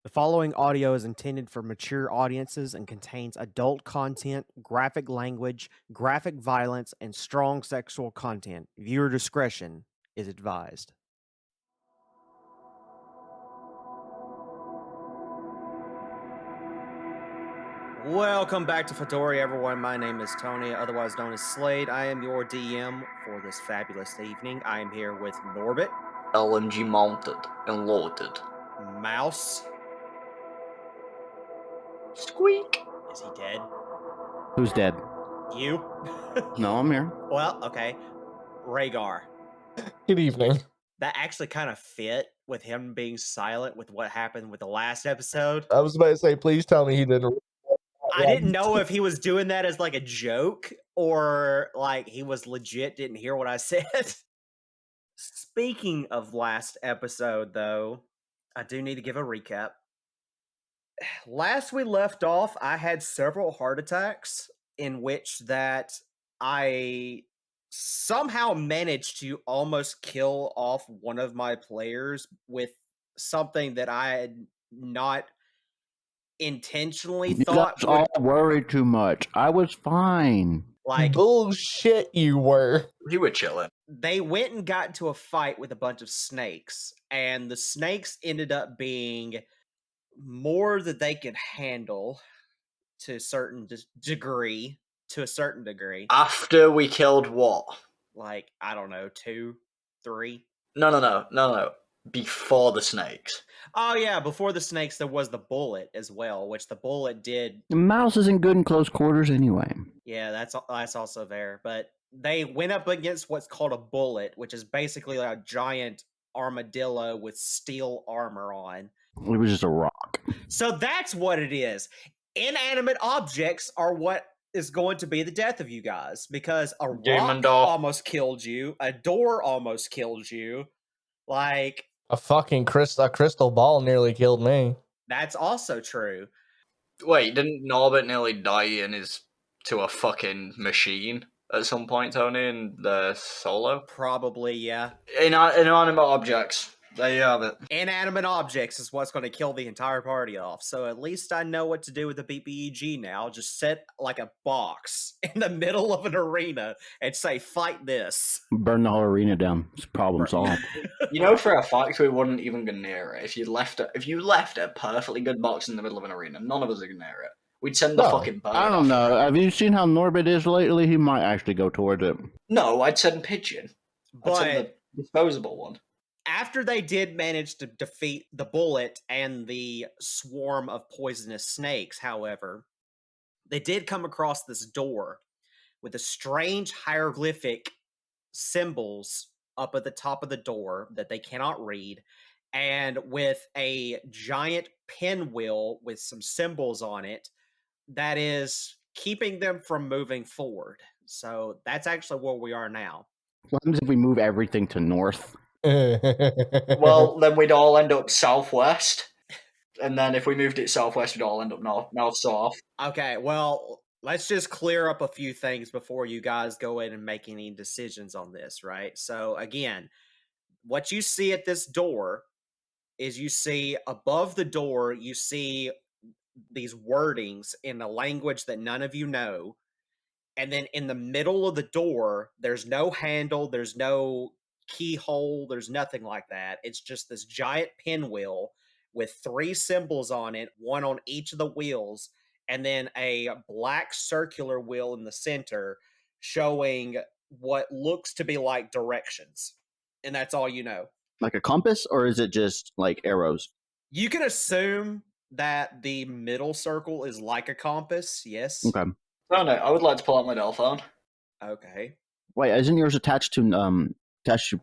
The following audio is intended for mature audiences and contains adult content, graphic language, graphic violence, and strong sexual content. Viewer discretion is advised. Welcome back to Fedora, everyone. My name is Tony, otherwise known as Slade. I am your DM for this fabulous evening. I am here with Norbit, LMG mounted and loaded. Mouse. Squeak! Is he dead? Who's dead? You? No, I'm here. Well, okay. Rhaegar. Good evening. That actually kind of fit with him being silent with what happened with the last episode. I was about to say, please tell me he didn't. I didn't know if he was doing that as like a joke or like he was legit didn't hear what I said. Speaking of last episode, though, I do need to give a recap. Last we left off, I had several heart attacks in which that I somehow managed to almost kill off one of my players with something that I had not intentionally You thought guys would, all worry too much. I was fine. like, Bullshit, you were. You were chilling. they went and got into a fight with a bunch of snakes, and the snakes ended up being more that they could handle to a certain degree. After we killed what? Like, I don't know, 2, 3. No. Before the snakes. Oh yeah, before the snakes there was the bullet as well, which the bullet did. The mouse isn't good in close quarters anyway. Yeah, that's also there. But they went up against what's called a bullet, which is basically like a giant armadillo with steel armor on. It was just a rock. So that's what it is. Inanimate objects are what is going to be the death of you guys, because a Demon rock door. almost killed you, a door almost killed you. Like, A fucking crystal ball nearly killed me. that's also true. Wait, didn't Norbert nearly die to a fucking machine at some point, Tony, in the solo? Probably, yeah. Inanimate objects. There you have it. Inanimate objects is what's going to kill the entire party off. So at least I know what to do with the BBEG now. Just set like a box in the middle of an arena and say, fight this. Burn the whole arena down. It's problem solved. You know for a fact we wouldn't even go near it. If you left a perfectly good box in the middle of an arena, none of us would go near it. We'd send the No, fucking bird. I don't know. Have you seen how Norbit is lately? He might actually go towards it. No, I'd send pigeon. I'd send But the disposable one. after they did manage to defeat the bullet and the swarm of poisonous snakes, however, they did come across this door with the strange hieroglyphic symbols up at the top of the door that they cannot read, and with a giant pinwheel with some symbols on it that is keeping them from moving forward. So that's actually where we are now. What happens if we move everything to north? Well, then we'd all end up southwest. And then if we moved it southwest, we'd all end up north-south. Okay, well, let's just clear up a few things before you guys go in and make any decisions on this, right? So again, what you see at this door is you see above the door, you see these wordings in a language that none of you know. And then in the middle of the door, there's no handle, there's no keyhole, there's nothing like that. It's just this giant pinwheel with 3 symbols on it, one on each of the wheels, and then a black circular wheel in the center showing what looks to be like directions. And that's all you know. Like a compass, or is it just like arrows? You can assume that the middle circle is like a compass, yes. Okay. No, I would like to pull out my telephone. Okay. Wait, isn't yours attached to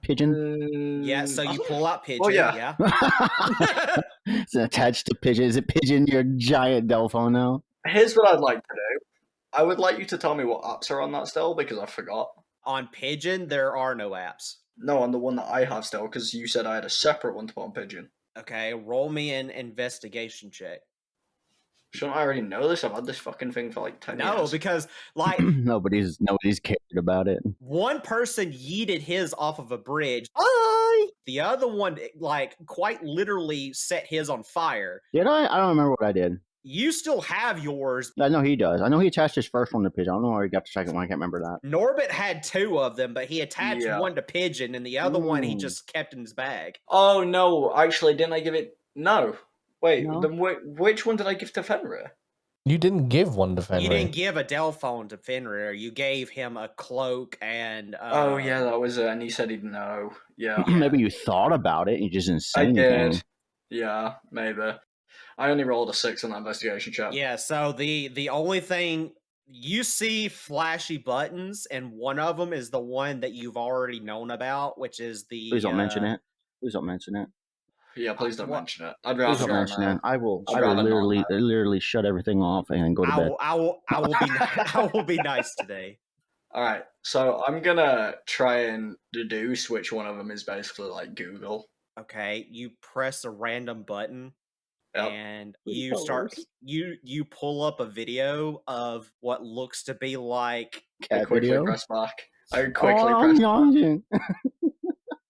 pigeon? Yeah, so you pull out Pigeon, Oh, yeah. It's attached to pigeon. Is it pigeon your giant telephone now? Here's what I'd like to do. I would like you to tell me what apps are on that still, because I forgot. On Pigeon, there are no apps. No, on the one that I have still, because you said I had a separate one to put on Pigeon. Okay, roll me an investigation check. Shouldn't I already know this? I've had this fucking thing for like 10 years. No, because like nobody's cared about it. one person yeeted his off of a bridge. Hi! The other one, like, quite literally set his on fire. Did I? I don't remember what I did. You still have yours. I know he does. I know he attached his first one to Pigeon. I don't know where he got the second one. I can't remember that. Norbit had 2 of them, but he attached Yeah. one to Pigeon, and the other one he Mm. just kept in his bag. Oh no! Actually, didn't I give it? No. Wait. No. Then which one did I give to Fenrir? You didn't give one to Fenrir. You didn't give a Delphone to Fenrir. You gave him a cloak and. Oh yeah, that was it. And he said he'd know. Yeah. Maybe you thought about it. You just didn't say I anything. did. Yeah, maybe. I only rolled a 6 on that investigation check. Yeah, so the only thing you see flashy buttons, and one of them is the one that you've already known about, which is the. Please don't mention it. Please don't mention it. Yeah, please don't What? mention it. I'd Please rather don't go mention now. it. I will I'd rather not literally shut everything off and go to bed. I will be I will be nice today. All right, so I'm gonna try and deduce which one of them is basically like Google. Okay, you press a random button. Yep. And Please you tell start us. you pull up a video of what looks to be like I Cat quickly video. press back. I quickly Oh, press back. young.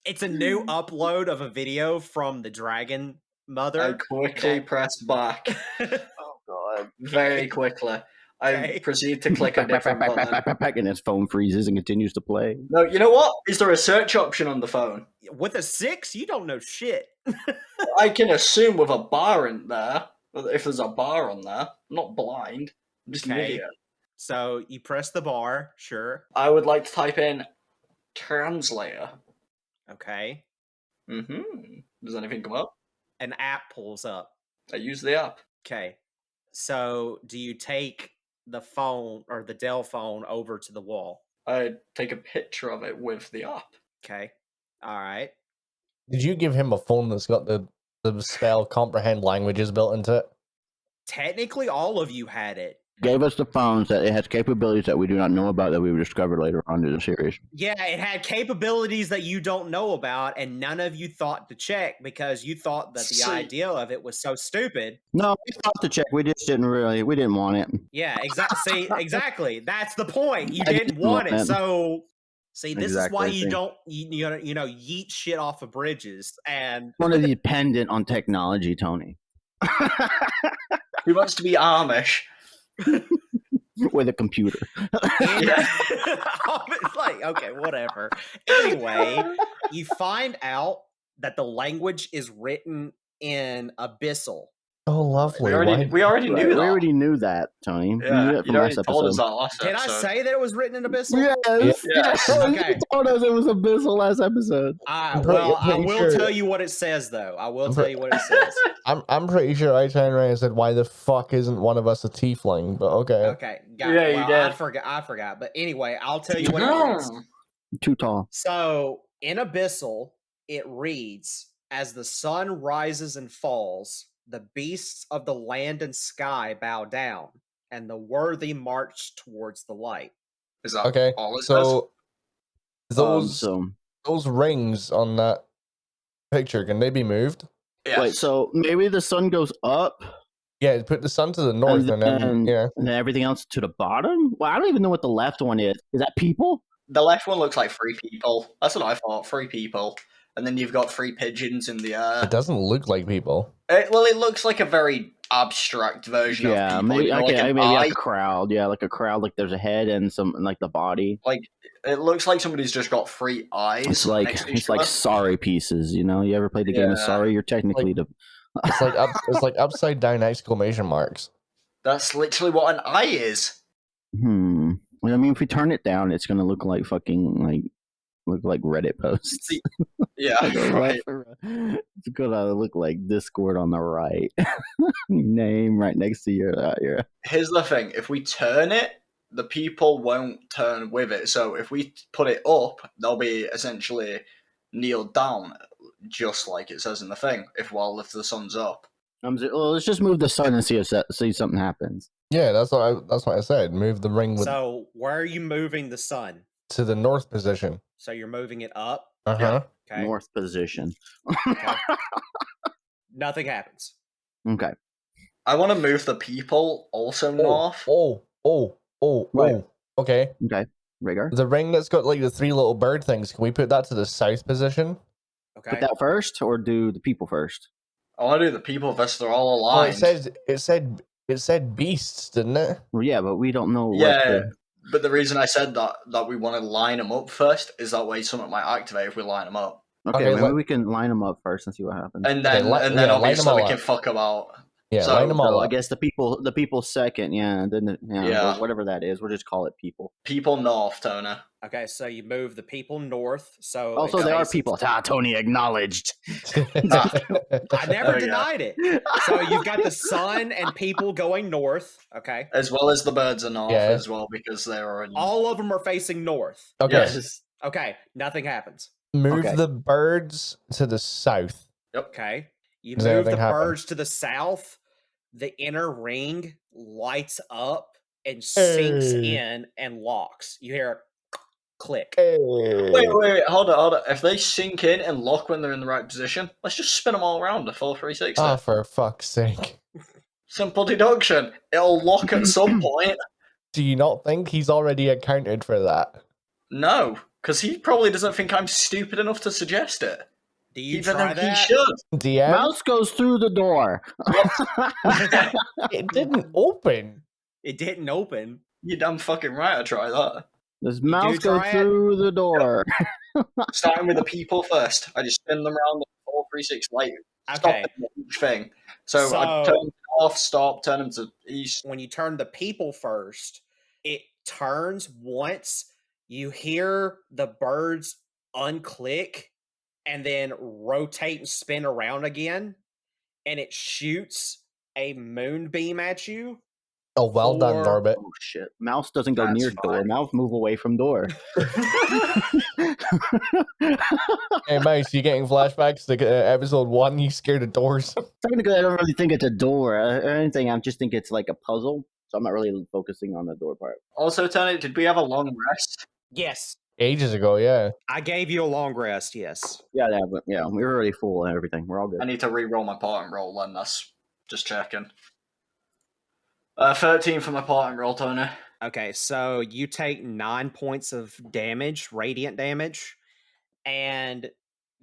it's a new upload of a video from the Dragon I Mother. quickly press back Oh god. very quickly. I Okay. proceed to click a different button. And his phone freezes and continues to play. No, you know what? Is there a search option on the phone? With a 6, you don't know shit. I can assume with a bar in there, if there's a bar on there, I'm not blind. I'm just an Okay. idiot. So you press the bar, sure. I would like to type in translator. Okay. Does anything come up? An app pulls up. I use the app. Okay. So do you take the phone or the Dell phone over to the wall? I take a picture of it with the app. Okay. All right. Did you give him a phone that's got the spell comprehend languages built into it? Technically, all of you had it. Gave us the phones that it has capabilities that we do not know about that we would discover later on in the series. Yeah, it had capabilities that you don't know about, and none of you thought to check because you thought that the See- idea of it was so stupid. No, we thought to check. We just didn't really. We didn't want it. Yeah, See, exactly. That's the point. You I didn't didn't want want it. it. So, see, this is why Exactly, you see. don't, you know, yeet shit off of bridges. And Want to be dependent on technology, Tony. He wants to be Amish. With a computer. it's like, okay, whatever. Anyway, you find out that the language is written in Abyssal. Oh, lovely. We already knew We that. already knew that, Tony. Yeah, We knew it you from already last told us episode. that last Did I episode. say that it was written in Abyssal? Yes, Yes. Okay. You told us it was Abyssal last episode. Well, I pretty will sure- tell you what it says, though. I will I'm tell pre- you what it says. I'm pretty sure I turned around and said, "Why the fuck isn't one of us a tiefling?" But okay. Okay, got Yeah, it. you Well, did. I forgot. But anyway, I'll tell you what it reads. Too tall. So in Abyssal, it reads, "As the sun rises and falls, the beasts of the land and sky bow down, and the worthy march towards the light." Is that Okay. all it says? So those So those rings on that picture, can they be moved? Yes. wait, so maybe the sun goes up Yeah, put the sun to the north, and then and yeah. then everything else to the bottom? Well, I don't even know what the left one is. Is that people? The left one looks like 3 people. That's what I thought. 3 people. And then you've got 3 pigeons in the air. It doesn't look like people. Well, it looks like a very abstract version of Yeah, people. maybe you know, okay, like an maybe eye. like a crowd. Yeah, like a crowd. Like there's a head and some like the body. Like it looks like somebody's just got 3 eyes. It's like next to each it's like other. sorry pieces. You know, you ever played the game of Yeah. Sorry? You're technically the. It's like it's like upside down exclamation marks. That's literally what an eye is. Well, I mean, if we turn it down, it's gonna look like fucking look like Reddit posts. See, Yeah, Like a right. It's gonna look like Discord on the right. Name right next to your. Here's the thing: if we turn it, the people won't turn with it. So if we put it up, they'll be essentially kneeled down, just like it says in the thing. If the sun's up. Well, let's just move the sun and see something happens. Yeah, that's what I said. Move the ring So where are you moving the sun? to the north position. So you're moving it up. Uh-huh. Okay. North position. Okay. Nothing happens. Okay. I want to move the people also north. Oh. Right. Okay. Okay. Rigor. The ring that's got like the 3 little bird things, can we put that to the south position? Okay. Put that first, or do the people first? I want to do the people first. They're all Oh, aligned. it said beasts, didn't it? Well, yeah, but we don't know what. Yeah, but the reason I said that we want to line them up first is that way something might activate if we line them up, Okay, Okay, maybe we can line them up first and see what happens. and Okay, then line them obviously we all can up. fuck about. Yeah, So- line them all So I up. guess the people second, yeah, and then Yeah. whatever that is, we'll just call it people. People north, Tony. Okay, so you move the people north. So Also, it's they are facing- people. Tony acknowledged. I never There we go. denied it. So you've got the sun and people going north. Okay, As well as the birds are north Yeah. as well because they're already. all of them are facing north. Okay, Yes. Okay, nothing happens. move Okay. the birds to the south. Okay, you Does move anything the happen? birds to the south. The inner ring lights up and sinks Hey. in and locks. You hear a click. Wait, hold on. If they sink in and lock when they're in the right position, let's just spin them all around the full 360. Oh, for fuck's sake. Simple deduction. It'll lock at some point. Do you not think he's already accounted for that? No, because he probably doesn't think I'm stupid enough to suggest it. Do you Even try though he that? should. DM? Mouse goes through the door. It didn't open. It didn't open. You're damn fucking right I try that. Does mouse go try it? through the door? Starting with the people first. I just spin them around the full 360 like Okay. stopping each thing. So I So- turn them off, stop, turn them to east. When you turn the people first, it turns once. You hear the birds unclick and then rotate and spin around again, and it shoots a moonbeam at you. Oh, well done, For- Norbit. Oh shit! Mouse doesn't go That's near door. fine. Mouse move away from door. Hey, Mouse, you getting flashbacks to episode 1? You scared of doors? Technically, I don't really think it's a door or anything. I just think it's like a puzzle. So I'm not really focusing on the door part. Also, Tony, did we have a long rest? Yes, Ages ago, yeah. I gave you a long rest. Yes. Yeah, but yeah, we were already full and everything. We're all good. I need to re-roll my part and roll then. That's just checking. 13 for my part and roll, Tony. Okay, so you take 9 points of damage, radiant damage, and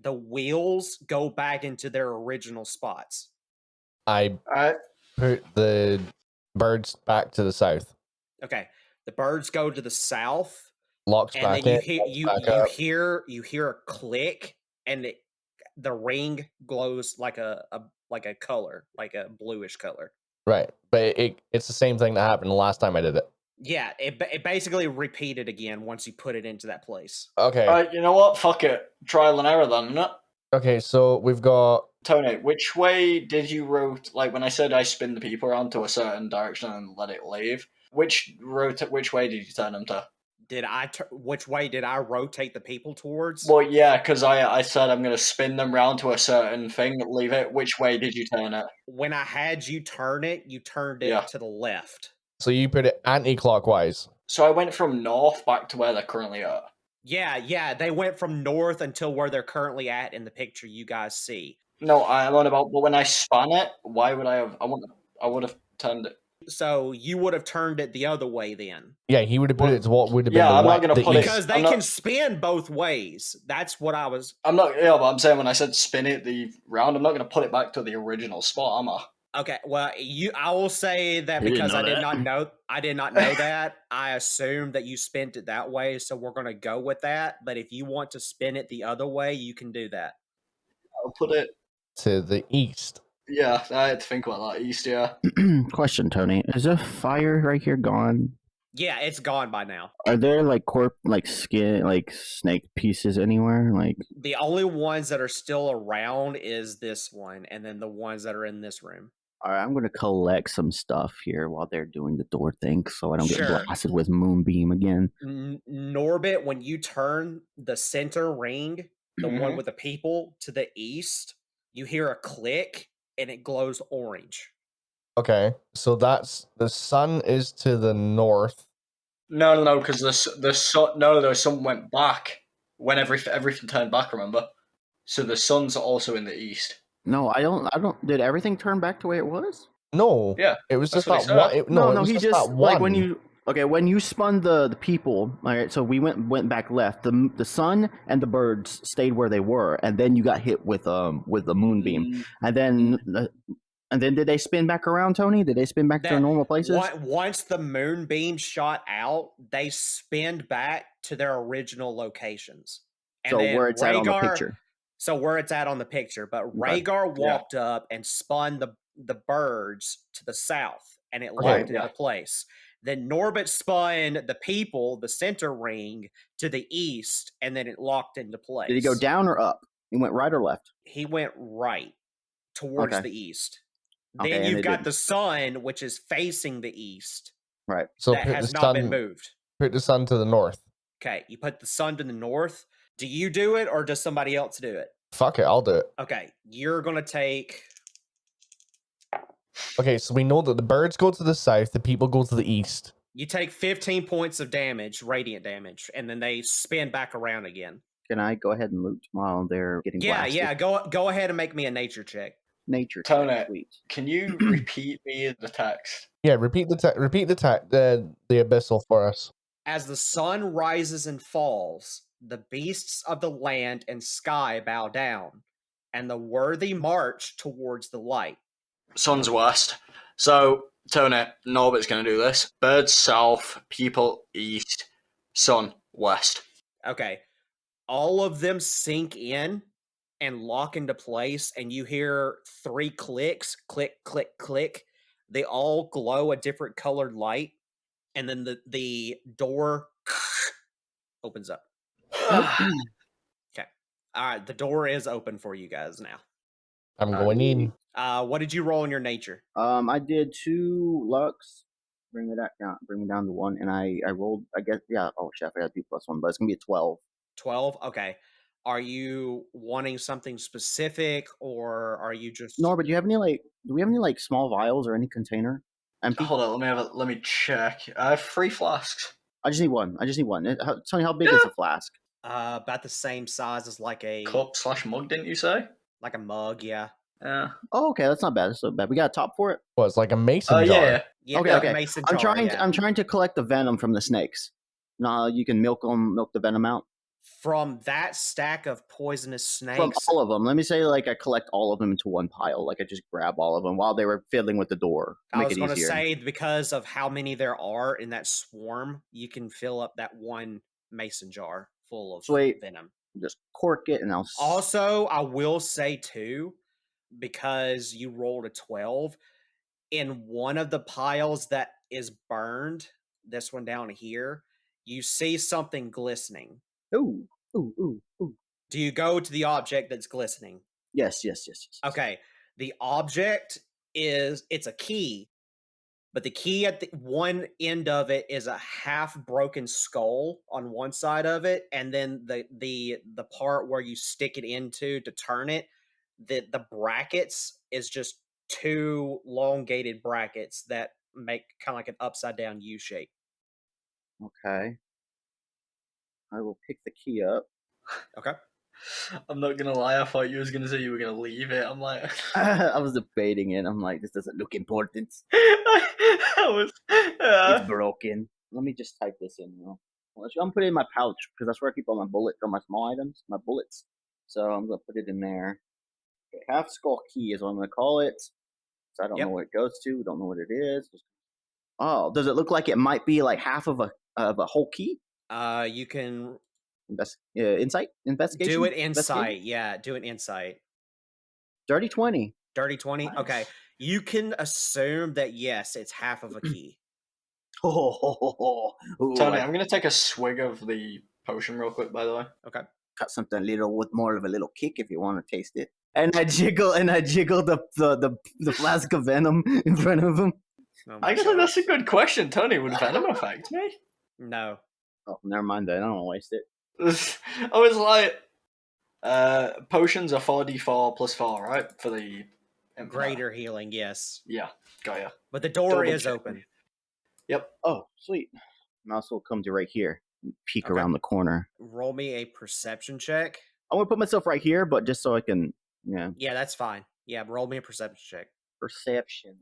the wheels go back into their original spots. I Alright. put the birds back to the south. Okay, the birds go to the south, Locks and back then in. locks back up. you hear a click, and the ring glows like a color, like a bluish color. Right, but it's the same thing that happened the last time I did it. Yeah, it basically repeated again once you put it into that place. Okay. Alright, you know what? Fuck it. Trial and error then, innit? Okay, so we've got Tony, which way did you rotate? Like when I said I spin the people around to a certain direction and let it leave, which way did you turn them to? Which way did I rotate the people towards? Well, yeah, because I said I'm going to spin them round to a certain thing, leave it. Which way did you turn it? When I had you turn it, you turned it Yeah. to the left. so you put it anti-clockwise. So I went from north back to where they're currently at. Yeah, they went from north until where they're currently at in the picture you guys see. No, I'm on about. But when I span it, why would I have? I would have turned it. So you would have turned it the other way then. Yeah, he would have put Well, it to what would have been yeah, the I'm not west- gonna the put it- east. Because they I'm not- can spin both ways. That's what I was. I'm not. Yeah, but I'm saying when I said spin it the round, I'm not going to put it back to the original spot, am I? Okay, well, I will say that You didn't because know I did that. not know that. I assumed that you spent it that way, so we're going to go with that. But if you want to spin it the other way, you can do that. I'll put it. to the east. Yeah, I had to think about that. East, yeah. Question, Tony: is the fire right here gone? Yeah, it's gone by now. Are there like skin, like snake pieces anywhere? Like, The only ones that are still around is this one, and then the ones that are in this room. all right, I'm gonna collect some stuff here while they're doing the door thing, so I don't Sure. get blasted with moonbeam again. Norbit, when you turn the center ring, the one Mhm. with the people to the east, you hear a click and it glows orange. Okay, so that's the sun is to the north. No, because the sun. No, the sun went back when everything turned back. Remember, so the sun's also in the east. No, I don't. Did everything turn back to the way it was? No, Yeah, it was that's just what that he one. said. It No, was he just just that like one. when you. Okay, when you spun the people, all right. So we went back left. The sun and the birds stayed where they were, and then you got hit with the moonbeam, and then did they spin back around, Tony? Did they spin back to their That normal places? once the moonbeam shot out, they spinned back to their original locations. And So then where it's at on the Rhaegar, picture. so where it's at on the picture, but Okay. Rhaegar Yeah. walked up and spun the birds to the south, and it Okay, locked into place. Then Norbit spun the people, the center ring, to the east, and then it locked into place. Did he go down or up? He went right or left? He went right towards Okay. the east. Okay, Then and you've they got didn't. the sun, which is facing the east, Right. So that put has the not been sun, moved. put the sun to the north. Okay, you put the sun to the north. Do you do it, or does somebody else do it? Fuck it, I'll do it. Okay, you're gonna take. Okay, so we know that the birds go to the south, the people go to the east. You take 15 points of damage, radiant damage, and then they spin back around again. Can I go ahead and loot while they're getting blasted? Yeah. Go ahead and make me a nature check. Nature Tony, check, sweet. can you repeat me the text? Yeah, repeat the abyssal for us. As the sun rises and falls, the beasts of the land and sky bow down, and the worthy march towards the light. Sun's west. So, Tony, Norbit's going to do this. Birds south, people east, sun west. Okay. All of them sink in and lock into place, and you hear 3 clicks, click, click, click. They all glow a different colored light, and then the door opens up. Okay. All right, the door is open for you guys now. I'm going in. What did you roll in your nature? I did 2 lux. Bring me down to 1, and I rolled. I guess Oh shit, I got 2+1, but it's gonna be a 12. 12. Okay. Are you wanting something specific, or are you just? No, but do you have any Do we have any small vials or any container? Empty. Hold on, let me check. I have 3 flasks. I just need one. Tell me how big is a flask? About the same size as like a Cup/mug, didn't you say? like a mug. Yeah. Yeah. Oh, okay, that's not bad. That's not bad. We got a top for it. Well, it's like a mason jar. Yeah. Yeah. Okay, like a okay. mason I'm jar, trying. yeah. I'm trying to collect the venom from the snakes. No, you can milk the venom out From that stack of poisonous from snakes. all of them. Let me say, I collect all of them into one pile. I just grab all of them while they were fiddling with the door. I Make was it going to easier. say, because of how many there are in that swarm, you can fill up that one mason jar full of Sweet. venom. Just cork it, and I'll. Also, I will say too, because you rolled a 12, in one of the piles that is burned, this one down here, you see something glistening. Ooh, ooh, ooh, ooh. Do you go to the object that's glistening? Yes. Okay. The object it's a key, but the key at the one end of it is a half broken skull on one side of it, and then the part where you stick it into to turn it, the brackets is just 2 elongated brackets that make kind of like an upside down U shape. Okay. I will pick the key up. Okay. I'm not gonna lie, I thought you was gonna say you were gonna leave it. I'm like, I was debating it. I'm like, this doesn't look important. I was. It's broken. Let me just type this in. I'm gonna put it in my pouch because that's where I keep all my bullets, all my small items, my bullets. So I'm gonna put it in there. Okay, half skull key is what I'm gonna call it. So I don't know what it goes to. Don't know what it is. Oh, does it look like it might be like half of a whole key? You can Insight investigation. do it insight. Yeah, do an insight. Dirty 20. Dirty 20. Nice. Okay, you can assume that yes, it's half of a key. Ooh, Tony, I I'm gonna take a swig of the potion real quick, by the way. Okay. got something a little with more of a little kick if you want to taste it. And I jiggle the flask of venom in front of him. Oh I my guess gosh. that's a good question, Tony. Would venom affect me? No. Oh, never mind that. I don't want to waste it. I was like, potions are 4d4 plus 4, right? For the infinite. Greater healing, yes. Yeah, got ya. But the door Double is check. open. Yep. Oh, sweet. Mouse will come to right here. Peek Okay. around the corner. Roll me a perception check. I want to put myself right here, but just so I can, Yeah, that's fine. Yeah, roll me a perception check. perception.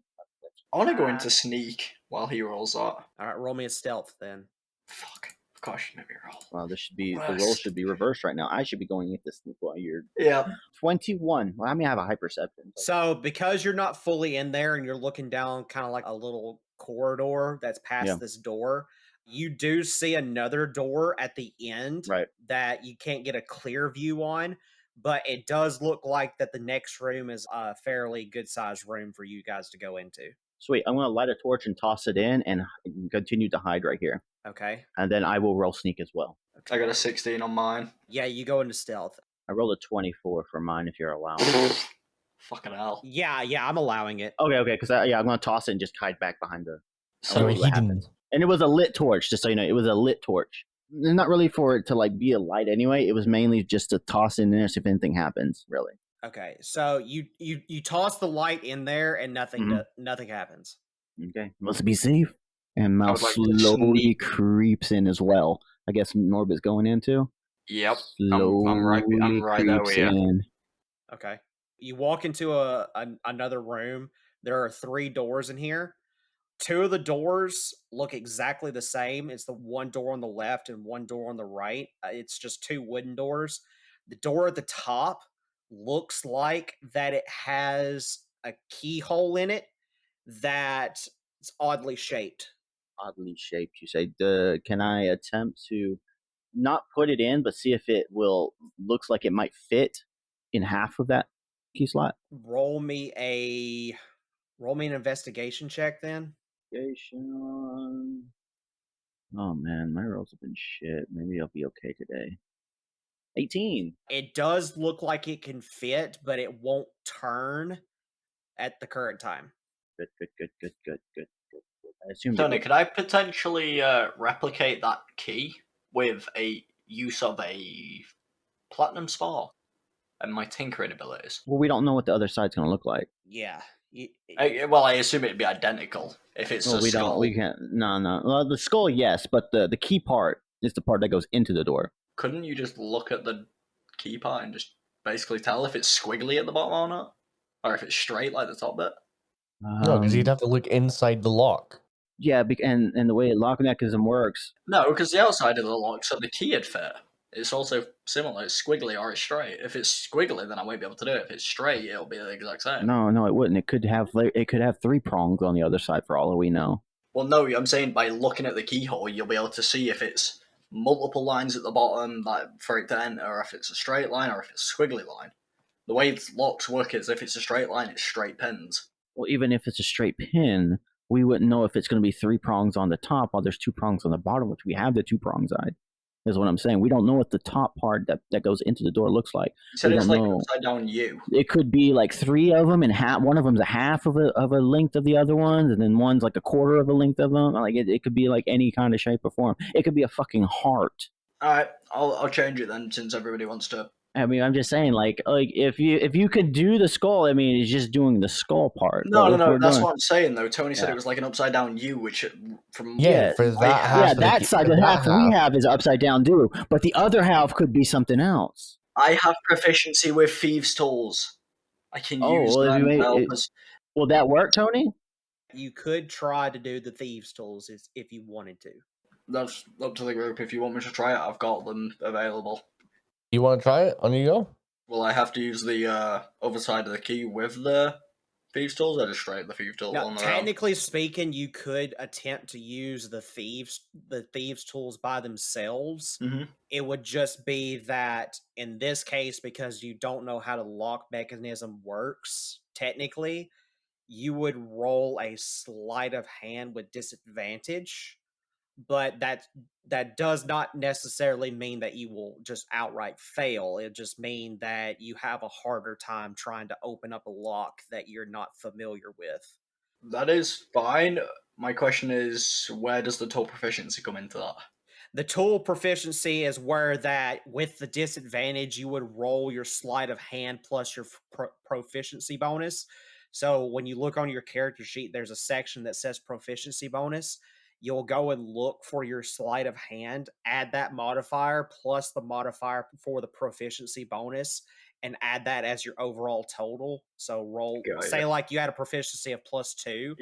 I want to go into sneak while he rolls that. All right, roll me a stealth then. Fuck. Of course you made me roll. Well, this should be the roll should be reversed right now. I should be going into sneak while you're Yeah. 21. Well, I mean, I have a high perception. So because you're not fully in there and you're looking down kind of like a little corridor that's past this door, you do see another door at the end Right. that you can't get a clear view on, but it does look like that the next room is a fairly good sized room for you guys to go into. Sweet. I'm going to light a torch and toss it in and continue to hide right here. Okay. And then I will roll sneak as well. I got a 16 on mine. Yeah, you go into stealth. I rolled a 24 for mine if you're allowed. Fucking hell. Yeah, I'm allowing it. Okay, because I'm going to toss it and just hide back behind the. So what happens. And it was a lit torch, just so you know. It was a lit torch. Not really for it to like be a light anyway. It was mainly just to toss in there, see if anything happens. Really. Okay, so you toss the light in there and nothing nothing happens. Okay, must be safe. And Mouse like slowly creeps in as well. I guess Norbit's going in too. Yep. I'm right there with you. In. Okay. You walk into another room. There are 3 doors in here. 2 of the doors look exactly the same. It's the one door on the left and one door on the right. It's just 2 wooden doors. The door at the top looks like that it has a keyhole in it that's oddly shaped. Oddly shaped, you say. Can I attempt to not put it in, but see if it looks like it might fit in half of that key slot? Roll me an investigation check then. Investigation. Oh man, my rolls have been shit. Maybe I'll be okay today. 18. It does look like it can fit, but it won't turn at the current time. Good. I assume. Tony, could I potentially replicate that key with a use of a platinum spar and my tinkering abilities? Well, we don't know what the other side's gonna look like. Yeah. I assume it'd be identical if it's a skull. We can't. No. Well, the skull, yes, but the key part is the part that goes into the door. Couldn't you just look at the key part and just basically tell if it's squiggly at the bottom or not? Or if it's straight like the top bit? No, because you'd have to look inside the lock. Yeah, and the way lock mechanism works. No, because the outside of the lock, so the key would fit. It's also similar. It's squiggly or it's straight. If it's squiggly, then I won't be able to do it. If it's straight, it'll be the exact same. No, it wouldn't. It could have 3 prongs on the other side for all that we know. Well, no, I'm saying by looking at the keyhole, you'll be able to see if it's multiple lines at the bottom, like for it to enter, or if it's a straight line, or if it's a squiggly line. The way locks work is if it's a straight line, it's straight pins. Well, even if it's a straight pin, we wouldn't know if it's going to be 3 prongs on the top while there's 2 prongs on the bottom, which we have the 2 prong side. Is what I'm saying. We don't know what the top part that goes into the door looks like. You said it's like an upside down U. It could be like 3 of them, and one of them's a half of a length of the other ones, and then one's like a quarter of a length of them. Like it could be like any kind of shape or form. It could be a fucking heart. All right, I'll change it then since everybody wants to. I mean, I'm just saying, like if you could do the skull, I mean, it's just doing the skull part. No. That's what I'm saying though. Tony said it was like an upside down U, which from for that half, that side, the half we have is upside down too, but the other half could be something else. I have proficiency with thieves' tools. I can use them to help us. Will that work, Tony? You could try to do the thieves' tools if you wanted to. That's up to the group. If you want me to try it, I've got them available. You want to try it? On you go. Will I have to use the other side of the key with the thieves' tools, or just straight the thieves' tools? Now, technically speaking, you could attempt to use the thieves' tools by themselves. Mm-hmm. It would just be that in this case, because you don't know how the lock mechanism works, technically, you would roll a sleight of hand with disadvantage. But that does not necessarily mean that you will just outright fail. It just means that you have a harder time trying to open up a lock that you're not familiar with. That is fine. My question is, where does the tool proficiency come into that? The tool proficiency is where that, with the disadvantage, you would roll your sleight of hand plus your proficiency bonus. So when you look on your character sheet, there's a section that says proficiency bonus. You'll go and look for your sleight of hand, add that modifier plus the modifier for the proficiency bonus, and add that as your overall total. So roll, Got say ya. like you had a proficiency of +2.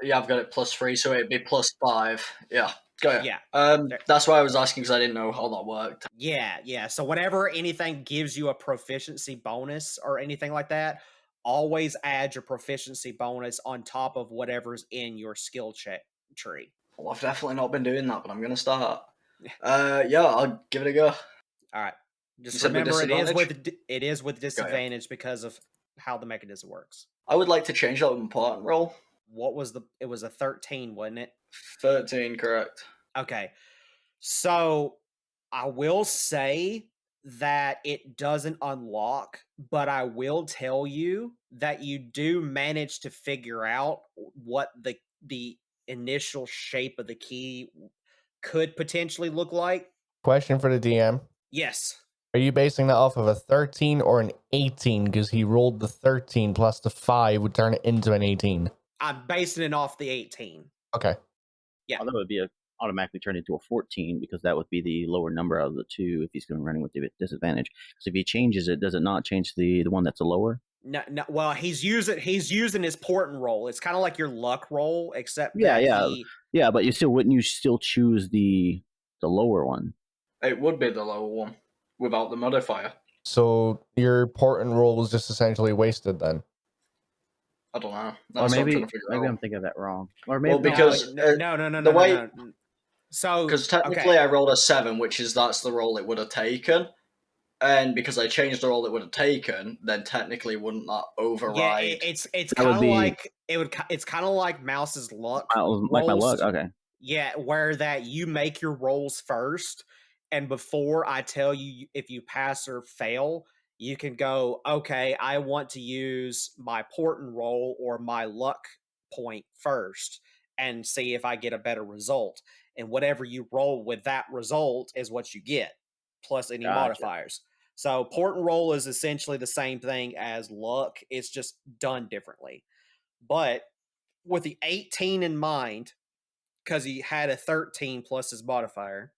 Yeah, I've got it +3, so it'd be +5. Yeah, got ya. Yeah. There- That's why I was asking, because I didn't know how that worked. Yeah. So whenever anything gives you a proficiency bonus or anything like that, always add your proficiency bonus on top of whatever's in your skill check tree. Well, I've definitely not been doing that, but I'm gonna start. Yeah, I'll give it a go. All right. You Just said with remember disadvantage? it is with ya. disadvantage because of how the mechanism works. I would like to change that important roll. What was it was a 13, wasn't it? 13, correct. Okay. So I will say that it doesn't unlock, but I will tell you that you do manage to figure out what the initial shape of the key could potentially look like. Question for the DM. Yes. Are you basing that off of a 13 or an 18? Because he rolled the 13 plus the 5 would turn it into an 18. I'm basing it off the 18. Okay. Yeah. That would be automatically turn into a 14 because that would be the lower number out of the two if he's going to running with the disadvantage. So if he changes it, does it not change the one that's a lower? No. Well, he's using his portent roll. It's kind of like your luck roll, except Yeah, that yeah, but wouldn't you still choose the lower one? It would be the lower one without the modifier. So your portent roll was just essentially wasted then. I don't know. Or That's what I'm maybe trying to figure out. I'm thinking of that wrong. Or maybe Well, because no. the way, No. So because technically I rolled a 7, that's the roll it would have taken, and because I changed the roll it would have taken, then technically wouldn't that override? Yeah, it's That kind would of be- like it's kind of like Mouse's luck like my rolls. luck. Okay. Yeah, where that you make your rolls first, and before I tell you if you pass or fail, you can go, okay, I want to use my portent roll or my luck point first and see if I get a better result. And whatever you roll with that result is what you get, plus any Gotcha. modifiers. So portent roll is essentially the same thing as luck. It's just done differently. But with the 18 in mind, because he had a 13 plus his modifier,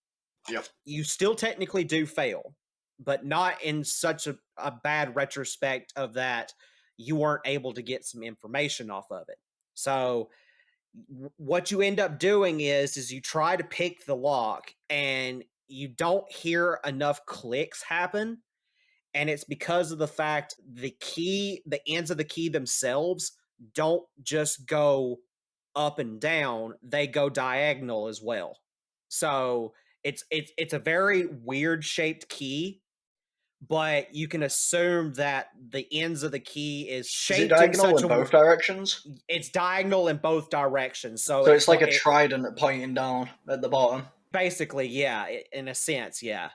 Yep. you still technically do fail, but not in such a bad retrospect of that you weren't able to get some information off of it. So what you end up doing is you try to pick the lock and you don't hear enough clicks happen, and it's because of the fact the ends of the key themselves don't just go up and down, they go diagonal as well. So it's a very weird shaped key, but you can assume that the ends of the key is Is it shaped diagonal in such in both directions? it's diagonal in both directions. So So it's like a trident pointing down at the bottom. basically, yeah, in a sense, yeah.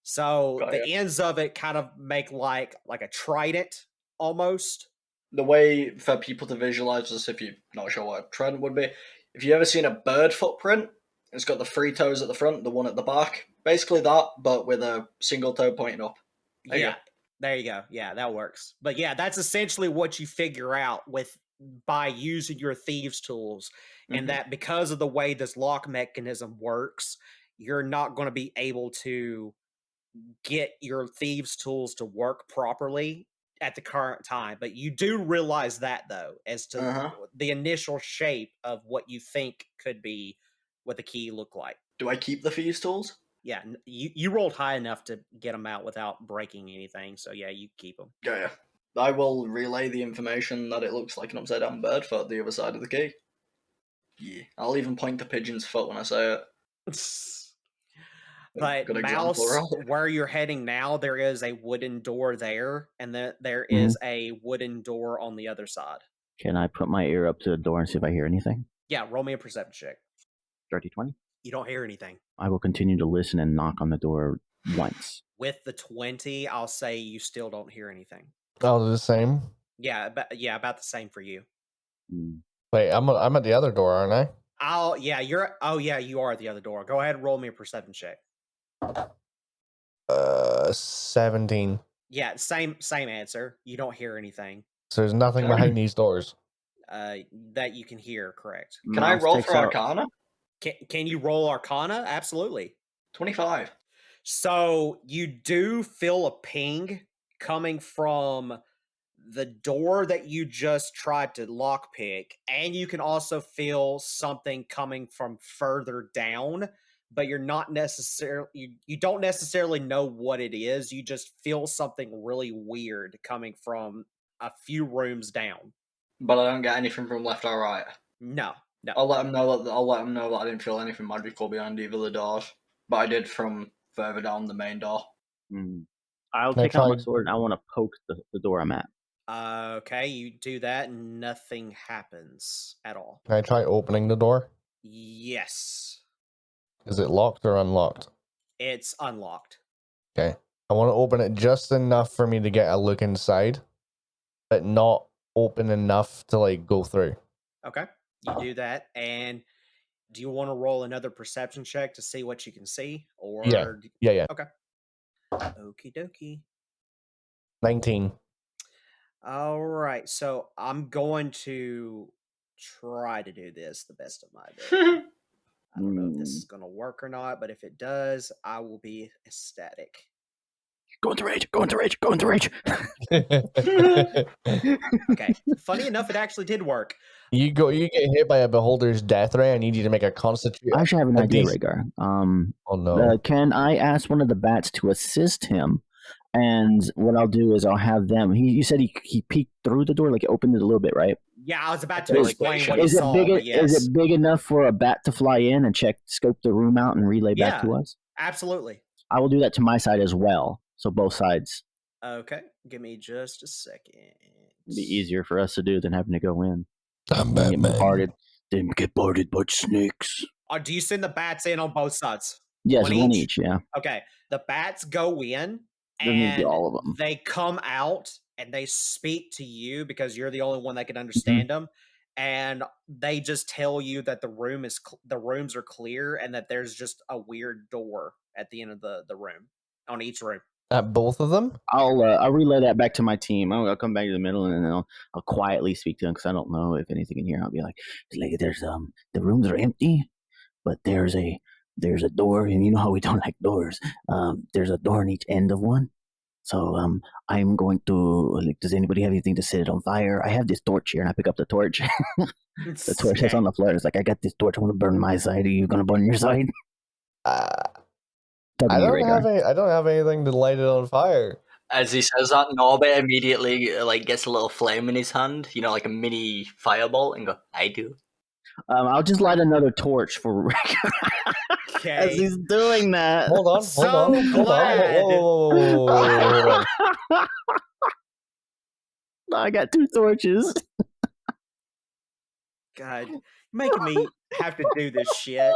So Got the ya. ends of it kind of make like a trident almost. The way for people to visualize this, if you're not sure what a trident would be, if you ever seen a bird footprint, it's got the 3 toes at the front, the one at the back. Basically that, but with a single toe pointing up. There you Yeah, go. there you go. Yeah, that works. But yeah, that's essentially what you figure out by using your thieves tools, and Mhm. that because of the way this lock mechanism works, you're not going to be able to get your thieves tools to work properly at the current time. But you do realize that though, as to Uh-huh. the initial shape of what you think could be what the key look like. Do I keep the thieves tools? Yeah, you rolled high enough to get them out without breaking anything, so yeah, you keep them. Yeah. I will relay the information that it looks like an upside down bird foot at the other side of the key. Yeah. I'll even point to pigeon's foot when I say it. But Good example, Mouse, right? where you're heading now, there is a wooden door there, and then there Mhm. is a wooden door on the other side. Can I put my ear up to the door and see if I hear anything? Yeah, roll me a perception check. Dirty 20. You don't hear anything. I will continue to listen and knock on the door once. With the 20, I'll say you still don't hear anything. Oh, they're the same. Yeah, about the same for you. Mm. Wait, I'm at the other door, aren't I? You are at the other door. Go ahead and roll me a perception check. 17. Yeah, same answer. You don't hear anything So there's nothing behind these doors. that you can hear, correct? Can I Mouse roll takes for out- Arcana? Can you roll Arcana? Absolutely. 25. So you do feel a ping coming from the door that you just tried to lockpick, and you can also feel something coming from further down, but you're not necessarily you don't necessarily know what it is. You just feel something really weird coming from a few rooms down. But I don't get anything from left or right. No, no. I'll let them know that I didn't feel anything magical behind either of the doors, but I did from further down the main door. I'll Can I take out my try- sword and I want to poke the door I'm at. Okay, you do that, and nothing happens at all. Can I try opening the door? Yes, Is it locked or unlocked? it's unlocked. Okay. I want to open it just enough for me to get a look inside, but not open enough to like go through. Okay, you do that, and do you want to roll another perception check to see what you can see, or Yeah. Okay, okie dokie. 19. All right, so I'm going to try to do this the best of my ability. I don't know if this is going to work or not, but if it does, I will be ecstatic. Go into rage. Go into rage. Go into rage. Okay, funny enough, it actually did work. You get hit by a beholder's death ray. I need you to make a constitution. I actually have an a idea, DC Rhaegar. Oh no. Can I ask one of the bats to assist him? And what I'll do is I'll have them. You said he peeked through the door, like he opened it a little bit, right? Yeah, I was about to Really explain quick, what he Is it saw, big? but yes. Is it big enough for a bat to fly in and scope the room out and relay back Yeah. to us? Absolutely. I will do that to my side as well. So both sides. Okay, give me just a second. It'd be easier for us to do than having to go in. I'm Get bombarded. Didn't get boarded by snakes. Do you send the bats in on both sides? Yes, one each. Yeah. Okay, the bats go in, Doesn't need to be and all of them. they come out and they speak to you because you're the only one that can Mm-hmm. understand them, and they just tell you that the rooms are clear and that there's just a weird door at the end of the room on each room. At both of them? I'll relay that back to my team. I'll come back to the middle and then I'll quietly speak to them because I don't know if anything in here. I'll be like, there's the rooms are empty, but there's a door, and you know how we don't like doors. There's a door on each end of one. So I'm going to does anybody have anything to set it on fire? I have this torch here, and I pick up the torch. The torch that's on the floor. It's like, I got this torch. I want to burn my side. Are you going to burn your side? I don't have anything to light it on fire. As he says that, Norbert immediately gets a little flame in his hand, like a mini fireball, and go, I do. I'll just light another torch for Rick Okay. as he's doing that. Hold on. Whoa. I got 2 torches. God, you're making me have to do this shit.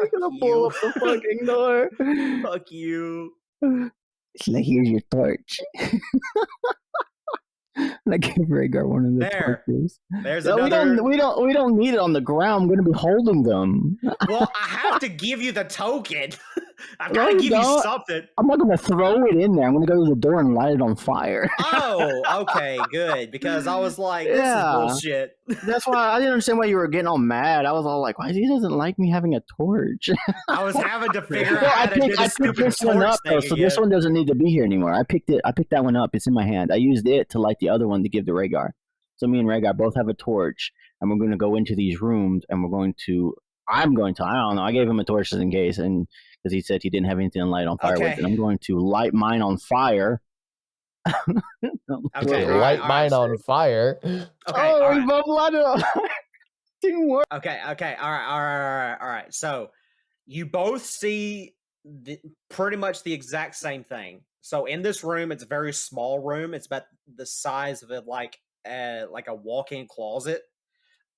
I'm gonna blow up the fucking door. Fuck you. It's like, here's your torch. And I gave Rhaegar one of the torches. There's No, another. we don't need it on the ground. I'm gonna be holding them. Well, I have to give you the token. I've got to give you something. I'm not gonna throw it in there. I'm gonna go to the door and light it on fire. Oh, okay, good. Because I was like, this is bullshit. That's why I didn't understand why you were getting all mad. I was all like, why he doesn't like me having a torch? I was having to figure out how to do this stupid this one torch up, thing so again. this one doesn't need to be here anymore. I picked that one up. It's in my hand. I used it to light the other one to give to Rhaegar. So me and Rhaegar both have a torch, and we're going to go into these rooms, and I don't know. I gave him a torch just in case, and because he said he didn't have anything to light on fire with, and I'm going to light mine on fire. Okay, light mine on fire. Okay, we both lighted on fire. Didn't work. Okay, all right. So you both see pretty much the exact same thing. So in this room, it's a very small room. It's about the size of like a walk-in closet.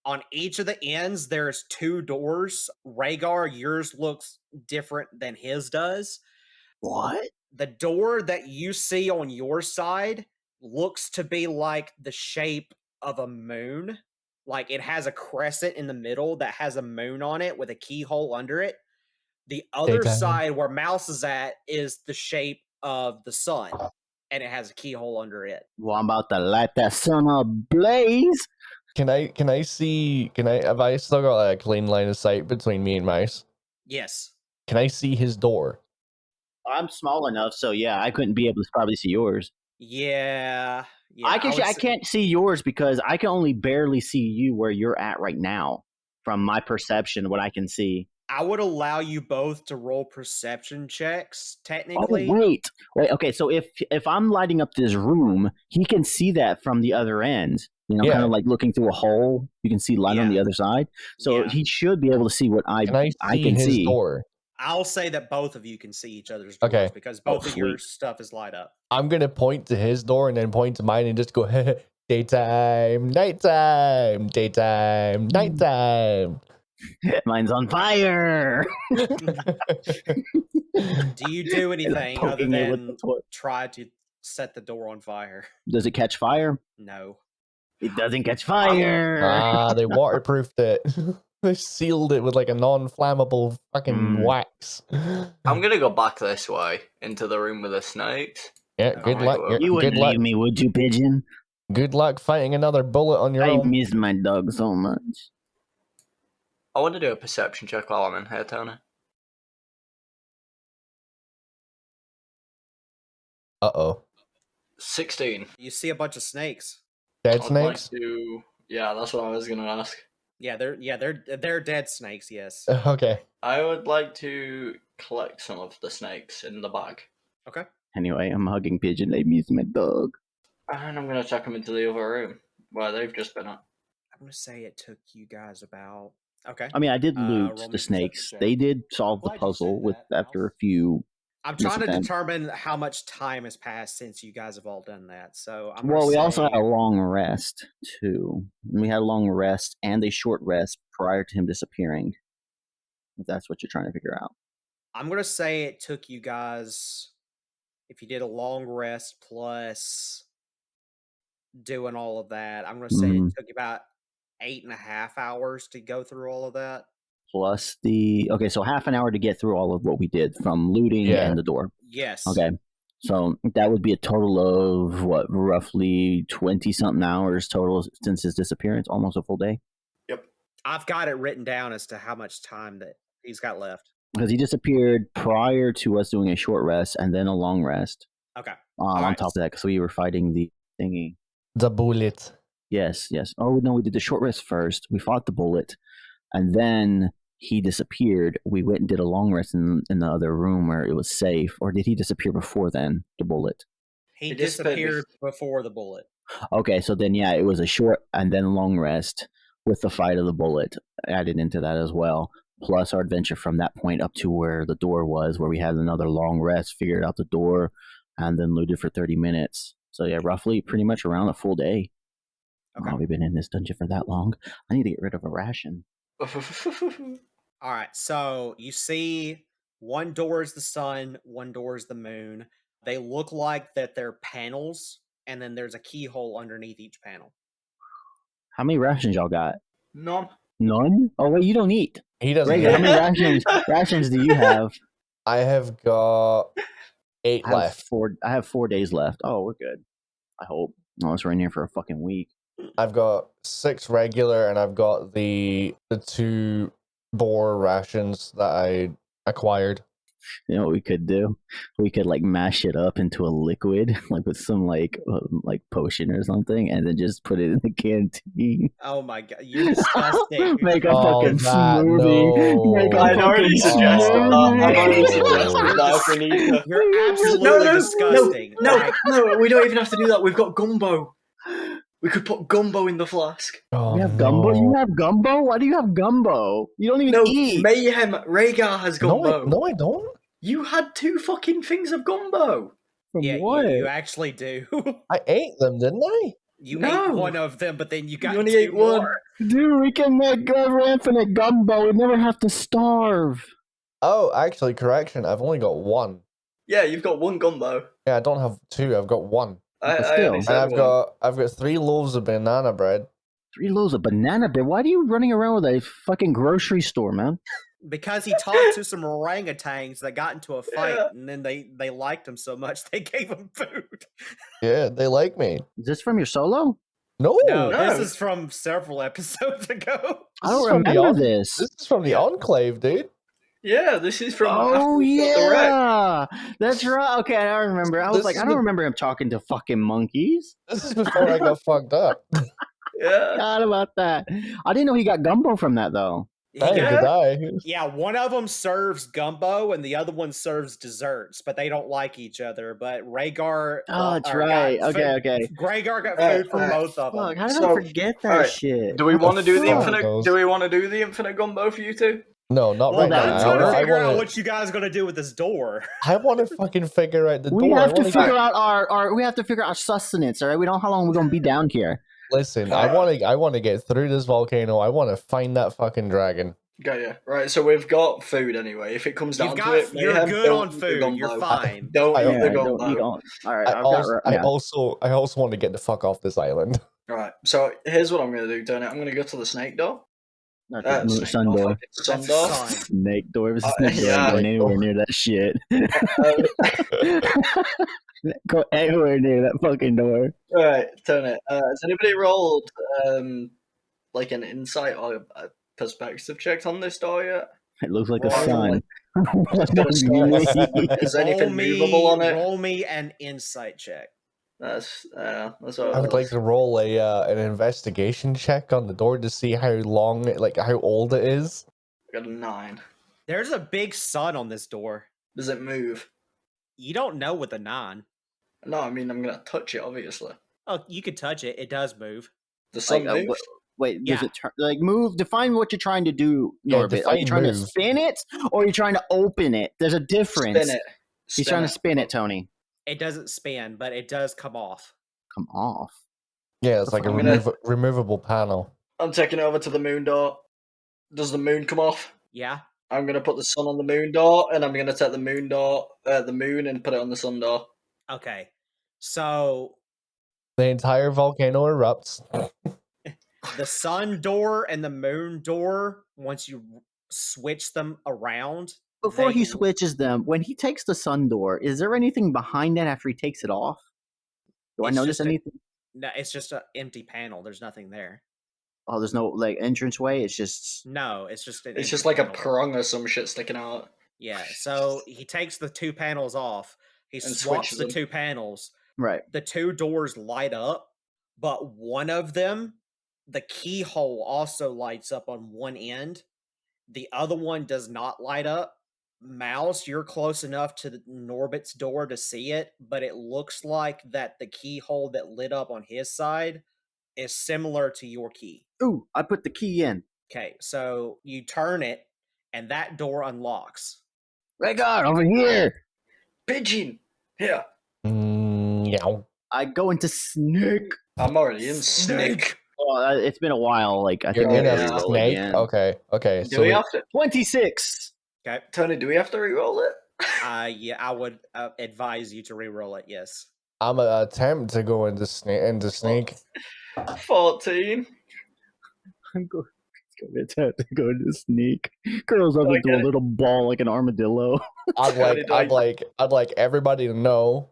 On each of the ends, there's 2 doors. Rhaegar, yours looks different than his does. What? The door that you see on your side looks to be like the shape of a moon. Like it has a crescent in the middle that has a moon on it with a keyhole under it. The other side where Mouse is at is the shape of the sun, and it has a keyhole under it. Well, I'm about to light that sun ablaze. Have I still got a clean line of sight between me and Mouse? Yes. Can I see his door? I'm small enough, so yeah, I couldn't be able to probably see yours. Yeah, yeah. I can. would I say- can't see yours because I can only barely see you where you're at right now from my perception. What I can see. I would allow you both to roll perception checks. Oh Technically, wait. Okay. So if I'm lighting up this room, he can see that from the other end. You know, kind Yeah. of like looking through a hole. You can see light on the Yeah. other side. So Yeah. he should be able to see what Can I I see can his see. door? I'll say that both of you can see each other's doors Okay. because Oh, both of your sweet. stuff is light up. I'm gonna point to his door and then point to mine and just go daytime, nighttime, daytime, nighttime. Mine's on fire. Do you do anything other Poking it with the than torch. try to set the door on fire? Does it catch fire? No. It doesn't catch fire. Ah, they waterproofed it. They sealed it with like a non-flammable fucking wax. I'm gonna go back this way into the room with the snakes. Yeah, Oh good my luck. God. You Good wouldn't luck. leave me, would you, pigeon? Good luck fighting another bullet on your I own. miss my dog so much. I want to do a perception check while I'm in here, Tony. Uh-oh. 16. You see a bunch of snakes. Dead I'd like snakes? to. Yeah, that's what I was gonna ask. Yeah, they're dead snakes. Yes. Okay. I would like to collect some of the snakes in the bag, Okay. Anyway, I'm hugging pigeon. I miss my dog. and I'm gonna check them into the other room where they've just been at. I'm gonna say it took you guys about. Okay. I mean, I did roll loot me the perception snakes. check. They did solve the Glad you said puzzle with that, after a Mouse. few. I'm trying to attempts. determine how much time has passed since you guys have all done that. So I'm gonna Well, we say, also had a long rest too. We had a long rest and a short rest prior to him disappearing. If that's what you're trying to figure out. I'm gonna say it took you guys, if you did a long rest plus doing all of that, I'm gonna say it took you about 8.5 hours to go through all of that. Plus okay, so half an hour to get through all of what we did from looting Yeah. and the door. Yes. Okay. So that would be a total of what, roughly 20 something hours total since his disappearance, almost a full day. Yep. I've got it written down as to how much time that he's got left. Because he disappeared prior to us doing a short rest and then a long rest. Okay. On right. top of that, because we were fighting the thingy. The bullet. Yes. Oh no, we did the short rest first. We fought the bullet, and then he disappeared. We went and did a long rest in the other room where it was safe. Or did he disappear before then? The bullet. He disappeared disappeared before the bullet. Okay, so then yeah, it was a short and then long rest with the fight of the bullet added into that as well. Plus our adventure from that point up to where the door was, where we had another long rest, figured out the door, and then looted for 30 minutes. So yeah, roughly pretty much around a full day. Okay. Oh, we've been in this dungeon for that long. I need to get rid of a ration. All right. So you see one door is the sun, one door is the moon. They look like that they're panels, and then there's a keyhole underneath each panel. How many rations y'all got? None. None? Oh wait, you don't eat. He doesn't. Ray, how many rations do you have? I have got 8 I have left. 4. I have 4 days left. Oh, we're good. I hope. Unless we're in here for a fucking week. I've got 6 regular, and I've got the 2 boar rations that I acquired. You know what we could do? We could like mash it up into a liquid, like with some like potion or something, and then just put it in the canteen. Oh my god, you're disgusting. Make a Oh, fucking that, smoothie. no. Make a I'd already fucking suggested that. I've already smoothie. suggested that if we need to. You're absolutely disgusting. Like, No, we don't even have to do that. We've got gumbo. We could put gumbo in the flask. Oh, You have gumbo? no. You have gumbo? Why do you have gumbo? You don't even No, eat. Mayhem Rhaegar has gumbo. No, I don't. You had 2 fucking things of gumbo. From yeah, what? you actually do. I ate them, didn't I? You No. ate one of them, but then you got You only 2 ate one. more. Dude, we can make infinite gumbo. We never have to starve. Oh, actually, correction. I've only got 1. Yeah, you've got 1 gumbo. Yeah, I don't have 2. I've got 1. I But only still. And said I've got 3 loaves of banana bread. 3 loaves of banana bread. Why are you running around with a fucking grocery store, man? Because he talked to some orangutans that got into a fight, Yeah. and then they liked him so much they gave him food. Yeah, they like me. Is this from your solo? No, No, No. this is from several episodes ago. I This is don't from the remember on- this. This is from the Enclave, dude. Yeah, this is from after Oh we got the wreck. yeah, that's right. Okay, I remember. I was This like, is I don't the- remember him talking to fucking monkeys. This is before I got fucked up. Yeah. Forgot about that. I didn't know he got gumbo from that though. He Neither got- did I. yeah, one of them serves gumbo and the other one serves desserts, but they don't like each other. But Rhaegar, Oh, that's got right. food- Okay. Rhaegar got Alright, food for alright. both of them. Fuck, how did I So, forget that alright, shit? Do we What want to do the fuck? infinite? Goes. Do we want to do the infinite gumbo for you two? No, not Well, right that now. Ben's would gonna work. figure out wanna- what you guys are gonna do with this door. I want to fucking figure out the We door. have to I wanna figure out our we have to figure out our sustenance. All right, we don't know how long we're gonna be down here. Listen, I want to get through this volcano. I want to find that fucking dragon. Got ya. Right, so we've got food anyway. If it comes down to it, You're Mayhem, good don't on eat the food. You're gumbo. fine. Don't I- eat the Yeah, don't gumbo. eat all. All right, I I've also, got. Yeah. I also want to get the fuck off this island. Right, so here's what I'm gonna do, Tony. I'm gonna go to the snake door. Not the Snake sun door, door. fucking sun That's door. a sign. Snake door. It was a Uh, snake door. yeah. I'm going Snake anywhere door. near that shit. Um, Go anywhere near that fucking door. right, Tony. Has anybody rolled like an insight or a perspective check on this door yet? It looks like a Well, sun. Just got a sun. Is anything movable on it? Roll me an insight check. That's what I it would like was. to roll an investigation check on the door to see how long, like how old it is. Got a 9. There's a big sun on this door. Does it move? You don't know with a 9. No, I mean I'm gonna touch it. Obviously, Oh, you could touch it. It does move. the sun Like, moves. wait, does Yeah. it turn? Like, move. Define what you're trying to do, Yeah, Norbit. Are you define trying to move. spin it, or are you trying to open it? There's a difference. Spin it. He's trying to spin it, Tony. It doesn't spin, but it does come off. Come off. Yeah, it's like a I'm gonna- removable panel. I'm taking it over to the moon door. Does the moon come off? Yeah. I'm gonna put the sun on the moon door, and I'm gonna take the moon door, the moon, and put it on the sun door. Okay. So The entire volcano erupts. the sun door and the moon door, once you switch them around, Before he They- switches them, when he takes the sun door, is there anything behind that after he takes it off? Do I It's notice just a- anything? no, it's just an empty panel. There's nothing there. Oh, there's no like entranceway. It's just No, it's just an It's just empty like a panel. prong or some shit sticking out. Yeah. So he takes the two panels off. He And swaps switches the them. two panels. right. The two doors light up, but one of them, the keyhole also lights up on one end. The other one does not light up. Mouse, you're close enough to Norbit's door to see it, but it looks like that the keyhole that lit up on his side is similar to your key. Ooh, I put the key in. Okay, so you turn it, and that door unlocks. Rhaegar, over here. Pigeon! Here. Yeah. I go into snake. I'm already in snake. Oh, it's been a while. Like I You're think in I a gotta reroll snake. again. Okay. Do So we have to, 26. Okay, Tony? Do we have to re-roll it? yeah, I would advise you to re-roll it. Yes. I'm gonna attempt to go into snake. 14. I'm going to go into snake. Curls up I into get a it. little ball like an armadillo. I'd I'd like everybody to know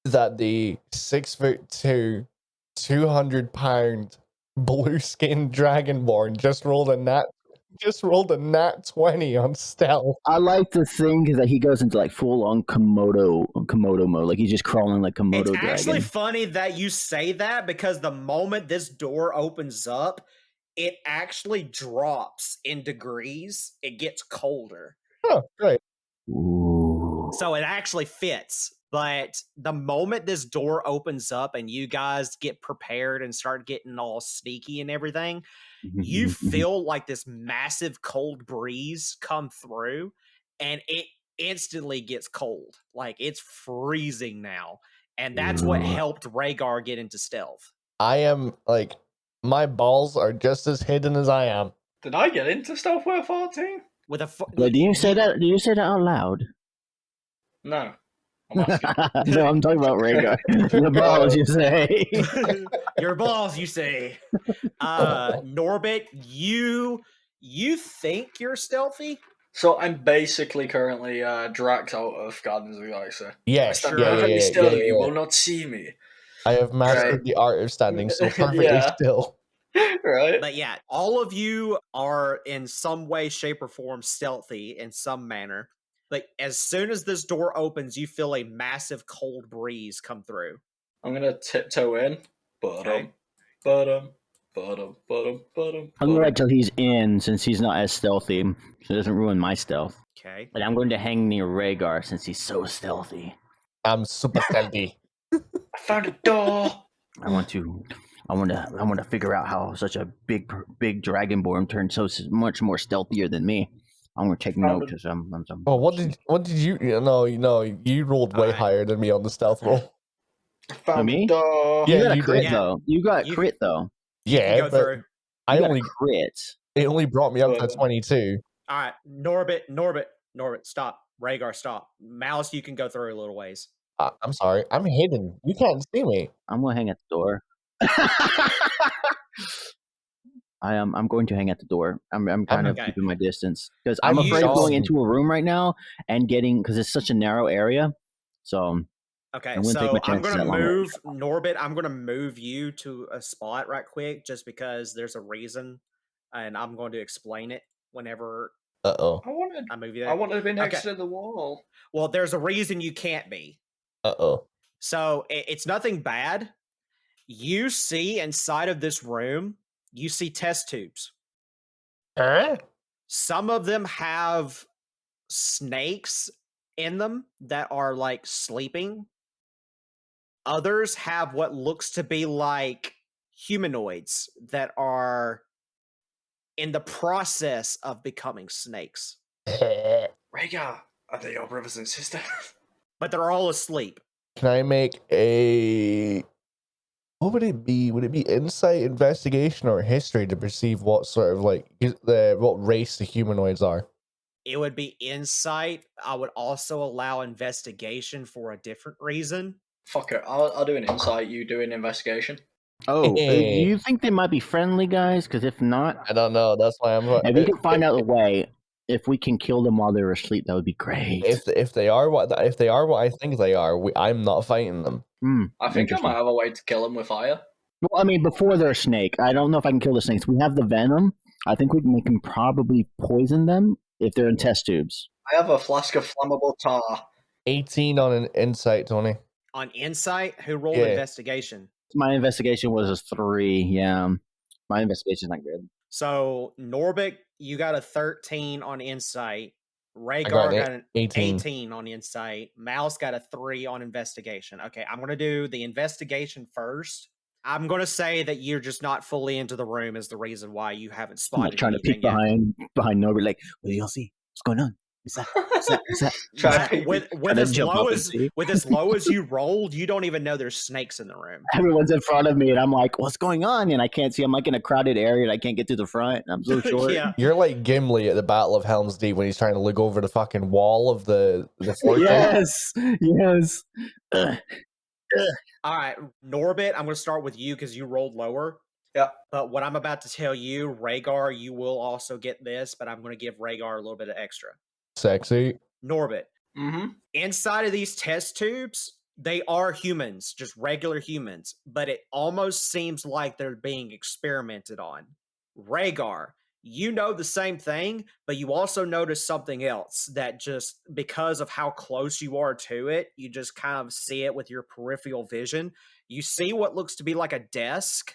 that the 6'2", 200-pound blue skinned dragonborn just rolled a nat 20 on stealth. I like to think that he goes into like full on Komodo mode, like he's just crawling like Komodo It's dragon. actually funny that you say that because the moment this door opens up, it actually drops in degrees. It gets colder. Oh, great. Ooh. So it actually fits. But the moment this door opens up and you guys get prepared and start getting all sneaky and everything, you feel like this massive cold breeze come through and it instantly gets cold. Like it's freezing now. And that's what helped Rhaegar get into stealth. I am like, my balls are just as hidden as I am. Did I get into stealth with 14? With a Wait, do you say that? Do you say that out loud? No. I'm asking. No, I'm talking about Rhaegar. The balls, you say. your balls, you say. Norbit, you think you're stealthy? So I'm basically currently Drax out of Guardians of the Galaxy. I Yes, stand yeah, perfectly still, yeah. you will not see me. I have mastered Right. the art of standing so perfectly Yeah. still. Right. But yeah, all of you are in some way, shape, or form stealthy in some manner. But as soon as this door opens, you feel a massive cold breeze come through. I'm gonna tiptoe in. Okay. Bottom, bottom, bottom, bottom. I'm gonna wait till he's in, since he's not as stealthy, so it doesn't ruin my stealth. Okay. And I'm going to hang near Rhaegar since he's so stealthy. I'm super stealthy. I found a door. I want to figure out how such a big dragonborn turned so much more stealthier than me. I'm gonna take note because I'm Oh, what did you? No, you rolled way Alright. higher than me on the stealth roll. I found me? a door. You Yeah, got a you crit did. though. You got You crit though. You can Yeah, go but through. I You got only a crit. it only brought me up to Uh, 22. All right, Norbit, stop. Rhaegar, stop. Mouse, you can go through a little ways. I'm sorry, I'm hidden. You can't see me. I'm gonna hang at the door. I'm going to hang at the door. I'm kind of Okay. keeping my distance because I'm I'm afraid of going exhausted. into a room right now and getting, because it's such a narrow area. So Okay, I'm gonna take so my I'm chances gonna that long. move Norbit. I'm gonna move you to a spot right quick, just because there's a reason, and I'm going to explain it whenever Uh-oh. I move you I there. wanted to be next Okay. to the wall. Well, there's a reason you can't be. Uh-oh. So it's nothing bad. You see inside of this room, you see test tubes. Huh? Some of them have snakes in them that are like sleeping. Others have what looks to be like humanoids that are in the process of becoming snakes, Rhaegar, are they your brothers and sisters? but they're all asleep. Can I make a... What would it be? Would it be insight, investigation, or history to perceive what sort of like what race the humanoids are? It would be insight. I would also allow investigation for a different reason. Fuck it, I'll do an insight. You do an investigation. Oh, do you think they might be friendly guys? Because if not, I don't know. That's why I'm. if you can find out a way, if we can kill them while they're asleep, that would be great. If they are what I think they are, I'm not fighting them. I think I might have a way to kill them with fire. Well, I mean, before they're a snake, I don't know if I can kill the snakes. We have the venom. I think we can probably poison them if they're in test tubes. I have a flask of flammable tar. 18 on an insight, Tony. On insight, who rolled Yeah. investigation? My investigation was a 3. Yeah, my investigation's not good. So Norbit, you got a 13 on insight. Rhaegar got an 18 on insight. Mouse got a 3 on investigation. Okay, I'm gonna do the investigation first. I'm gonna say that you're just not fully into the room is the reason why you haven't I'm spotted like trying to anything peek yet. behind Norbert, like, what do y'all see? What's going on? What's that? Try But to with as jump low up and as see. with as low as you rolled, you don't even know there's snakes in the room. Everyone's in front of me, and I'm like, what's going on? And I can't see. I'm like in a crowded area, and I can't get to the front. I'm so short. Yeah. You're like Gimli at the Battle of Helm's Deep when he's trying to look over the fucking wall of the fortress. Yes. All right, Norbit, I'm going to start with you because you rolled lower. Yeah. But what I'm about to tell you, Rhaegar, you will also get this, but I'm going to give Rhaegar a little bit of extra. Sexy. Norbit, Mm-hmm. inside of these test tubes, they are humans, just regular humans, but it almost seems like they're being experimented on. Rhaegar, you know the same thing, but you also notice something else that just because of how close you are to it, you just kind of see it with your peripheral vision. You see what looks to be like a desk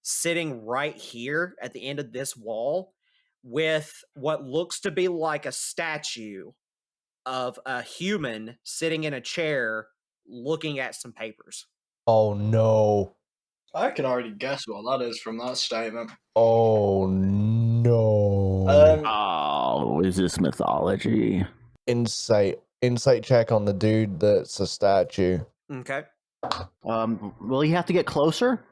sitting right here at the end of this wall with what looks to be like a statue of a human sitting in a chair looking at some papers. Oh no. I can already guess what that is from that statement. Oh no. Oh, is this mythology? Insight check on the dude that's a statue. Okay. Will you have to get closer,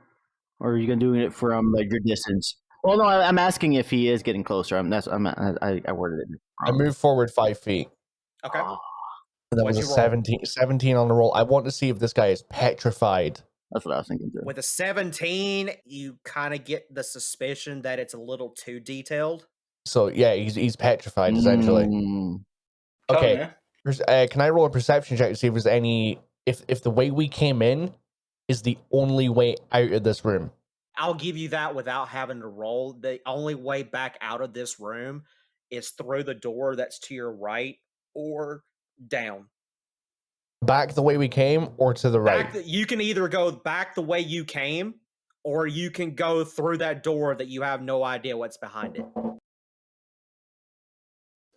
or are you gonna do it from like your distance? Well, no, I'm asking if he is getting closer. I worded it. I moved forward 5 feet. Okay. Oh, And that What'd was a you roll? 17 on the roll. I want to see if this guy is petrified. that's what I was thinking too. With a 17, you kind of get the suspicion that it's a little too detailed. So yeah, he's petrified essentially. Okay. Can I roll a perception check to see if there's any if the way we came in is the only way out of this room? I'll give you that without having to roll. The only way back out of this room is through the door that's to your right or down. Back the way we came or to the right? You can either go back the way you came, or you can go through that door that you have no idea what's behind it.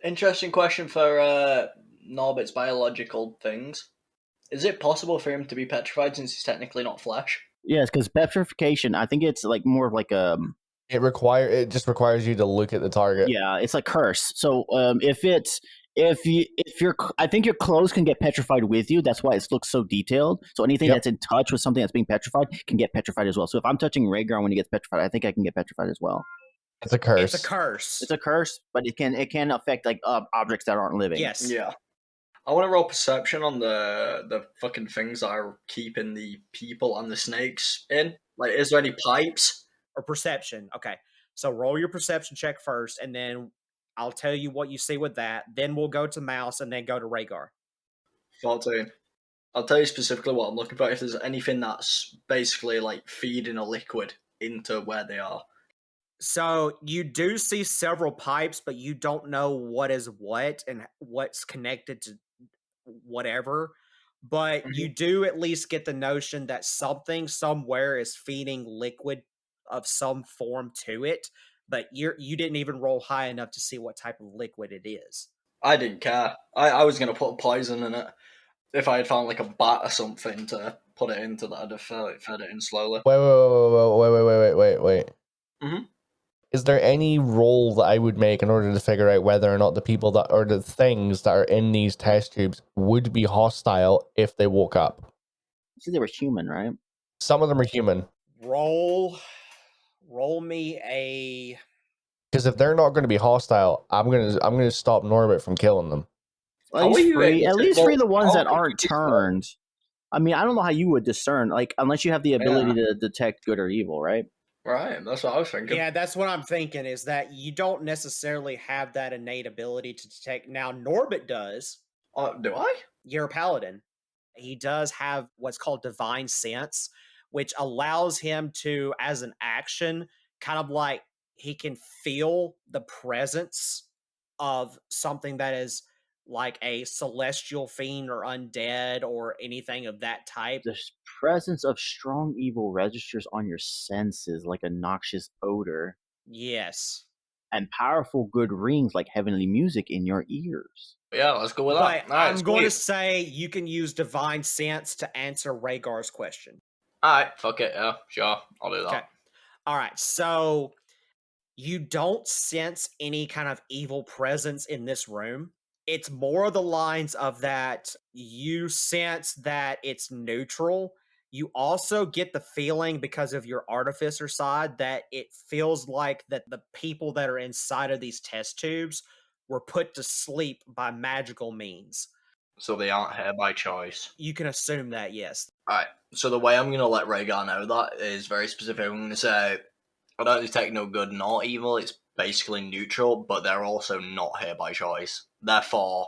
Interesting question for Norbit's biological things. Is it possible for him to be petrified since he's technically not flesh? Yes, because petrification, I think it's like more of like It just requires you to look at the target. yeah, it's like curse. So if you're, I think your clothes can get petrified with you. That's why it looks so detailed. So anything Yep. that's in touch with something that's being petrified can get petrified as well. So if I'm touching Rhaegar when he gets petrified, I think I can get petrified as well. It's a curse. It's a curse. It's a curse, but it can affect like objects that aren't living. Yes. Yeah. I want to roll perception on the fucking things that are keeping the people and the snakes in. Like, is there any pipes? Or perception. Okay. So roll your perception check first, and then I'll tell you what you see with that. Then we'll go to Mouse and then go to Rhaegar. 14. I'll tell you specifically what I'm looking for. If there's anything that's basically like feeding a liquid into where they are. So you do see several pipes, but you don't know what is what and what's connected to whatever. But you do at least get the notion that something somewhere is feeding liquid of some form to it. But you didn't even roll high enough to see what type of liquid it is. I didn't care. I was going to put poison in it. If I had found like a bat or something to put it into that, I'd have fed it in slowly. Wait. Mhm. Is there any roll that I would make in order to figure out whether or not the people that or the things that are in these test tubes would be hostile if they woke up? You said they were human, right? Some of them are human. Roll me a. Because if they're not going to be hostile, I'm gonna stop Norbit from killing them. At least free the ones that aren't turned. I mean, I don't know how you would discern, like, unless you have the ability to detect good or evil, right? Right, that's what I was thinking. Yeah, that's what I'm thinking, is that you don't necessarily have that innate ability to detect. Now, Norbit does. Do I? You're a paladin. He does have what's called divine sense, which allows him to, as an action, kind of like he can feel the presence of something that is like a celestial fiend or undead or anything of that type. The presence of strong evil registers on your senses like a noxious odor, Yes. and powerful good rings like heavenly music in your ears. Yeah, let's go with that. But I'm going to say you can use divine sense to answer Rhaegar's question. Alright, fuck it, yeah, sure, I'll do that. Okay. All right, so you don't sense any kind of evil presence in this room. It's more the lines of that you sense that it's neutral. You also get the feeling, because of your artificer side, that it feels like that the people that are inside of these test tubes were put to sleep by magical means. So they aren't here by choice. You can assume that, yes. Alright, so the way I'm going to let Rhaegar know that is very specific. I'm going to say, I don't detect no good nor evil, it's basically neutral, but they're also not here by choice. Therefore,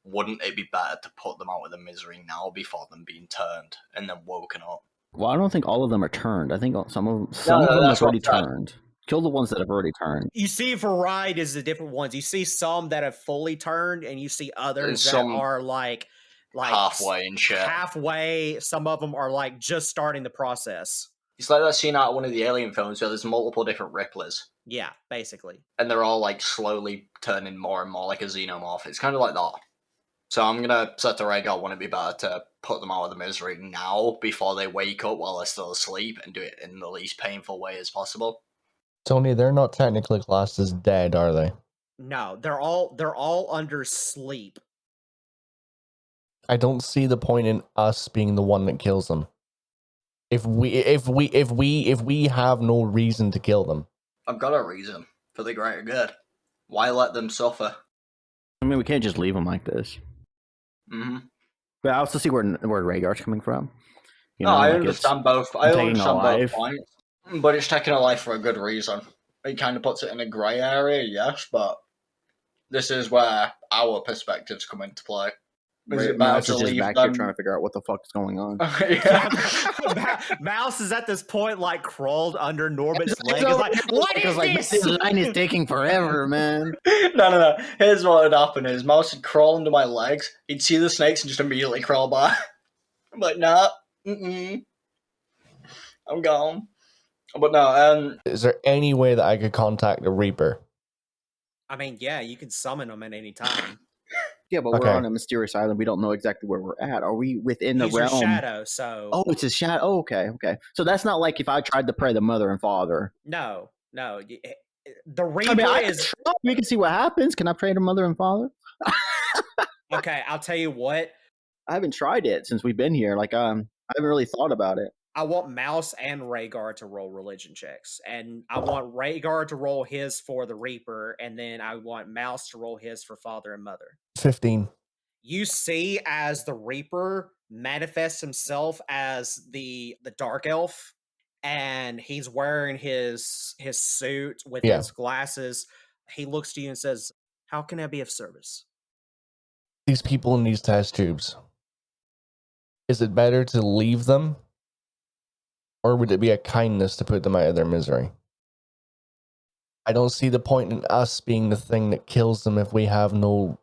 wouldn't it be better to put them out of their misery now before them being turned and then woken up? Well, I don't think all of them are turned. I think some of them have already turned. Kill the ones that have already turned. You see variety is the different ones. You see some that have fully turned, and you see others that are like halfway and shit. Halfway. Some of them are like just starting the process. It's like that scene out of one of the Alien films where there's multiple different Ripplers. Yeah, basically. And they're all like slowly turning more and more like a xenomorph. It's kind of like that. So I'm going to set to Rhaegar, wouldn't it be better to put them out of the misery now before they wake up while they're still asleep and do it in the least painful way as possible? Tony, they're not technically classed as dead, are they? No, they're all under sleep. I don't see the point in us being the one that kills them. If we have no reason to kill them. I've got a reason for the greater good. Why let them suffer? I mean, we can't just leave them like this. Mm-hmm. But I also see where Rhaegar's coming from. You know, I understand both. I understand both points, but it's taking a life for a good reason. It kind of puts it in a grey area, yes, but this is where our perspectives come into play. Is it better Mouse to is just leave back here them? trying to figure out what the fuck is going on. Yeah. Mouse is at this point like crawled under Norbit's It's leg. It's like, what is like, this? this line is taking forever, man. No. Here's what would happen: is Mouse would crawl under my legs. He'd see the snakes and just immediately crawl back. I'm like, nah, I'm gone. But no, Is there any way that I could contact the Reaper? I mean, yeah, you can summon them at any time. Yeah, but we're Okay. on a mysterious island. We don't know exactly where we're at. Are we within the He's your realm? shadow, so Oh, it's a shadow. Oh, okay. So that's not like if I tried to pray the mother and father. no. The Reaper I mean, I is can try. We can see what happens. Can I pray to mother and father? okay. I'll tell you what. I haven't tried it since we've been here. Like, I haven't really thought about it. I want Mouse and Rhaegar to roll religion checks, and I want Rhaegar to roll his for the Reaper, and then I want Mouse to roll his for father and mother. 15. You see as the Reaper manifests himself as the dark elf, and he's wearing his suit with Yeah. his glasses. He looks to you and says, "How can I be of service?" These people in these test tubes. Is it better to leave them? Or would it be a kindness to put them out of their misery? I don't see the point in us being the thing that kills them if we have no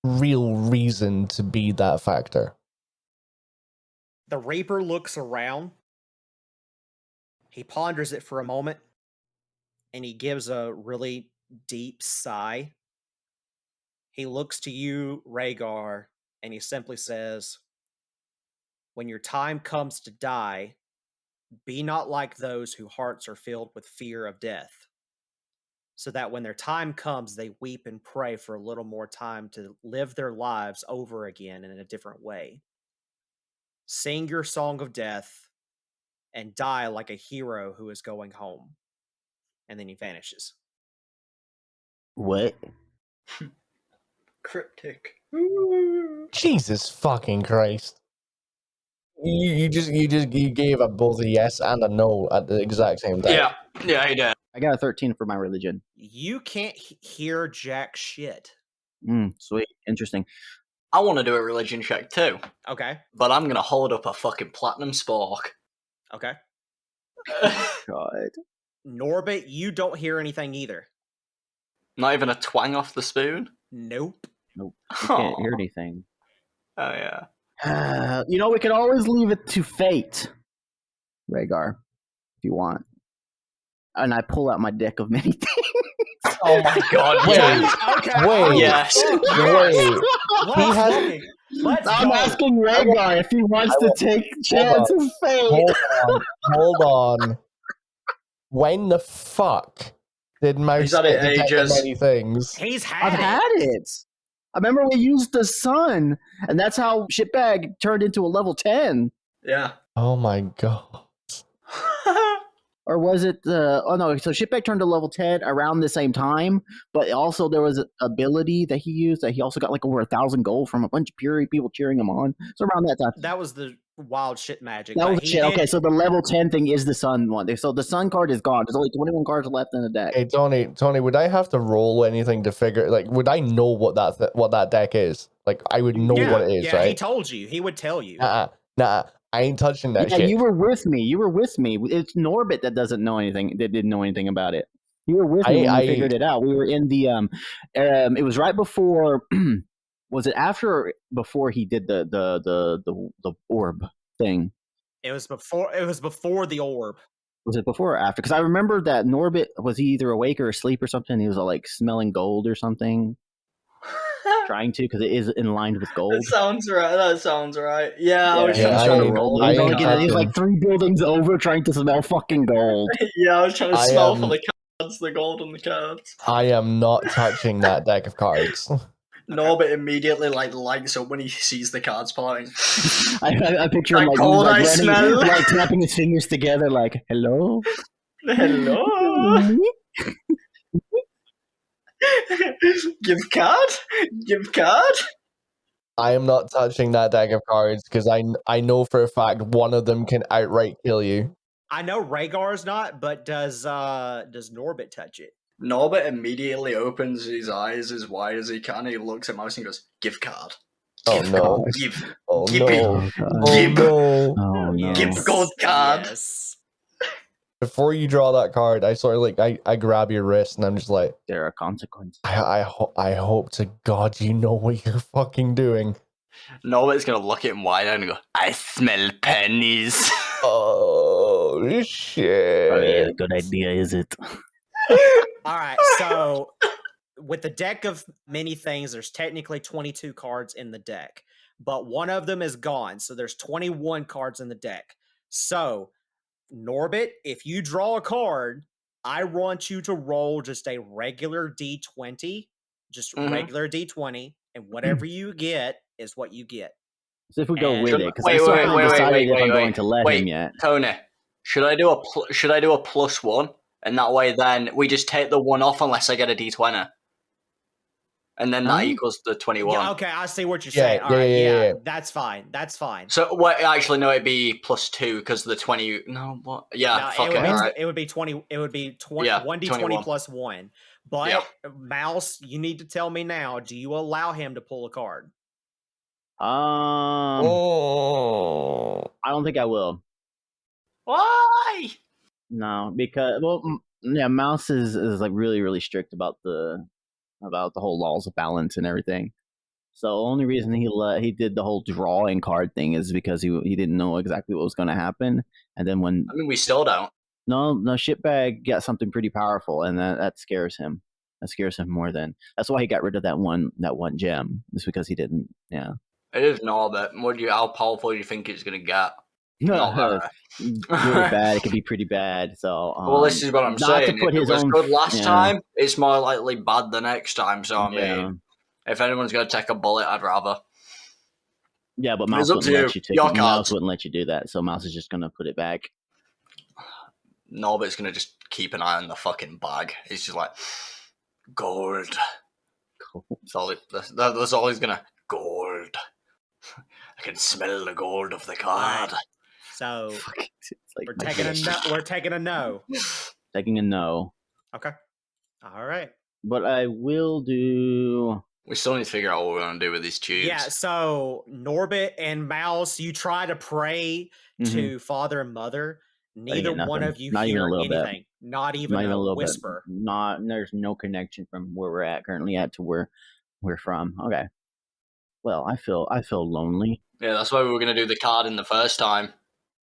real reason to be that factor. The Reaper looks around. He ponders it for a moment, and he gives a really deep sigh. He looks to you, Rhaegar, and he simply says, "When your time comes to die, be not like those whose hearts are filled with fear of death, so that when their time comes, they weep and pray for a little more time to live their lives over again in a different way. Sing your song of death and die like a hero who is going home." And then he vanishes. What? cryptic. Jesus fucking Christ. You gave a both a yes and a no at the exact same time. Yeah, he did. I got a 13 for my religion. You can't hear jack shit. Sweet. Interesting. I want to do a religion check too, Okay. but I'm gonna hold up a fucking platinum spork. Okay. God. Norbit, you don't hear anything either. Not even a twang off the spoon. Nope. Nope. You can't hear anything. Oh yeah. We can always leave it to fate, Rhaegar, if you want. And I pull out my deck of many things. Oh my god, Wait. yes. Okay. Wait. Yes. Wait. Let's has- fucking- let's I'm go. asking Rhaegar if he wants to take chance of fate. Hold on. When the fuck did Mouse He's had it get the deck of ages. many things? He's I've had had it. I remember we used the sun, and that's how Shitbag turned into a level 10. Yeah. Oh my god. Or was it the... Oh, no. So Shitbag turned to level 10 around the same time, but also there was an ability that he used that he also got like over 1,000 gold from a bunch of people cheering him on. So around that time. That was the wild shit magic. That but was he shit. did- Okay, so the level 10 thing is the sun one. So the sun card is gone. There's only 21 cards left in the deck. Hey Tony, would I have to roll anything to figure? Like, would I know what that deck is? Like, I would know yeah, what it is, yeah, he right? told you. He would tell you. Nah. I ain't touching that Yeah, shit. you were with me. It's Norbit that doesn't know anything. That didn't know anything about it. You were with me when we figured it out. We were in the it was right before. Was it after or before he did the orb thing? It was before the orb. Was it before or after? Because I remember that Norbit was either awake or asleep or something. He was like smelling gold or something. Trying to, because it is in line with gold. That sounds right. Yeah, I was Yeah, trying trying to to smell roll. the He was, gold. he was like 3 buildings over trying to smell fucking gold. Yeah, I was trying to smell for the cards, the gold on the cards. I am not touching that deck of cards. Norbit immediately lights up when he sees the cards parting. I picture him That like, gold I running, smell. like tapping his fingers together, like hello. Hello. Give card. I am not touching that deck of cards because I know for a fact one of them can outright kill you. I know Rhaegar's not, but does Norbit touch it? Norbit immediately opens his eyes as wide as he can. He looks at Mouse and goes, "Give card." Oh Give, no. give, Oh give it. no. Oh, God. Oh Give. no. Oh, no. Give the gold card. Yes. Before you draw that card, I sort of like I grab your wrist and I'm just like, There are consequences. I hope to God you know what you're fucking doing. Nobody's gonna look at him wide eyed and go, I smell pennies. Oh Probably shit. a good idea, is it? All right. So with the deck of many things, there's technically 22 cards in the deck, but one of them is gone. So there's 21 cards in the deck. So, Norbit, if you draw a card, I want you to roll just a regular D20, just Mhm. regular D20, and whatever you get is what you get. So if we go And- with it, because I Wait, still wait, haven't wait, wait, decided wait, if I'm wait, going to let wait, him yet. Tony, should I do a plus one, and that way then we just take the one off unless I get a D20, and then that equals the 21. Yeah, okay, I see what you're Yeah, saying. All right, yeah. yeah, that's fine. That's fine. So what? Actually, no, it'd be plus 2 because the 20. No, what? Yeah, No, fuck it would it. be Alright. it would be 20. It would be 20, Yeah, 1d20 21. plus 1. But Yeah. Mouse, you need to tell me now. Do you allow him to pull a card? Oh. I don't think I will. Why? No, because yeah, Mouse is like really strict about the whole laws of balance and everything. So the only reason he did the whole drawing card thing is because he didn't know exactly what was going to happen, and then when I mean, we still don't. no shitbag got something pretty powerful, and that scares him. That scares him more than that's why he got rid of that one gem. It's because he didn't. Yeah. It is Norbit. How powerful do you think it's gonna get? Not Good or bad, it could be pretty bad. So well, this is what I'm not saying. to put If his it was own good last yeah. time, it's more likely bad the next time. So I Yeah. mean, if anyone's gonna take a bullet, I'd rather. Yeah, but It's Mouse up wouldn't to let you. you take Your Mouse cards. wouldn't let you do that. So Mouse is just gonna put it back. Norbit's gonna just keep an eye on the fucking bag. He's just like gold. Cool. That's all he's gonna gold. I can smell the gold of the card. Right. So It's like we're my taking a bitch. no. We're taking a no. Taking a no. Okay. All right. But I will do. We still need to figure out what we're gonna do with these tubes. Yeah. So Norbit and Mouse, you try to pray to Father and Mother. Neither get one nothing. of you Not even hear a little bit. anything. Not even Not even a a little whisper. bit. There's no connection from where we're at currently to where we're from. Okay. Well, I feel lonely. Yeah, that's why we were gonna do the card in the first time.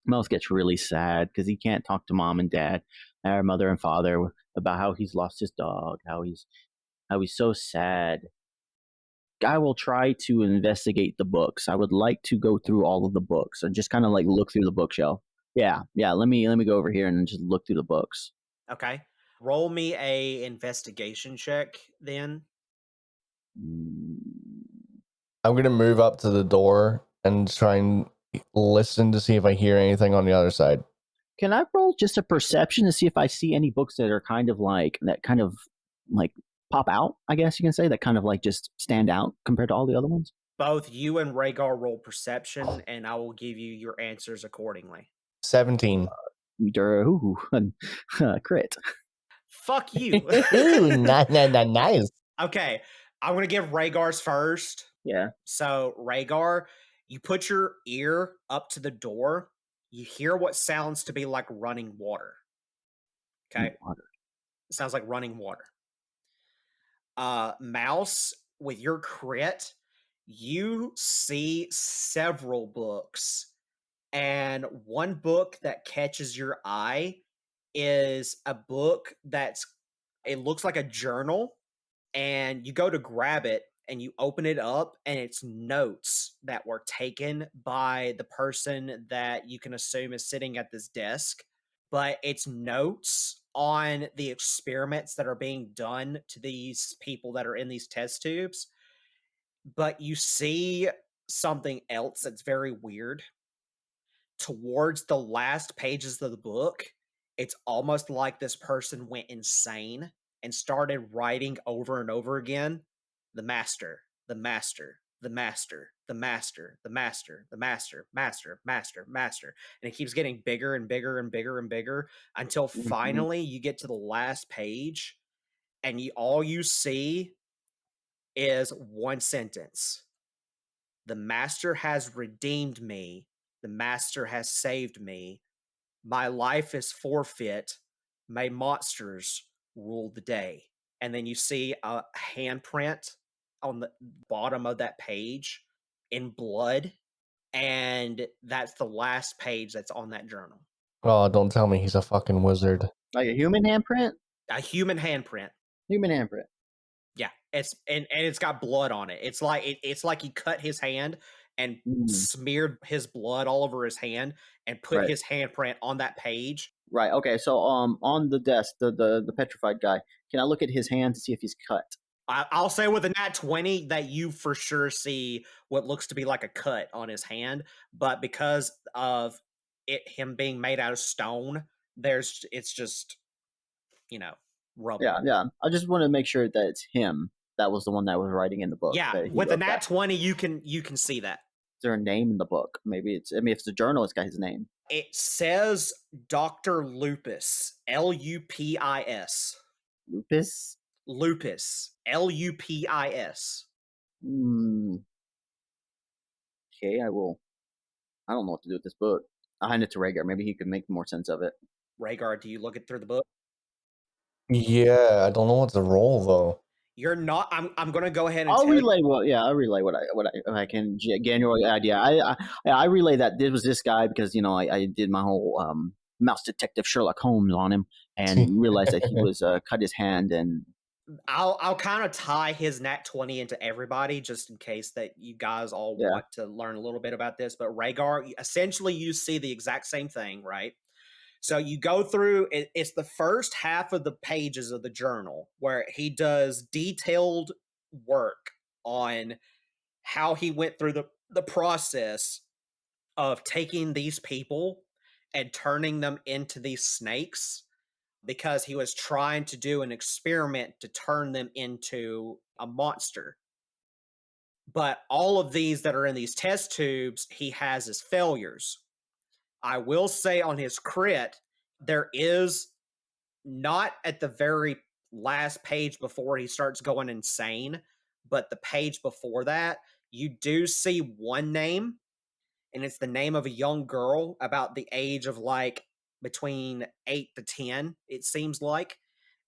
Mouse gets really sad because he can't talk to mom and dad, our mother and father, about how he's lost his dog, how he's so sad. I will try to investigate the books. I would like to go through all of the books and just kind of like look through the bookshelf. Yeah. Let me go over here and just look through the books. Okay. Roll me a investigation check then. I'm gonna move up to the door and try and listen to see if I hear anything on the other side. Can I roll just a perception to see if I see any books that are kind of like pop out? I guess you can say that kind of like just stand out compared to all the other ones. Both you and Rhaegar roll perception, and I will give you your answers accordingly. 17. Ooh, crit. Fuck you. Ooh, nice. Okay, I'm gonna give Rhaegar's first. Yeah. So Rhaegar, you put your ear up to the door. You hear what sounds to be like running water. Okay, Water. it sounds like running water. Mouse, with your crit, you see several books, and one book that catches your eye is a book it looks like a journal, and you go to grab it and you open it up, and it's notes that were taken by the person that you can assume is sitting at this desk, but it's notes on the experiments that are being done to these people that are in these test tubes. But you see something else that's very weird. Towards the last pages of the book, it's almost like this person went insane and started writing over and over again, the master, the master, the master, the master, the master, the master, master, master, master. And it keeps getting bigger and bigger and bigger and bigger until finally you get to the last page, and all you see is one sentence. The master has redeemed me. The master has saved me. My life is forfeit. May monsters rule the day. And then you see a handprint on the bottom of that page in blood. And that's the last page that's on that journal. Oh, don't tell me he's a fucking wizard. Like a human handprint? A human handprint. Human handprint. Yeah, and it's got blood on it. It's like he cut his hand and smeared his blood all over his hand and put Right. his handprint on that page. Right. Okay. So on the desk, the petrified guy, can I look at his hand to see if he's cut? I'll say with a nat 20 that you for sure see what looks to be like a cut on his hand, but because of him being made out of stone, it's just, rubble. Yeah. I just want to make sure that it's him. That was the one that was writing in the book. Yeah, with a nat 20, you can see that. Is there a name in the book? Maybe it's. I mean, if it's a journal, it's got his name. It says Dr. Lupus, Lupis. Lupus. Lupus, Lupis. Okay, I will. I don't know what to do with this book. I'll hand it to Rhaegar. Maybe he could make more sense of it. Rhaegar, do you look it through the book? Yeah, I don't know what to roll though. You're not. I'm gonna go ahead and. I'll relay what I can get your idea. I relay that this was this guy because I did my whole mouse detective Sherlock Holmes on him and realized that he was cut his hand and. I'll kind of tie his nat 20 into everybody just in case that you guys all want to learn a little bit about this. But Rhaegar, essentially, you see the exact same thing, right? So you go through, it's the first half of the pages of the journal where he does detailed work on how he went through the process of taking these people and turning them into these snakes because he was trying to do an experiment to turn them into a monster. But all of these that are in these test tubes, he has as failures. I will say on his crit, there is not at the very last page before he starts going insane, but the page before that, you do see one name, and it's the name of a young girl about the age of like between 8 to 10, it seems like,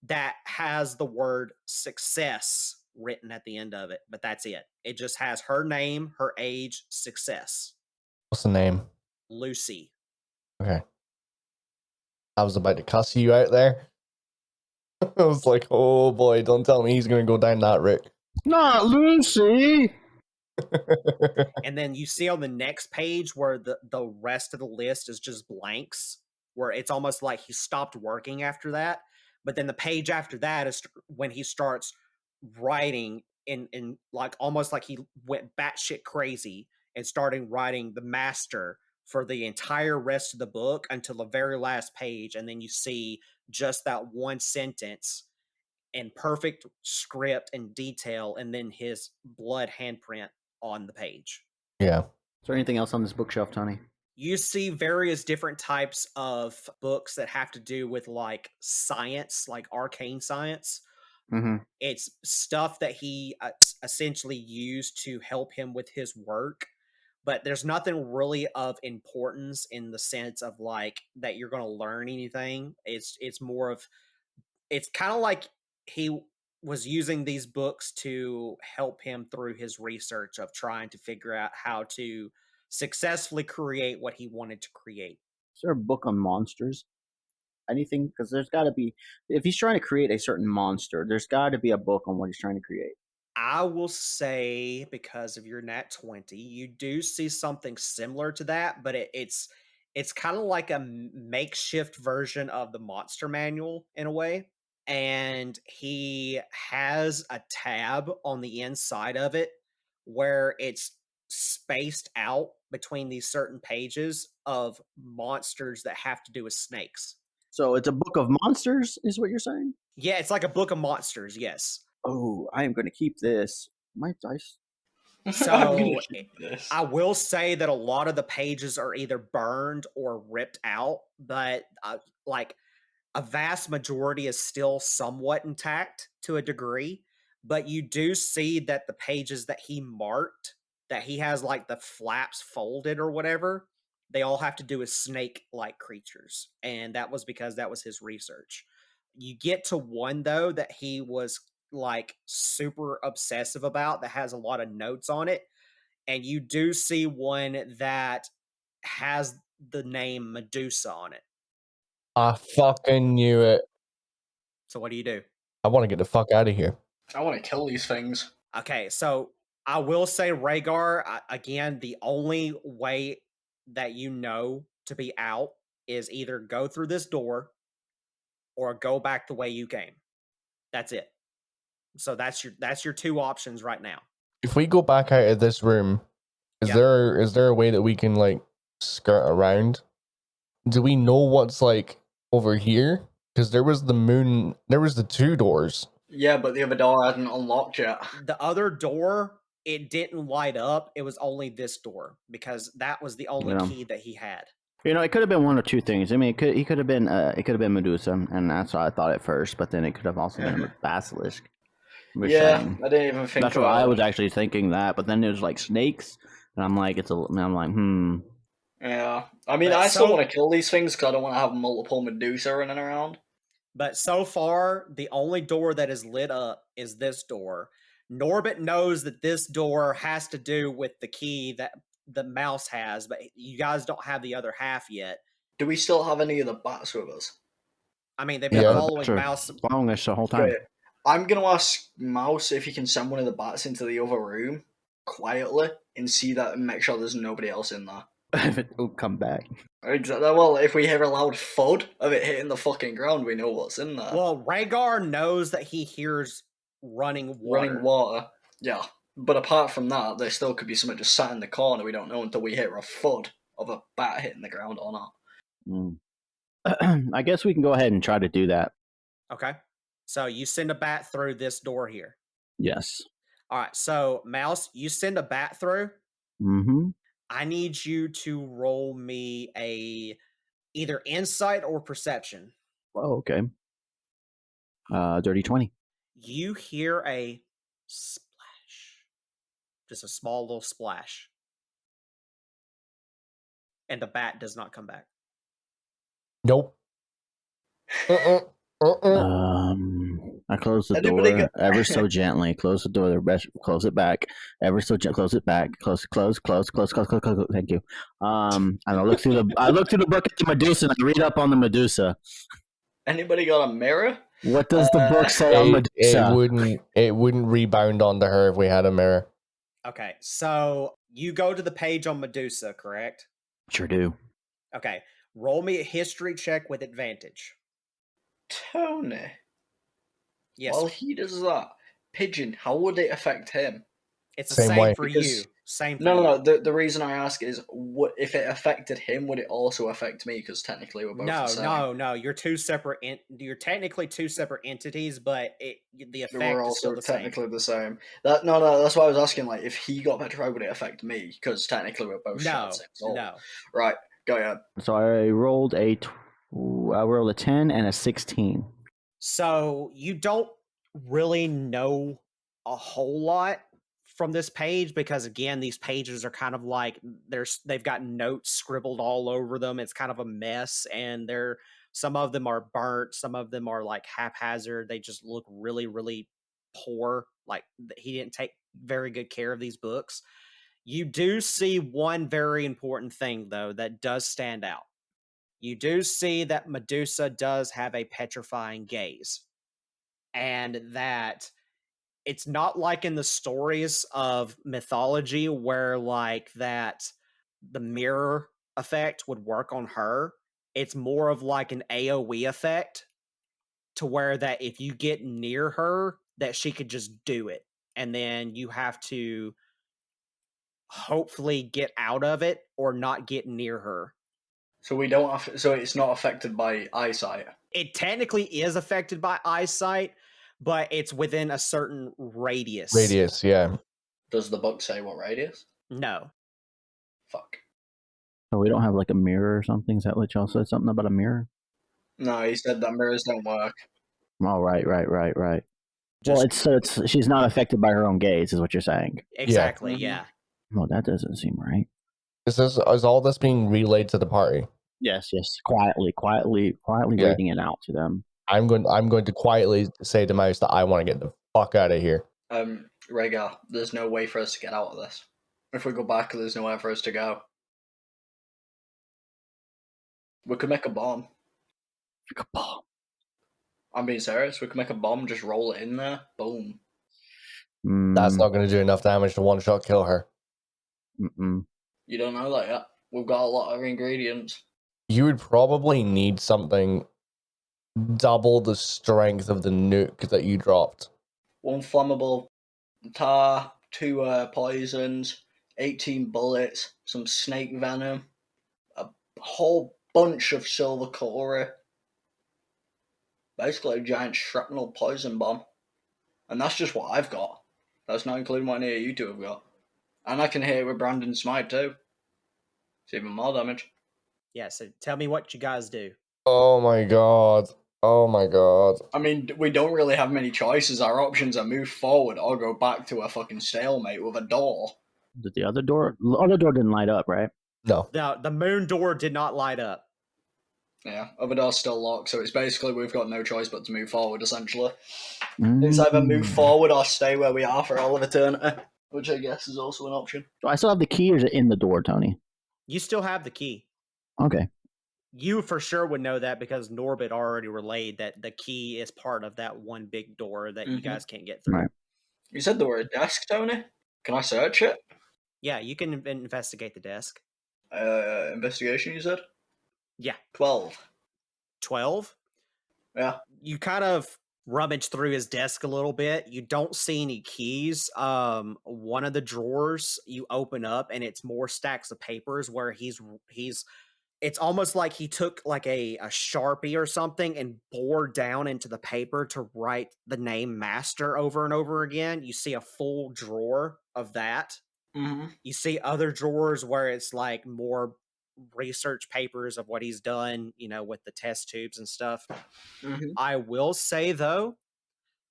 that has the word success written at the end of it, but that's it. It just has her name, her age, success. What's the name? Lucy. Okay. I was about to cuss you out there. I was like, oh boy, don't tell me he's gonna go down that route. Not Lucy! And then you see on the next page where the rest of the list is just blanks, where it's almost like he stopped working after that. But then the page after that is when he starts writing in like almost like he went batshit crazy and started writing the master for the entire rest of the book until the very last page. And then you see just that one sentence in perfect script and detail, and then his blood handprint on the page. Yeah. Is there anything else on this bookshelf, Tony? You see various different types of books that have to do with like science, like arcane science. Mm-hmm. It's stuff that he essentially used to help him with his work, but there's nothing really of importance in the sense of like that you're going to learn anything. It's more of, it's kind of like he was using these books to help him through his research of trying to figure out how to successfully create what he wanted to create. Is there a book on monsters? Anything? Because there's got to be, if he's trying to create a certain monster, there's got to be a book on what he's trying to create. I will say, because of your nat 20, you do see something similar to that, but it's kind of like a makeshift version of the monster manual in a way. And he has a tab on the inside of it where it's spaced out between these certain pages of monsters that have to do with snakes. So it's a book of monsters, is what you're saying? Yeah, it's like a book of monsters, yes. Oh, I am going to keep this. My dice. So I will say that a lot of the pages are either burned or ripped out, but like a vast majority is still somewhat intact to a degree. But you do see that the pages that he marked that he has like the flaps folded or whatever, they all have to do with snake-like creatures, and that was because that was his research. You get to one though that he was like super obsessive about that has a lot of notes on it, and you do see one that has the name Medusa on it. I fucking knew it. So what do you do? I want to get the fuck out of here. I want to kill these things. Okay, so I will say, Rhaegar, again, the only way that you know to be out is either go through this door or go back the way you came. That's it. So that's your two options right now. If we go back out of this room, is there a way that we can like skirt around? Do we know what's like over here? Because there was the moon, there was the two doors. Yeah, but the other door hadn't unlocked yet. The other door, it didn't light up. It was only this door because that was the only key that he had. You know, it could have been one or two things. I mean, it could have been Medusa, and that's what I thought at first. But then it could have also been a basilisk. Yeah, I didn't even think. That's what I was actually thinking that. But then there's like snakes, and I'm like, Yeah, I mean, I still want to kill these things because I don't want to have multiple Medusa running around. But so far, the only door that is lit up is this door. Norbit knows that this door has to do with the key that the mouse has, but you guys don't have the other half yet. Do we still have any of the bats with us? I mean, they've been following Mouse. Following us the whole time. Great. I'm going to ask Mouse if he can send one of the bats into the other room quietly and see that and make sure there's nobody else in there. If it will come back. Exactly. Well, if we hear a loud thud of it hitting the fucking ground, we know what's in there. Well, Rhaegar knows that he hears running water. Running water, yeah. But apart from that, there still could be something just sat in the corner. We don't know until we hear a thud of a bat hitting the ground or not. I guess we can go ahead and try to do that. Okay. So you send a bat through this door here. Yes. All right. So, Mouse, you send a bat through. Mm-hmm. I need you to roll me either insight or perception. Oh, okay. Dirty 20. You hear a splash. Just a small little splash. And the bat does not come back. Nope. I close the door ever so gently. Close the door. Close it back. Ever so gently. Close it back. Close. Thank you. And I look through the book at the Medusa and I read up on the Medusa. Anybody got a mirror? What does the book say on Medusa? It wouldn't rebound onto her if we had a mirror. Okay, so you go to the page on Medusa, correct? Sure do. Okay, roll me a history check with advantage. Tony. Yes. While he does that, Pigeon, how would it affect him? It's the same for you. Same for you. No. The reason I ask is, what if it affected him? Would it also affect me? Because technically we're both the same. No. You're two separate. You're technically two separate entities, but the effect we're is still also the technically the same. No. That's why I was asking. Like, if he got petrified, would it affect me? Because technically we're both the same soul. No. Right. Go ahead. So I rolled a 10 and a 16. So you don't really know a whole lot from this page because, again, these pages are kind of like they've got notes scribbled all over them. It's kind of a mess, and some of them are burnt, some of them are like haphazard. They just look really, really poor. Like he didn't take very good care of these books. You do see one very important thing, though, that does stand out. You do see that Medusa does have a petrifying gaze, and that it's not like in the stories of mythology where like that the mirror effect would work on her. It's more of like an AoE effect to where that if you get near her, that she could just do it. And then you have to hopefully get out of it or not get near her. So we don't have, so it's not affected by eyesight. It technically is affected by eyesight, but it's within a certain radius. Radius, yeah. Does the book say what radius? No. Fuck. So we don't have like a mirror or something? Is that what y'all said? Something about a mirror? No, he said that mirrors don't work. Oh, right. Well, it's she's not affected by her own gaze, is what you're saying. Exactly, yeah. Well, that doesn't seem right. Is all this being relayed to the party? Yes. Quietly Yeah. reading it out to them. I'm going to quietly say to Mouse that I want to get the fuck out of here. Rhaegar, there's no way for us to get out of this. If we go back, there's nowhere for us to go. We could make a bomb. Like a bomb. I'm being serious. We could make a bomb, just roll it in there, boom. That's not going to do enough damage to one-shot kill her. You don't know that yet. We've got a lot of ingredients. You would probably need something double the strength of the nuke that you dropped. 1 flammable tar, 2 poisons, 18 bullets, some snake venom, a whole bunch of silver cutlery. Basically a giant shrapnel poison bomb. And that's just what I've got. That's not including what any of you two have got. And I can hit it with Brandon's smite too. It's even more damage. Yeah, so tell me what you guys do. Oh my god. Oh my god. I mean, we don't really have many choices. Our options are move forward or go back to a fucking stalemate with a door. Did the other door? The other door didn't light up, right? No. The moon door did not light up. Yeah, other door's still locked, so it's basically we've got no choice but to move forward, essentially. It's either move forward or stay where we are for all of eternity, which I guess is also an option. So I still have the key, or is it in the door, Tony? You still have the key. Okay. You for sure would know that because Norbit already relayed that the key is part of that one big door that you guys can't get through. Right. You said there were a desk, Tony? Can I search it? Yeah, you can investigate the desk. Investigation, you said? Yeah. 12. 12? Yeah. You kind of rummage through his desk a little bit. You don't see any keys. One of the drawers you open up and it's more stacks of papers where he's it's almost like he took like a Sharpie or something and bored down into the paper to write the name master over and over again. You see a full drawer of that. You see other drawers where it's like more research papers of what he's done, with the test tubes and stuff. I will say though,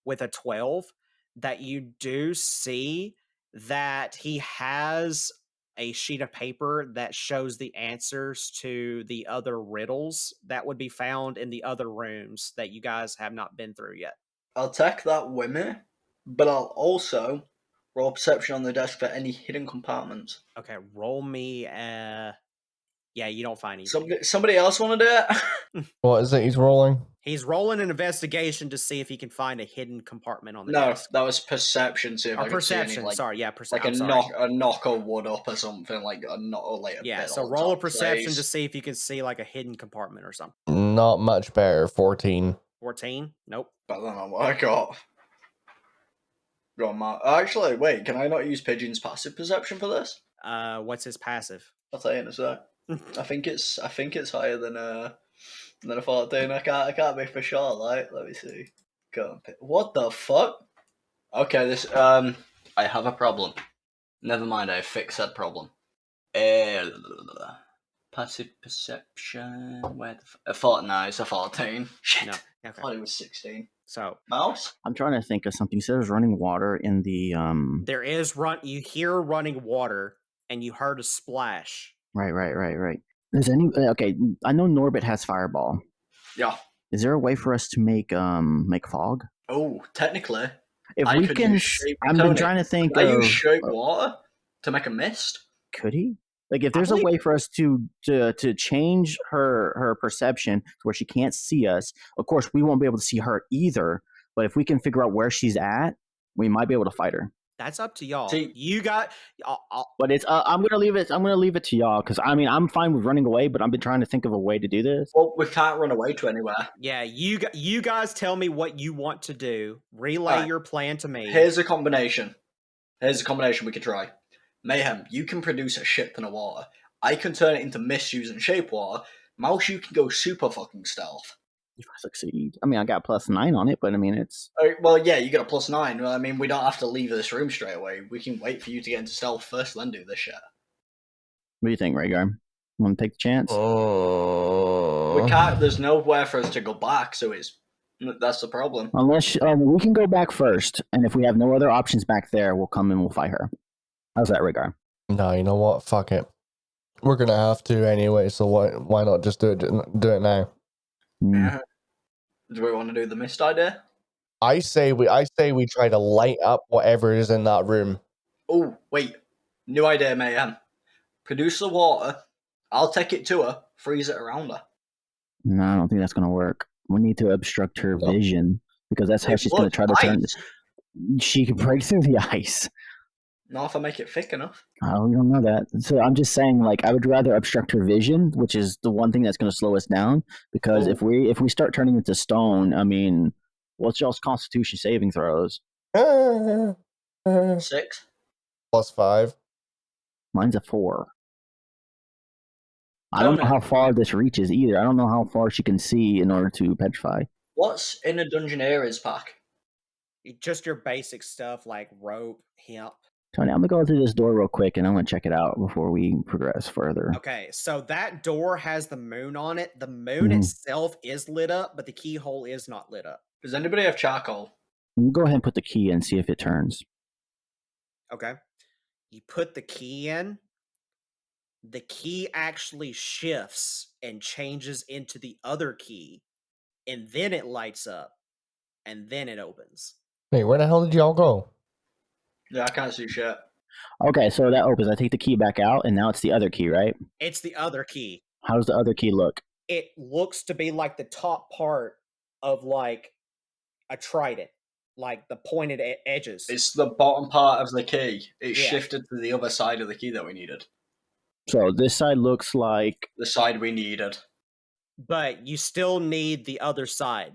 with a 12, that you do see that he has a sheet of paper that shows the answers to the other riddles that would be found in the other rooms that you guys have not been through yet. I'll take that with me, but I'll also roll perception on the desk for any hidden compartments. Okay, roll me yeah, you don't find anything. Somebody else want to do it? What is it he's rolling? He's rolling an investigation to see if he can find a hidden compartment on the No, desk. that was perception. See if I could perception. see any, like, Sorry, yeah, like perception. a knock of wood up or something, like a Yeah, bit so on roll a top, perception please. to see if you can see like a hidden compartment or something. Not much better. 14. 14? Nope. Better than what I got. Go on, Mark. Actually, wait, can I not use Pigeon's passive perception for this? What's his passive? I'll tell you in a sec. I think it's higher than a 14. I can't be for sure. Like, let me see. Go on. What the fuck? Okay, this I have a problem. Never mind, I fixed that problem. Passive perception. Where no, it's a 14. Shit. No. I Okay. thought it was 16. So Mouse? I'm trying to think of something. You said there's running water in the there is you hear running water and you heard a splash. Right. Is any okay? I know Norbit has fireball. Yeah. Is there a way for us to make fog? Oh, technically, If I we could can, use shape. I've Tony, been trying to think. Could I use shape water to make a mist? Could he? Like, if there's a way for us to change her perception to where she can't see us, of course we won't be able to see her either. But if we can figure out where she's at, we might be able to fight her. That's up to y'all. See, you got. But it's. I'm gonna leave it. I'm gonna leave it to y'all because I mean I'm fine with running away, but I've been trying to think of a way to do this. Well, we can't run away to anywhere. Yeah, you guys tell me what you want to do. Relay your plan to me. Here's a combination. We could try. Mayhem, you can produce a shit ton of water. I can turn it into mist using shape water. Mouse, you can go super fucking stealth. If I succeed, I mean I got +9 on it, but I mean it's. Well, yeah, you got a +9. Well, I mean, we don't have to leave this room straight away. We can wait for you to get into stealth first, then do this shit. What do you think, Rhaegar? Want to take the chance? Oh. We can't. There's nowhere for us to go back, so that's the problem. Unless we can go back first, and if we have no other options back there, we'll come and we'll fight her. How's that, Rhaegar? No, you know what? Fuck it. We're gonna have to anyway, so why not just do it now? Yeah. Do we want to do the mist idea? I say we try to light up whatever is in that room. Oh, wait. New idea, Mayhem. Produce the water. I'll take it to her. Freeze it around her. No, I don't think that's gonna work. We need to obstruct her No. vision because that's how It she's would. gonna try to turn. Ice. She can break through the ice. Not if I make it thick enough. Oh, we don't know that. So I'm just saying, like, I would rather obstruct her vision, which is the one thing that's going to slow us down. Because if we start turning into stone, I mean, what's y'all's Constitution saving throws? 6. +5. Mine's a 4. I don't know how far this reaches either. I don't know how far she can see in order to petrify. What's in a dungeon areas pack? Just your basic stuff like rope, hemp. Tony, I'm gonna go through this door real quick and I'm gonna check it out before we progress further. Okay, so that door has the moon on it. The moon itself is lit up, but the keyhole is not lit up. Does anybody have charcoal? We'll go ahead and put the key in and see if it turns. Okay. You put the key in. The key actually shifts and changes into the other key, and then it lights up, and then it opens. Wait, where the hell did y'all go? Yeah, I can't see shit. Okay, so that opens. I take the key back out, and now it's the other key, right? It's the other key. How does the other key look? It looks to be like the top part of like a trident, like the pointed edges. It's the bottom part of the key. It shifted to the other side of the key that we needed. So this side looks like the side we needed. But you still need the other side.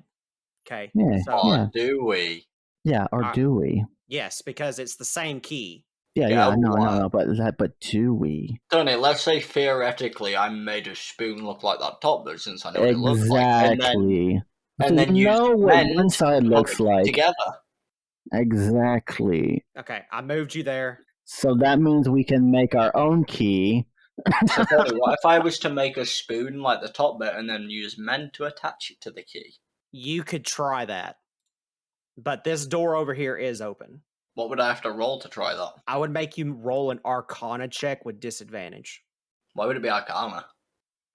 Okay. Yeah. Or do we? Yeah, or do we? Yes, because it's the same key. Yeah, no, but do we? Tony, let's say theoretically I made a spoon look like that top, but since I know what it looks like, and then you use know what one side looks like together. Exactly. Okay, I moved you there. So that means we can make our own key. So Tony, what if I was to make a spoon like the top bit and then use men to attach it to the key? You could try that. But this door over here is open. What would I have to roll to try that? I would make you roll an Arcana check with disadvantage. Why would it be Arcana?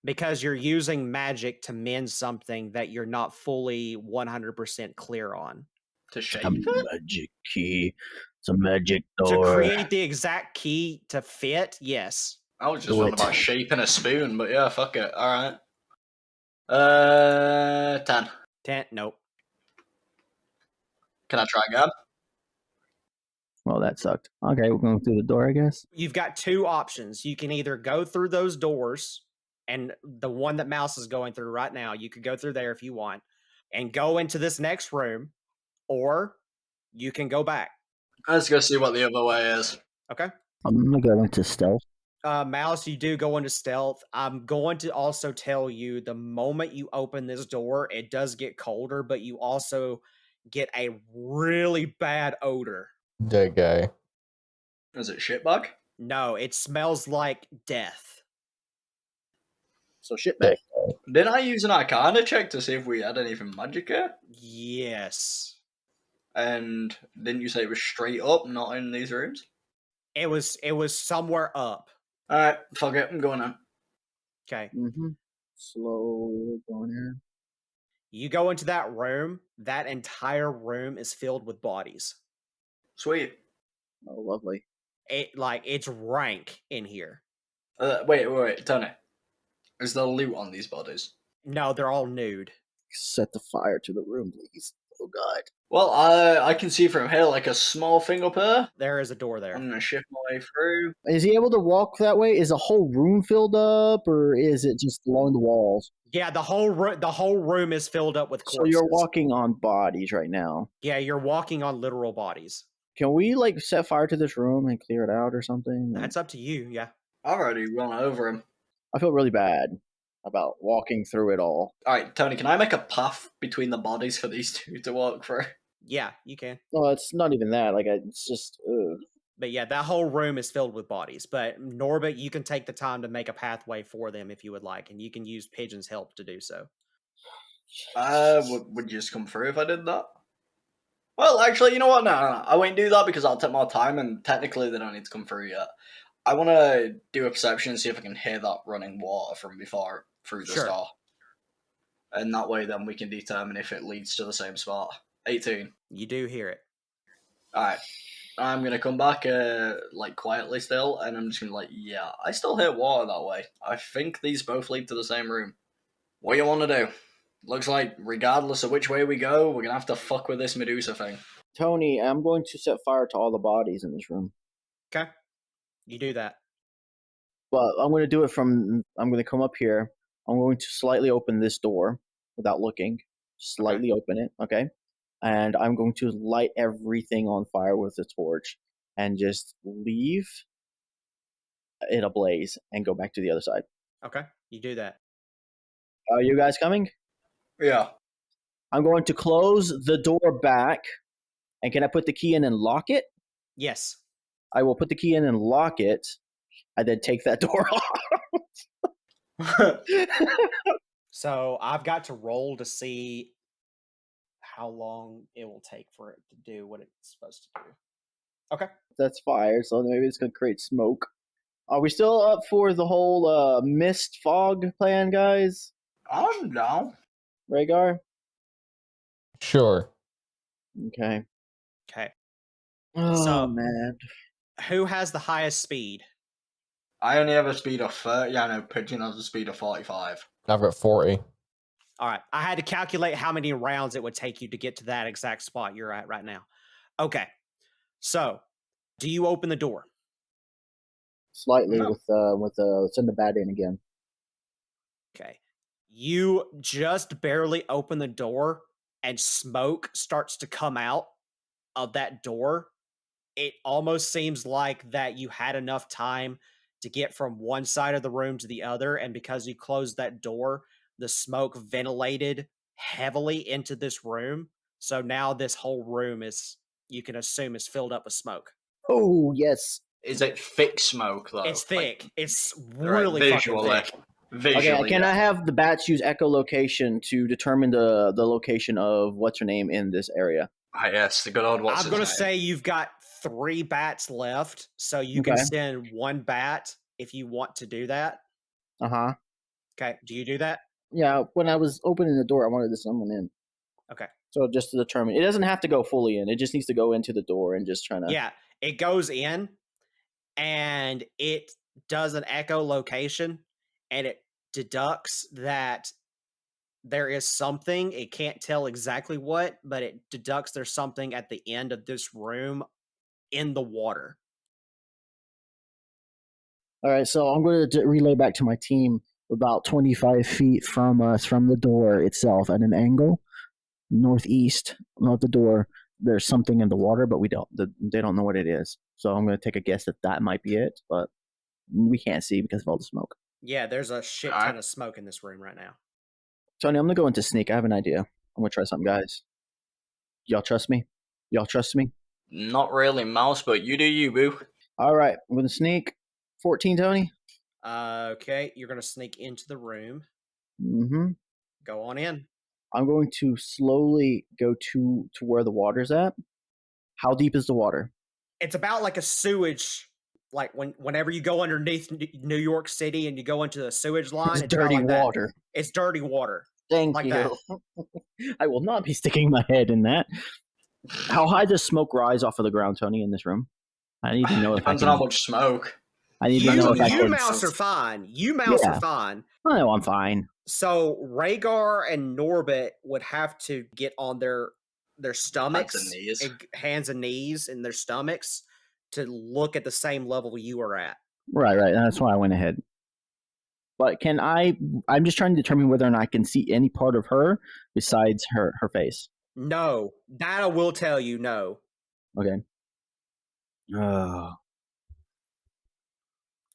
Because you're using magic to mend something that you're not fully 100% clear on. To shape it? Magic key. It's a magic door. To create the exact key to fit, yes. I was just wondering about shaping a spoon, but yeah, fuck it. Alright. 10. 10, nope. Can I try again? Well, that sucked. Okay, we're going through the door, I guess. You've got two options. You can either go through those doors, and the one that Mouse is going through right now, you could go through there if you want, and go into this next room, or you can go back. Let's go see what the other way is. Okay. I'm going to go into stealth. Mouse, you do go into stealth. I'm going to also tell you the moment you open this door, it does get colder, but you also get a really bad odor. Dead guy. Is it shitbug? No, it smells like death. So shitbag. Didn't I use an Arcana check to see if we had anything magic here? Yes. And didn't you say it was straight up, not in these rooms? It was somewhere up. Alright, fuck it, I'm going now. Okay. Slowly going here. You go into that room, that entire room is filled with bodies. Sweet. Oh, lovely. It's rank in here. Wait, Tony. Is there loot on these bodies? No, they're all nude. Set the fire to the room, please. Oh, God. Well, I can see from here like a small thing up here. There is a door there. I'm gonna shift my way through. Is he able to walk that way? Is the whole room filled up, or is it just along the walls? Yeah, the whole room is filled up with corpses. So you're walking on bodies right now. Yeah, you're walking on literal bodies. Can we set fire to this room and clear it out or something? That's up to you. Yeah. I've already run over him. I feel really bad about walking through it all. Alright, Tony, can I make a path between the bodies for these two to walk through? Yeah, you can. No, it's not even that. It's just. Ugh. But yeah, that whole room is filled with bodies. But Norbit, you can take the time to make a pathway for them if you would like, and you can use Pigeon's help to do so. Would you just come through if I did that? Well, actually, you know what? No. I won't do that because I'll take more time, and technically they don't need to come through yet. I want to do a perception and see if I can hear that running water from before through this Sure. door. And that way, then we can determine if it leads to the same spot. 18. You do hear it. Alright. I'm going to come back, quietly still, and I'm just going to yeah, I still hear water that way. I think these both lead to the same room. What do you want to do? Looks like, regardless of which way we go, we're going to have to fuck with this Medusa thing. Tony, I'm going to set fire to all the bodies in this room. Okay. You do that. But I'm going to do it I'm going to come up here. I'm going to slightly open this door without looking. Slightly open it, okay? And I'm going to light everything on fire with a torch and just leave it ablaze and go back to the other side. Okay. You do that. Are you guys coming? Yeah. I'm going to close the door back. And can I put the key in and lock it? Yes. I will put the key in and lock it. I then take that door off. So I've got to roll to see how long it will take for it to do what it's supposed to do. Okay. That's fire, so maybe it's going to create smoke. Are we still up for the whole mist fog plan, guys? I'm down. Rhaegar? Sure. Okay. Okay. Oh, So- man. Who has the highest speed? I only have a speed of 30. Yeah, no, Pigeon has a speed of 45. I've got 40. All right. I had to calculate how many rounds it would take you to get to that exact spot you're at right now. Okay. So, do you open the door? Slightly No. with send the bat in again. Okay. You just barely open the door and smoke starts to come out of that door. It almost seems like that you had enough time to get from one side of the room to the other, and because you closed that door, the smoke ventilated heavily into this room. So now this whole room is, you can assume, is filled up with smoke. Oh, yes. Is it thick smoke, though? It's thick. It's Right, really fucking visually. thick. Visually, Okay, can yeah. I have the bats use echolocation to determine the location of what's her name in this area? Ah, yes, the good old what's I'm going to his name? say you've got 3 bats left, so you can Okay. send 1 bat if you want to do that. Uh-huh. Okay, do you do that? Yeah, when I was opening the door, I wanted to send one in. Okay. So just to determine, it doesn't have to go fully in. It just needs to go into the door and just trying to. Yeah, it goes in and it does an echolocation and it deducts that there is something. It can't tell exactly what, but it deducts there's something at the end of this room in the water. All right, so I'm going to relay back to my team about 25 feet from us, from the door itself, at an angle, northeast, not the door. There's something in the water, but they don't know what it is. So I'm going to take a guess that might be it, but we can't see because of all the smoke. Yeah, there's a shit Alright. ton of smoke in this room right now. Tony, I'm going to go into sneak. I have an idea. I'm going to try something, guys. Y'all trust me? Y'all trust me? Not really mouse, but you do you, boo. All right, I'm going to sneak. 14, Tony? Okay, you're going to sneak into the room. Mm-hmm. Go on in. I'm going to slowly go to where the water's at. How deep is the water? It's about like a sewage, like whenever you go underneath New York City and you go into the sewage line, It's about dirty like that. water. It's dirty water. Thank Like you. that. I will not be sticking my head in that. How high does smoke rise off of the ground, Tony, in this room? I need to know if I Depends on how can. much smoke. I need to know if I You can. mouse are fine. You mouse Yeah. are fine. I know I'm fine. So Rhaegar and Norbit would have to get on their stomachs, hands and knees in their stomachs to look at the same level you are at. Right. That's why I went ahead. But can I'm just trying to determine whether or not I can see any part of her besides her face. No, that I will tell you. No. Okay.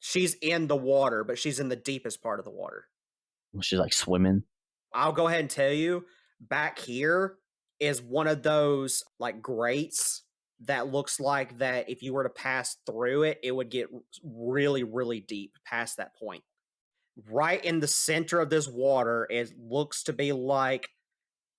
She's in the water, but she's in the deepest part of the water. She's like swimming. I'll go ahead and tell you, back here is one of those like grates that looks like that if you were to pass through it, it would get really, really deep past that point. Right in the center of this water, it looks to be like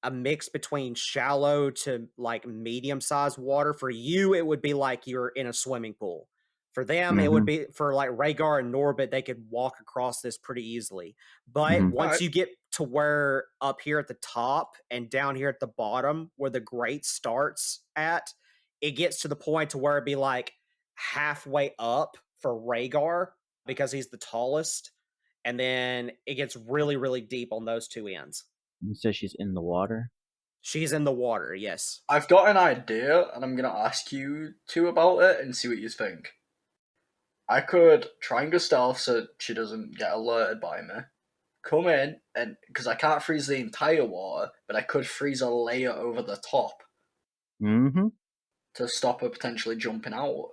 a mix between shallow to like medium-sized water. For you, it would be like you're in a swimming pool. For them, it would be for like Rhaegar and Norbit, they could walk across this pretty easily. But once you get to where up here at the top and down here at the bottom where the grate starts at, it gets to the point to where it'd be like halfway up for Rhaegar because he's the tallest. And then it gets really, really deep on those two ends. You said she's in the water? She's in the water, yes. I've got an idea, and I'm going to ask you two about it and see what you think. I could try and go stealth so she doesn't get alerted by me. Come in, and because I can't freeze the entire water, but I could freeze a layer over the top to stop her potentially jumping out.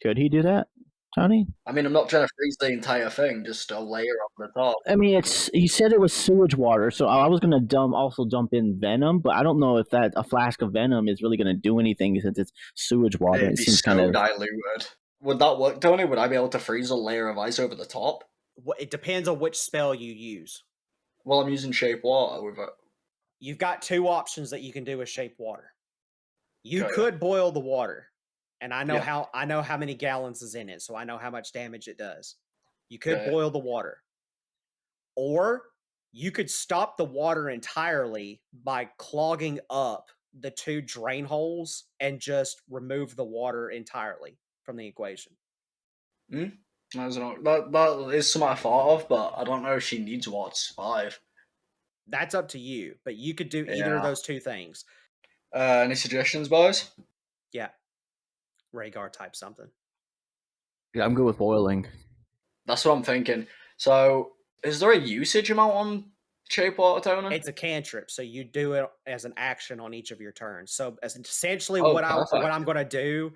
Could he do that, Tony? I mean, I'm not trying to freeze the entire thing, just a layer over the top. I mean, he said it was sewage water, so I was gonna dump in venom, but I don't know if that a flask of venom is really gonna do anything since it's sewage water. It'd be seems so kind of diluted. Would that work, Tony? Would I be able to freeze a layer of ice over the top? It depends on which spell you use. Well, I'm using shape water with it. You've got two options that you can do with shape water. You could boil the water, and I know how many gallons is in it, so I know how much damage it does. You could boil the water, or you could stop the water entirely by clogging up the two drain holes and just remove the water entirely from the equation. That is something I thought of, but I don't know if she needs water to survive. That's up to you, but you could do either of those two things. Any suggestions, boys? Yeah. Rhaegar type something. Yeah, I'm good with boiling. That's what I'm thinking. So, is there a usage amount on shape water, Tony? It's a cantrip, so you do it as an action on each of your turns. So essentially what I'm going to do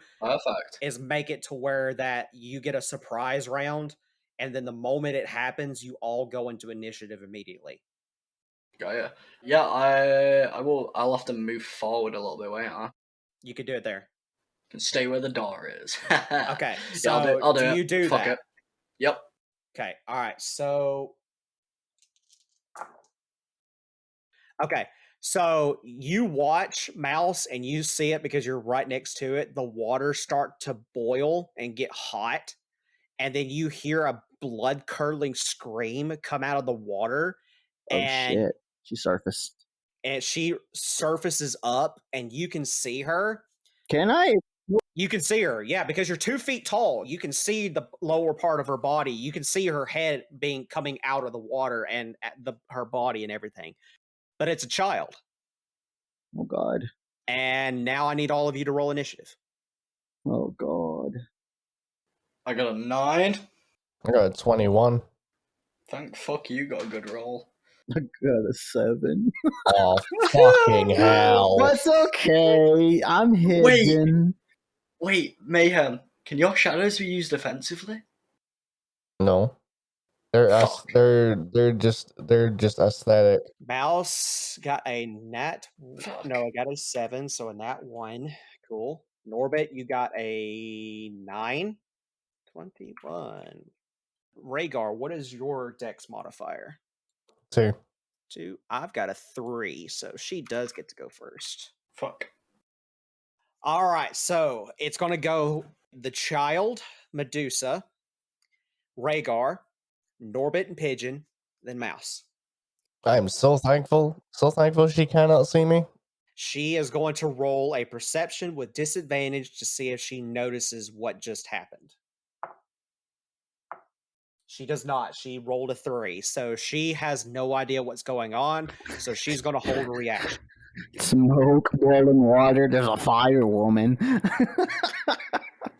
is make it to where that you get a surprise round, and then the moment it happens, you all go into initiative immediately. Got ya. Yeah, I will. I'll have to move forward a little bit, won't I? You could do it there. Can stay where the door is. Okay, so I'll do do it. you do Fuck that? it. Yep. Okay, all right, so... Okay, so you watch Mouse and you see it because you're right next to it. The water start to boil and get hot, and then you hear a blood-curdling scream come out of the water. Oh shit! She surfaced. And she surfaces up, and you can see her. Can I? You can see her, yeah, because you're 2 feet tall. You can see the lower part of her body. You can see her head coming out of the water and her body and everything. But it's a child. Oh god. And now I need all of you to roll initiative. Oh god. I got a 9. I got a 21. Thank fuck you got a good roll. I got a 7. Oh, fucking hell. That's okay. I'm hidden. Wait, Mayhem. Can your shadows be used offensively? No. They're just aesthetic. Mouse got a nat. No, I got a 7, so a nat 1. Cool. Norbit, you got a 9. 21. Rhaegar, what is your dex modifier? 2. 2. I've got a 3, so she does get to go first. Fuck. All right, so it's going to go the child, Medusa, Rhaegar, Norbit and Pigeon, then Mouse. I'm so thankful she cannot see me. She is going to roll a perception with disadvantage to see if she notices what just happened. She does not. She rolled a 3, so she has no idea what's going on, so she's going to hold a reaction. Smoke, boiling water, there's a fire woman.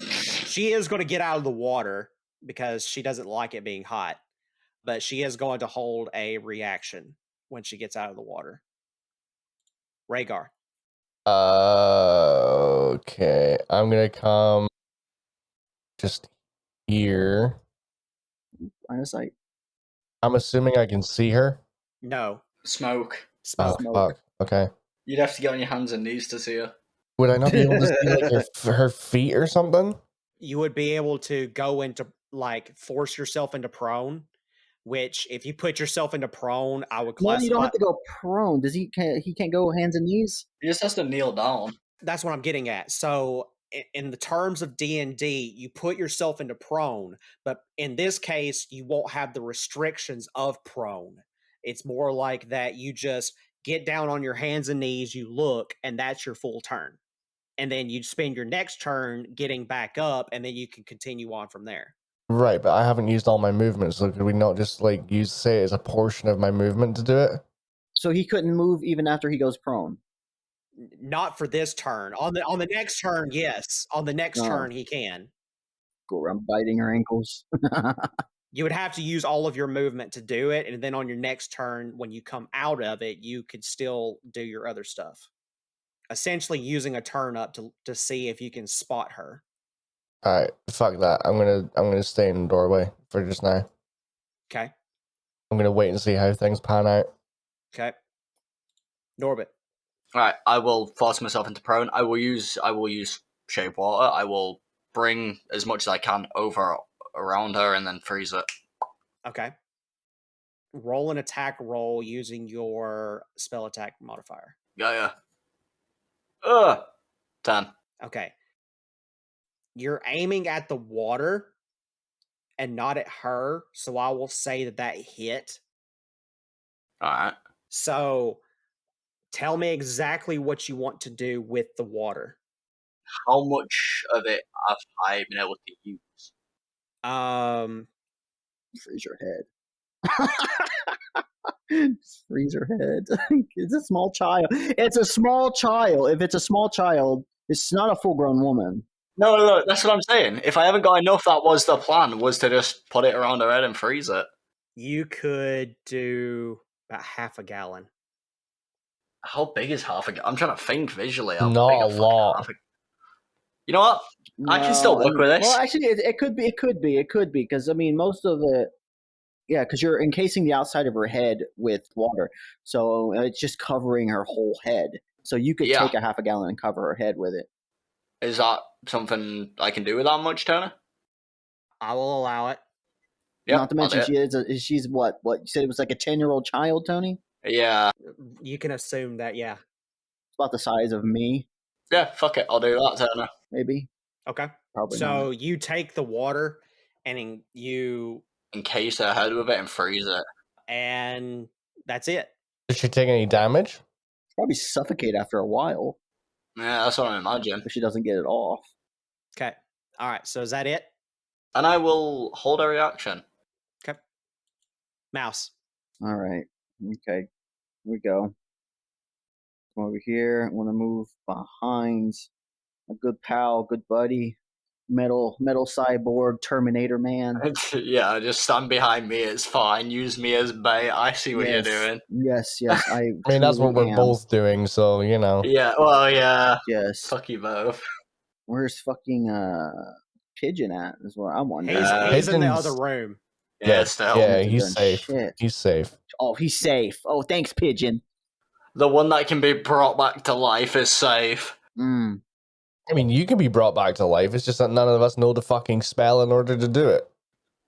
She is going to get out of the water because she doesn't like it being hot, but she is going to hold a reaction when she gets out of the water. Rhaegar. Okay. I'm going to come just here. Line of sight. I'm assuming I can see her. No. Smoke. Oh, fuck. Okay. You'd have to get on your hands and knees to see her. Would I not be able to see like her feet or something? You would be able to go into, like, force yourself into prone, which if you put yourself into prone, I would classify... No, you don't have to go prone. He can't go hands and knees? He just has to kneel down. That's what I'm getting at. So in the terms of D&D, you put yourself into prone, but in this case, you won't have the restrictions of prone. It's more like that you just get down on your hands and knees, you look, and that's your full turn. And then you spend your next turn getting back up, and then you can continue on from there. Right, but I haven't used all my movements, so could we not just like use say it as a portion of my movement to do it? So he couldn't move even after he goes prone. Not for this turn. On the next turn, yes. On the next Oh. turn, he can. Go around biting her ankles. You would have to use all of your movement to do it, and then on your next turn, when you come out of it, you could still do your other stuff. Essentially, using a turn up to see if you can spot her. All right, fuck that. I'm gonna stay in the doorway for just now. Okay. I'm gonna wait and see how things pan out. Okay. Norbit. Alright, I will force myself into prone. I will use shape water. I will bring as much as I can over around her and then freeze it. Okay. Roll an attack roll using your spell attack modifier. Yeah. 10. Okay. You're aiming at the water and not at her, so I will say that hit. Alright. So tell me exactly what you want to do with the water. How much of it have I been able to use? Freeze your head. Freeze her head. It's a small child. It's a small child. If it's a small child, it's not a full-grown woman. No, that's what I'm saying. If I haven't got enough, that was the plan, was to just put it around her head and freeze it. You could do about half a gallon. How big is half a gallon? I'm trying to think visually. How Not big a lot. half a... You know what? I can still work with this. Well, actually, it could be, because I mean, most of it, yeah, because you're encasing the outside of her head with water, so it's just covering her whole head. So you could take a half a gallon and cover her head with it. Is that something I can do with that much, Turner? I will allow it. Yep, Not to mention she's what you said, it was like a 10-year-old child, Tony? Yeah. You can assume that, yeah. It's about the size of me. Yeah, fuck it. I'll do that, Turner. Maybe. Okay. Probably so not. You take the water and you encase her head with it and freeze it. And that's it. Did she take any damage? Probably suffocate after a while. Yeah, that's what I imagine. If she doesn't get it off. Okay. All right. So is that it? And I will hold a reaction. Okay. Mouse. All right. Okay. Here we go. Come over here. I want to move behind a good pal, good buddy, metal cyborg Terminator man. Yeah, just stand behind me. It's fine. Use me as bait. I see what you're doing. Yes. I mean, that's what we're both doing, so you know. Yeah. Well, yeah. Yes. Fuck you both. Where's fucking Pigeon at? Is what I wonder. He's in the other room. Yeah, still. Yeah, he's safe. Shit. He's safe. Oh, he's safe. Oh, thanks, Pigeon. The one that can be brought back to life is safe. Mm. I mean, you can be brought back to life. It's just that none of us know the fucking spell in order to do it.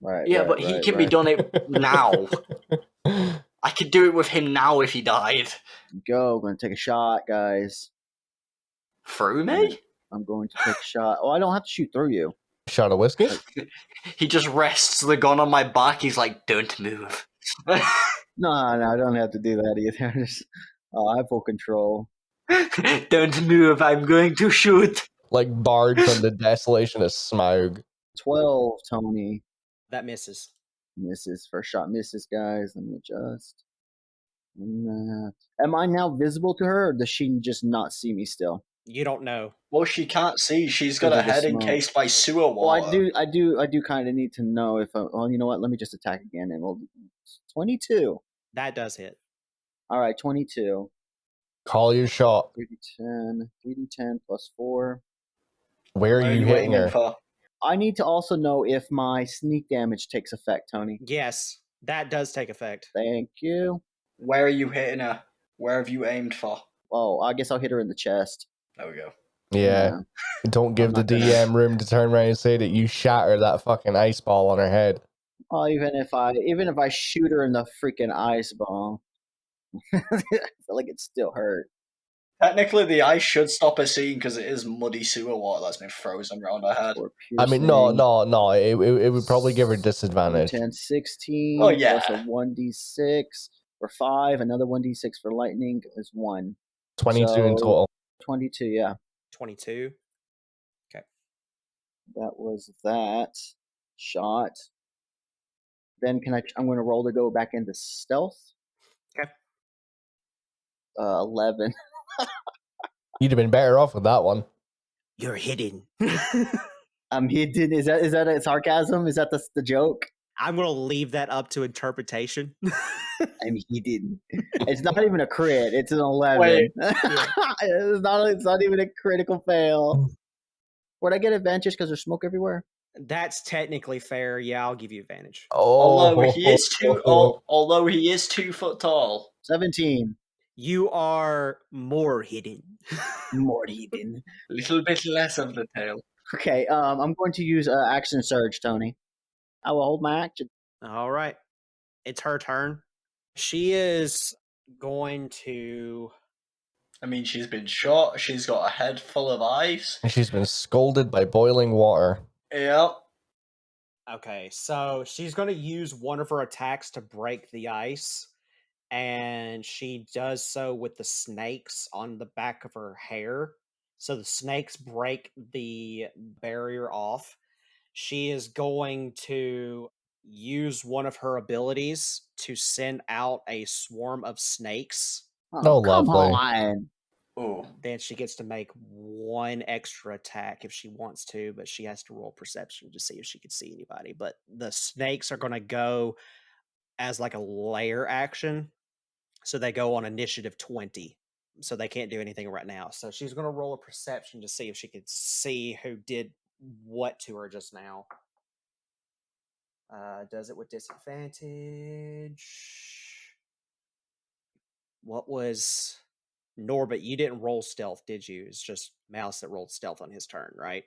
Right. Yeah, but he can be done it now. I could do it with him now if he died. Go. I'm going to take a shot, guys. Through me? I'm going to take a shot. Oh, I don't have to shoot through you. Shot of whiskey? He just rests the gun on my back. He's like, don't move. No, I don't have to do that either. I have full control. Don't move, I'm going to shoot. Like Bard from the Desolation of Smaug. 12, Tony. That misses. Misses. First shot misses, guys. Let me adjust. Am I now visible to her, or does she just not see me still? You don't know. Well, she can't see. She's got her head encased by sewer water. Well, I do kind of need to know if well, you know what? Let me just attack again, and we'll 22. That does hit. All right, 22. Call your shot. 3d10 plus 4. Where are you hitting her? For? I need to also know if my sneak damage takes effect, Tony. Yes, that does take effect. Thank you. Where are you hitting her? Where have you aimed for? Oh, I guess I'll hit her in the chest. There we go. Yeah. Don't give the DM room to turn around and say that you shatter that fucking ice ball on her head. Oh, even if I shoot her in the freaking ice ball, I feel like it still hurt. Technically, the ice should stop her seeing because it is muddy sewer water that's been frozen around her head. For I mean, no. piercing. It would probably give her disadvantage. 10, 16 Oh, yeah. plus a 1d6 for 5. Another 1d6 for lightning is 1. 22 in So, total. 22, yeah. 22. That was that shot. Then I'm going to roll to go back into stealth. Okay. 11. You'd have been better off with that one. You're hidden. I'm hidden. Is that a sarcasm? Is that the joke? I'm gonna leave that up to interpretation. I'm hidden. It's not even a crit. It's an 11. Wait. It's not even a critical fail. Would I get advantage because there's smoke everywhere? That's technically fair. Yeah, I'll give you advantage. Although he is 2 foot tall. 17. You are more hidden. More hidden. A little bit less of the tail. Okay, I'm going to use action surge, Tony. I will hold my action. All right. It's her turn. She is going to. I mean, she's been shot. She's got a head full of ice. And she's been scalded by boiling water. Yep. Okay, so she's going to use one of her attacks to break the ice. And she does so with the snakes on the back of her hair. So the snakes break the barrier off. She is going to use one of her abilities to send out a swarm of snakes. Oh, come lovely. on. Oh. Then she gets to make one extra attack if she wants to, but she has to roll perception to see if she can see anybody. But the snakes are going to go as like a layer action. So they go on initiative 20. So they can't do anything right now. So she's going to roll a perception to see if she can see who did what to her just now. Does it with disadvantage. What was Norbert? You didn't roll stealth, did you? It's just Mouse that rolled stealth on his turn, right?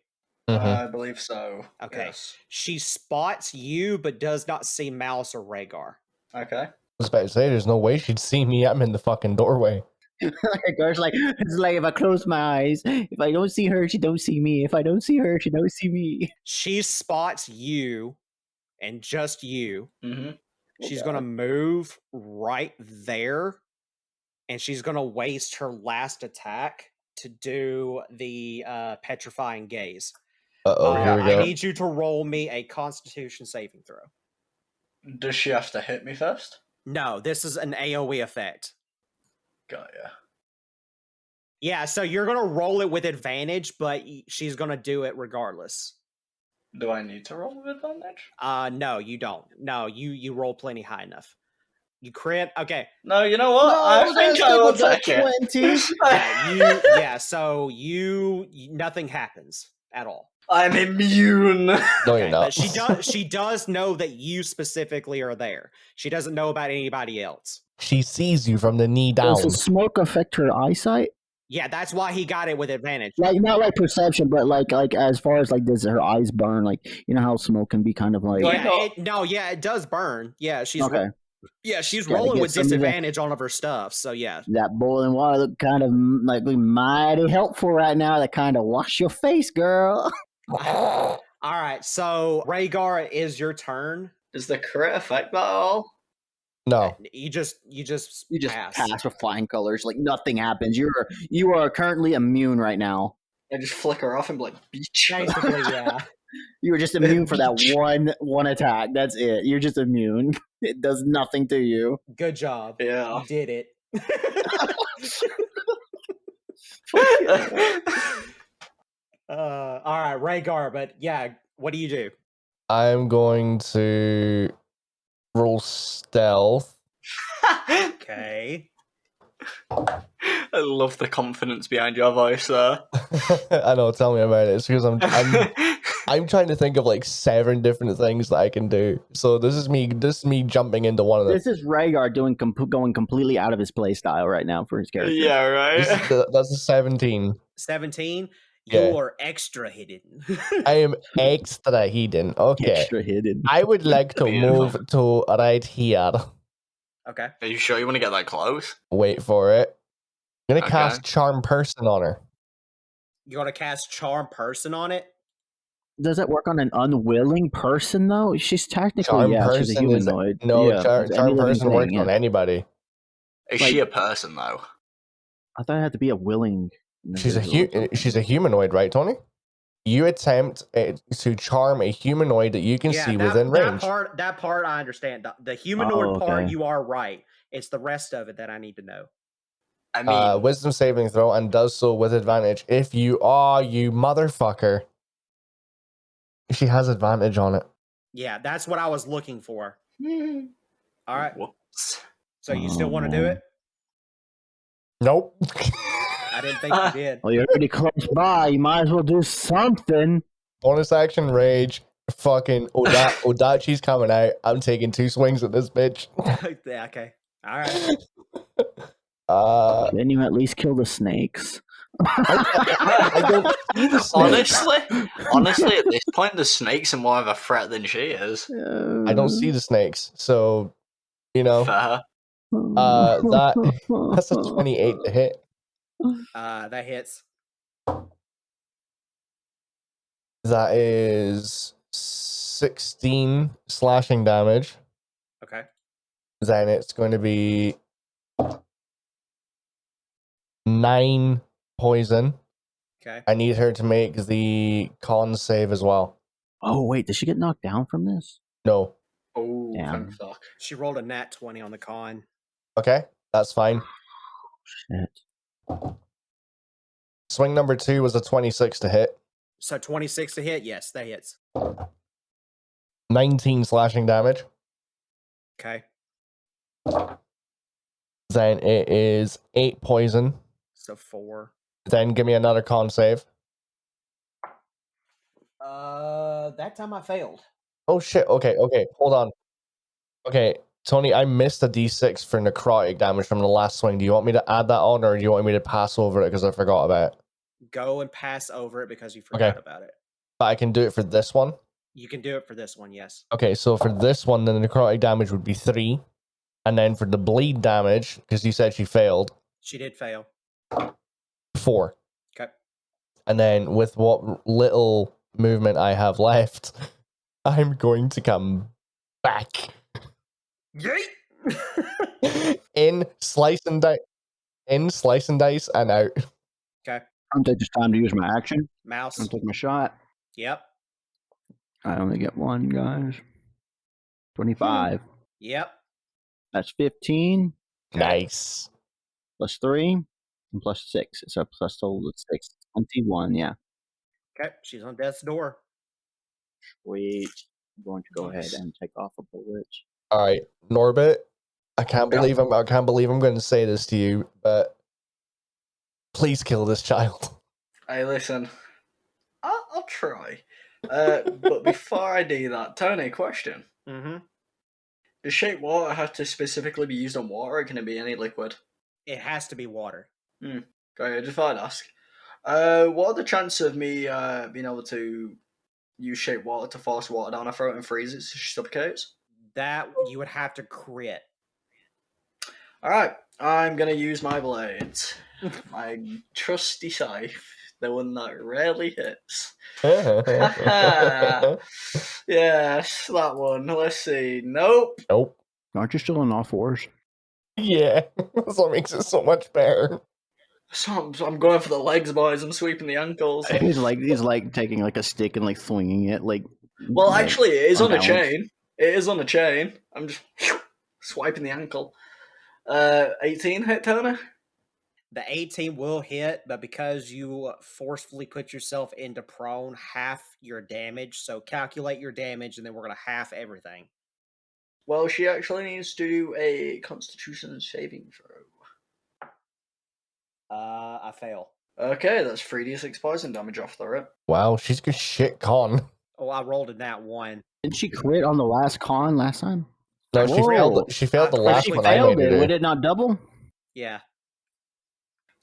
I believe so. Okay. Yes. She spots you, but does not see Mouse or Rhaegar. Okay. I was about to say, there's no way she'd see me. I'm in the fucking doorway. It's like if I close my eyes, if I don't see her, she don't see me. If I don't see her, she don't see me. She spots you and just you. Mm-hmm. She's going to move right there, and she's going to waste her last attack to do the petrifying gaze. Uh-oh, here we go. I need you to roll me a Constitution saving throw. Does she have to hit me first? No, this is an AoE effect. Got ya. Yeah, so you're going to roll it with advantage, but she's going to do it regardless. Do I need to roll with advantage? No, you don't. No, you roll plenty high enough. You crit. Okay. No, you know what? No, I think I will take it. Yeah, so nothing happens at all. I'm immune. No, you're not. But she does know that you specifically are there. She doesn't know about anybody else. She sees you from the knee down. Does the smoke affect her eyesight? Yeah, that's why he got it with advantage. Like not like perception, but like as far as like does her eyes burn? Like you know how smoke can be kind of like it does burn. Yeah, she's okay. She's Gotta rolling get with some of that- disadvantage on of her stuff. So yeah, That boiling water look kind of like mighty helpful right now to kind of wash your face, girl. All right, so Rhaegar, it is your turn. Does the crit affect that at all? No. You just pass with flying colors. Like nothing happens. You are currently immune right now. I just flicker off and be like, beach. Basically, yeah. You were just immune for that one attack. That's it. You're just immune. It does nothing to you. Good job. Yeah. You did it. All right, Rhaegar, but yeah, what do you do? I'm going to roll stealth. Okay. I love the confidence behind your voice there. I know, tell me about it. It's because I'm trying to think of like 7 different things that I can do. So this is me jumping into one of them. This is Rhaegar going completely out of his play style right now for his character. Yeah, right. That's a 17. 17? Yeah. You're extra hidden. I am extra hidden. Okay. Extra hidden. I would like to move to right here. Okay. Are you sure you want to get that close? Wait for it. I'm gonna Okay. cast Charm Person on her. You're gonna cast Charm Person on it? Does it work on an unwilling person though? She's technically Charm she's a Person is humanoid. no yeah, any Charm living Person works thing, on yeah. anybody. Is Like- she a person though? I thought it had to be a willing. She's a individual or something. she's a humanoid, right, Tony? You attempt to charm a humanoid that you can see within range. That part I understand. The humanoid part, okay. you are right. It's the rest of it that I need to know. I mean, Wisdom saving throw and does so with advantage. If you you motherfucker, she has advantage on it. Yeah, that's what I was looking for. All right. whoops. So you still want to do it? Nope. I didn't think you did. Well, you're pretty close by. You might as well do something. Bonus action rage. Fucking Odachi's coming out. I'm taking 2 swings at this bitch. Yeah, okay. All right. Then you at least kill the snakes. I don't see the snakes. Honestly, at this point, the snakes are more of a threat than she is. I don't see the snakes. So, Fair. that's a 28 to hit. That hits. That is 16 slashing damage. Okay. Then it's going to be 9 poison. Okay. I need her to make the con save as well. Oh wait, did she get knocked down from this? No. Oh, Damn. thank fuck. She rolled a nat 20 on the con. Okay, that's fine. Shit. Swing number 2 was a 26 to hit. So 26 to hit? Yes, that hits. 19 slashing damage. Okay. Then it is 8 poison. So 4. Then give me another con save. That time I failed. Oh shit, okay, hold on. Okay, Tony, I missed a d6 for necrotic damage from the last swing. Do you want me to add that on, or do you want me to pass over it because I forgot about it? Go and pass over it because you forgot about it. But I can do it for this one? You can do it for this one, yes. Okay, so for this one, the necrotic damage would be 3. And then for the bleed damage, because you said she failed, She did fail. 4. Okay. And then with what little movement I have left, I'm going to come back. Yeet! In slice and dice and out. Okay. I'm taking time to use my action. Mouse. I'm taking my shot. Yep. I only get one, guys. 25. Yep. That's 15 Nice. plus 3 and plus 6. So plus total of 6. 21, yeah. Okay. She's on death's door. Sweet. I'm going to go ahead and take off a bullet. All right, Norbit. I can't Yeah. believe I'm going to say this to you, but please kill this child. Hey, listen. I'll try. But before I do that, Tony, question. Mm-hmm. Does shape water have to specifically be used on water, or can it be any liquid? It has to be water. Okay, I just thought I'd ask. What are the chances of me being able to use shape water to force water down her throat and freeze it so she suffocates? That you would have to crit. Alright, I'm gonna use my blades. My trusty scythe. The one that rarely hits. Yes, that one. Let's see. Nope. Nope. Aren't you still on all fours? Yeah, that's what makes it so much better. So I'm going for the legs, boys. I'm sweeping the ankles. He's like taking like a stick and like swinging it like. Well, like, actually, it is on a unbalanced. chain. It is on a chain. I'm just swiping the ankle. 18 hit, Tony? The 18 will hit, but because you forcefully put yourself into prone, half your damage. So calculate your damage, and then we're going to half everything. Well, she actually needs to do a Constitution saving throw. I fail. Okay, that's 3d6 poison damage off the rip. Wow, she's good shit con. Oh, I rolled a nat 1. Didn't she crit on the last con last time? No, she Whoa. failed. She failed the If last She one I failed made her it. do. Would it not double? Yeah.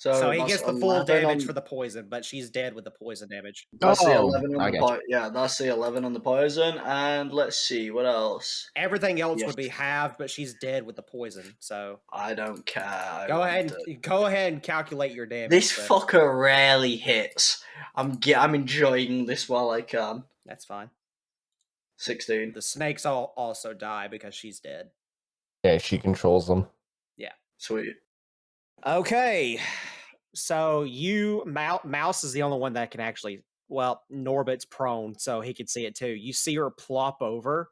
So he that's gets the full 11 damage on- for the poison, but she's dead with the poison damage. That's the Oh, 11 on I the got you. Yeah, that's the 11 on the poison. And let's see, what else? Everything else Yes. would be halved, but she's dead with the poison. So I don't care. I go want ahead it. and go ahead and calculate your damage. This but fucker rarely hits. I'm enjoying this while I can. that's fine. 16. The snakes all also die because she's dead. Yeah, she controls them. Sweet. Okay, so Mouse is the only one that can actually. Well, Norbit's prone, so he can see it too. You see her plop over,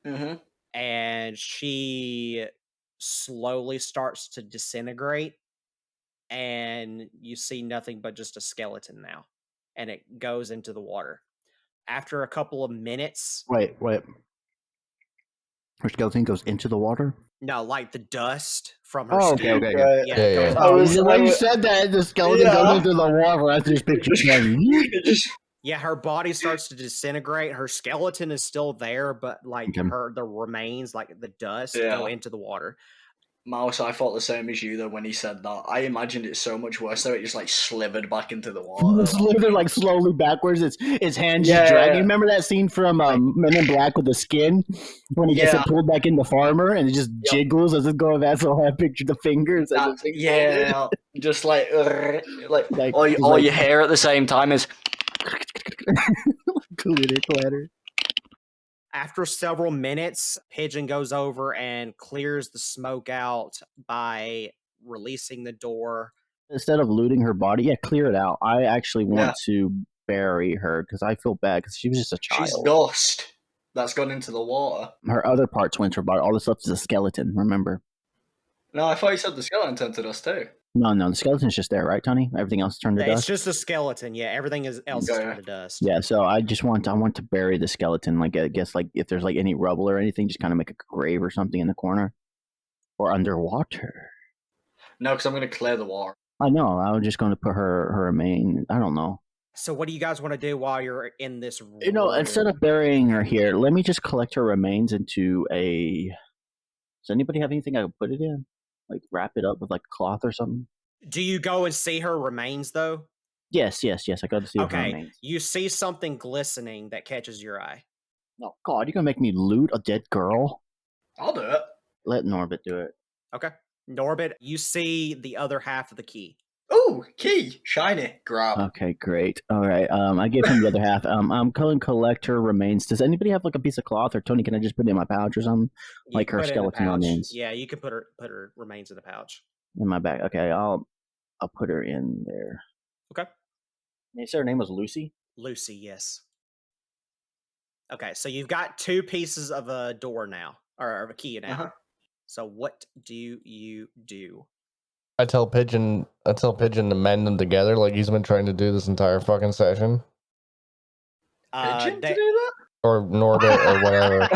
Mm-hmm. and she slowly starts to disintegrate, and you see nothing but just a skeleton now, and it goes into the water. After a couple of minutes, Wait. Her skeleton goes into the water? no, like the dust from her Oh, skin. okay. Right. Yeah, Yeah, it goes yeah. Oh, was- the way you said that, the skeleton Yeah. goes into the water. I just pictured It just Yeah, her body starts to disintegrate. Her skeleton is still there, but like Okay. the remains, like the dust, Yeah. go into the water. Mouse, I thought the same as you though when he said that. I imagined it so much worse though. It just like slithered back into the water. It's literally like slowly backwards. Its hand Yeah, just dragging. yeah. Remember that scene from Men in Black with the skin when he gets Yeah. it pulled back into Farmer and it just Yep. jiggles as it goes. That's all I pictured the fingers. As it's being Yeah, just like Like, all, just all like- you hear at the same time is Glitter clatter. After several minutes, Pigeon goes over and clears the smoke out by releasing the door. Instead of looting her body, yeah, clear it out. I actually want Yeah. to bury her because I feel bad because she was just a child. she's dust that's gone into the water. Her other parts went to her body. All this stuff is a skeleton. Remember? No, I thought you said the skeleton turned to dust too. No, the skeleton's just there, right, Tony? Everything else turned to It's dust. just a skeleton. Yeah, everything else is Yeah. turned to dust. Yeah, so I want to bury the skeleton. Like I guess like if there's like any rubble or anything, just kind of make a grave or something in the corner, or underwater. No, because I'm going to clear the water. I know. I was just going to put her remain. I don't know. So, what do you guys want to do while you're in this? You know, instead of burying her here, let me just collect her remains into a. Does anybody have anything I could put it in? Like wrap it up with like a cloth or something. Do you go and see her remains though? Yes. I got to see her Okay, remains. you see something glistening that catches your eye. Oh God, you're gonna make me loot a dead girl? I'll do it. Let Norbit do it. Okay, Norbit, you see the other half of the key. Ooh, key, shiny, grab. Okay, great. All right. I gave him the other half. I'm calling collector remains. Does anybody have like a piece of cloth, or Tony? Can I just put it in my pouch or something? You Like can her put it in a skeleton pouch. remains. Yeah, you can put her remains in a pouch. In my bag. Okay, I'll put her in there. Okay. You said her name was Lucy. Lucy, yes. Okay, so you've got two pieces of a door now, or of a key now. Uh-huh. So what do you do? I tell Pigeon to mend them together like he's been trying to do this entire fucking session. Pigeon to They, do that? Or Norbit or whatever.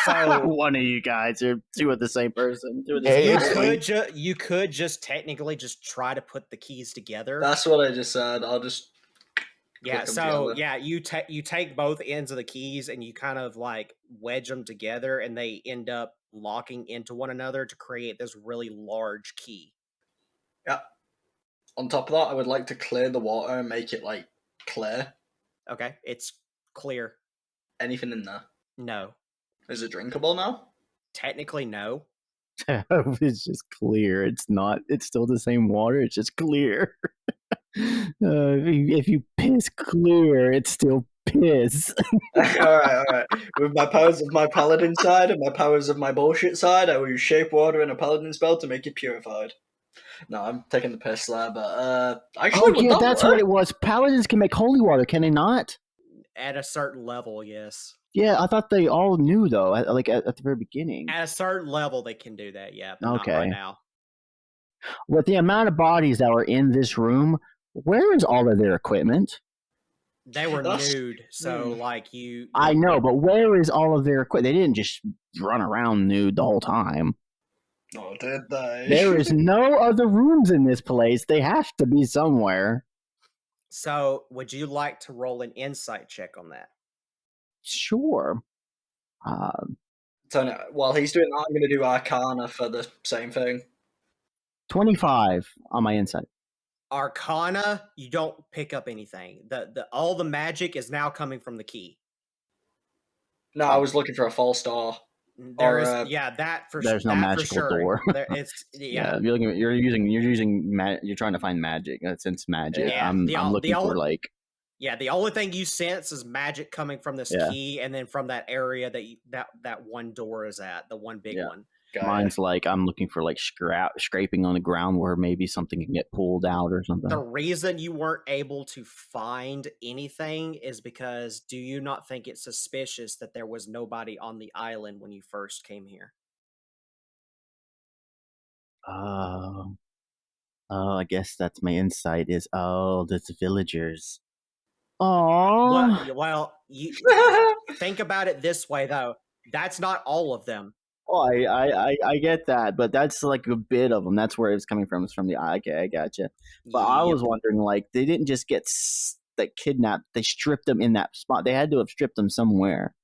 so One of you guys are two of the same person. Two of the Yeah, same you person. you could just technically just try to put the keys together. That's what I just said. I'll just Yeah, click 'em so together. yeah, you take both ends of the keys and you kind of like wedge them together, and they end up locking into one another to create this really large key. Yeah. On top of that, I would like to clear the water and make it like clear. Okay, it's clear. Anything in there? No, Is it drinkable now? technically no. It's just clear. It's not. It's still the same water. It's just clear. If you piss clear, it's still piss. Alright. With my powers of my paladin side and my powers of my bullshit side, I will use shape water and a paladin spell to make it purified. No, I'm taking the piss there, but actually, would that That's work? what it was. Paladins can make holy water, can they not? At a certain level, yes. Yeah, I thought they all knew though. At the very beginning. At a certain level, they can do that. Yeah, but not Okay. right now. With the amount of bodies that were in this room, where is all of their equipment? They were That's- nude, so like you. I know, but where is all of their equipment? They didn't just run around nude the whole time. Oh, did they? There is no other rooms in this place. They have to be somewhere. So, would you like to roll an insight check on that? Sure. Uh, So, while he's doing that, I'm going to do Arcana for the same thing. 25 on my insight. Arcana, you don't pick up anything. The all the magic is now coming from the key. No, I was looking for a false door. There Or, is uh, There's no that for magical sure. door. There it's Yeah, yeah. you're you're trying to find magic. Sense magic. Yeah. I'm The looking for only like yeah, the only thing you sense is magic coming from this Yeah. key and then from that area that that one door is at, the one big Yeah. one. mine's like I'm looking for like scraping on the ground where maybe something can get pulled out or something. The reason you weren't able to find anything is because do you not think it's suspicious that there was nobody on the island when you first came here? Oh, I guess that's my insight is there's villagers. Oh, Well, you think about it this way though. That's not all of them. oh, I get that, but that's like a bit of them. That's where it's coming from. It's from the okay, I gotcha. But I Yep. was wondering, like, they didn't just get like kidnapped. They stripped them in that spot. They had to have stripped them somewhere.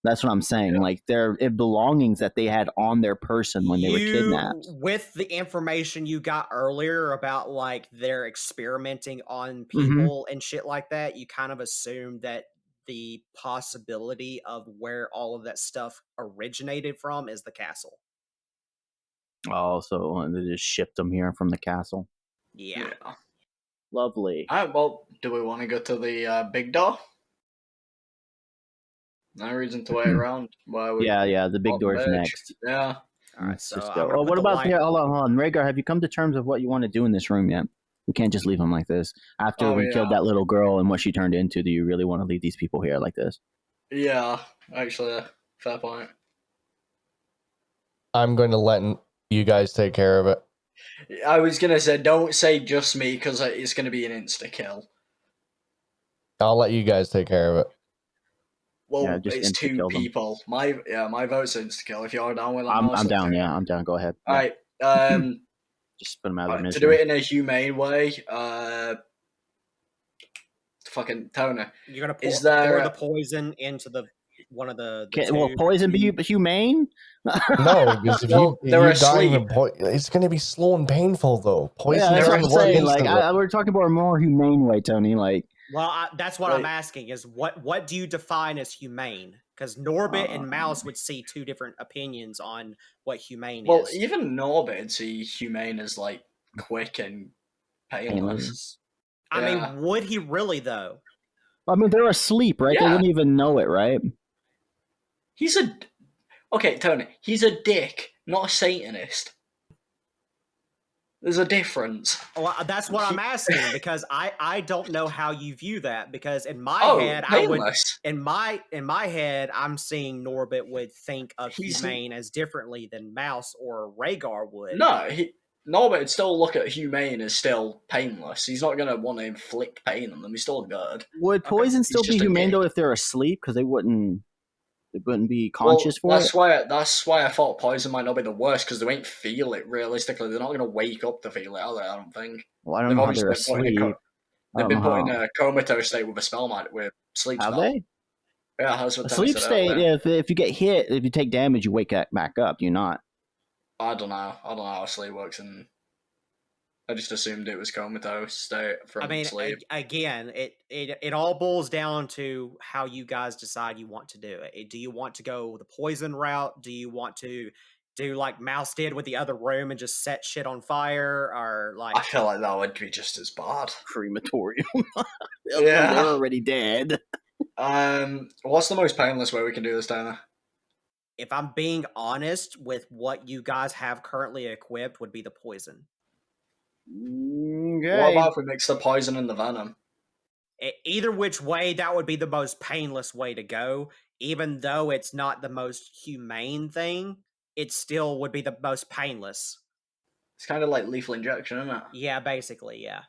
That's what I'm saying. Yeah. Like their belongings that they had on their person when they were kidnapped. With the information you got earlier about like they're experimenting on Mhm. people and shit like that, you kind of assumed that the possibility of where all of that stuff originated from is the castle. Oh, so they just shipped them here from the castle. Yeah. Yeah. Lovely. Alright, well, do we want to go to the big door? No reason to wait around while we Yeah, the big walk the door's page. next. Yeah. All right, Let's so just I'm go. gonna Oh, put what the about light. here? Hold on. Rhaegar, have you come to terms of what you want to do in this room yet? We can't just leave them like this. After Oh, we yeah. killed that little girl and what she turned into, do you really want to leave these people here like this? Yeah, actually, fair point. I'm going to let you guys take care of it. I was gonna say, don't say just me, because it's gonna be an insta-kill. I'll let you guys take care of it. Well, Yeah, just it's two insta-kill them. people. My vote's insta-kill. If you're down with that, I'm down. Yeah, I'm down. Go ahead. Yeah. Alright, Just put them out of their to do misery. it in a humane way, fucking Tony. You're gonna Is pour there the poison into the one of the Will tubes. poison be humane? No, because if Well, you they're you're dying asleep. from it's going to be slow and painful though. Poison Yeah, that's what They're I'm doesn't work saying. Like, instantly. we're talking about a more humane way, Tony. Like, Well, that's what I'm Like- asking is what do you define as humane? Because Norbit and Mouse would see two different opinions on what humane Well, is. even Norbit see humane as like quick and painless. I Yeah. mean, would he really though? I mean, they're asleep, right? They Yeah. wouldn't even know it, right? He's a okay, Tony. He's a dick, not a Satanist. There's a difference. Well, that's what I'm asking because I don't know how you view that because in my Oh, head I would painless. in my head I'm seeing Norbit would think of He's- humane as differently than Mouse or Rhaegar would. No, Norbit would still look at humane as still painless. He's not gonna want to inflict pain on them. He's still good. Would poison still be just a humane dick. though if they're asleep? Because they wouldn't be conscious for that's it. That's why I thought poison might not be the worst because they won't feel it realistically. They're not gonna wake up to feel it, are they? I don't think. Well, I don't They've know how they're obviously been put in asleep. they've been put in a comatose state with a with sleep Have spell. they? Yeah, that's what A Tony sleep said state. earlier. If you get hit, if you take damage, you wake back up. Do you not? I don't know. I don't know how sleep works, and I just assumed it was comatose state from I mean, sleep. again, it all boils down to how you guys decide you want to do it. Do you want to go the poison route? Do you want to do like Mouse did with the other room and just set shit on fire, or like? I feel like that would be just as bad. Crematorium. Yeah. They're already dead. What's the most painless way we can do this, Dana? If I'm being honest with what you guys have currently equipped, would be the poison. Okay. What about if we mix the poison and the venom? Either which way, that would be the most painless way to go. Even though it's not the most humane thing, it still would be the most painless. It's kind of like lethal injection, isn't it? Yeah, basically, yeah.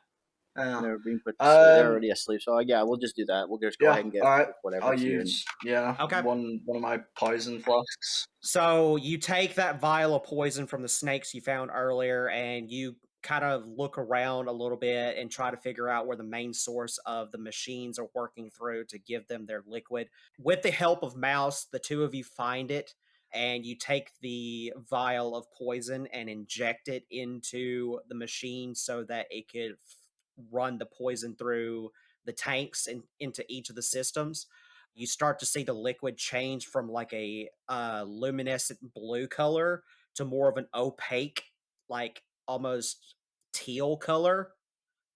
Yeah. They're being put to sleep. They're already asleep. So yeah, we'll just do that. We'll just go ahead and get whatever. I'll use Okay. one of my poison flasks. So you take that vial of poison from the snakes you found earlier, and you kind of look around a little bit and try to figure out where the main source of the machines are working through to give them their liquid. With the help of Mouse, the two of you find it, and you take the vial of poison and inject it into the machine so that it could run the poison through the tanks and into each of the systems. You start to see the liquid change from like a luminescent blue color to more of an opaque, like almost teal color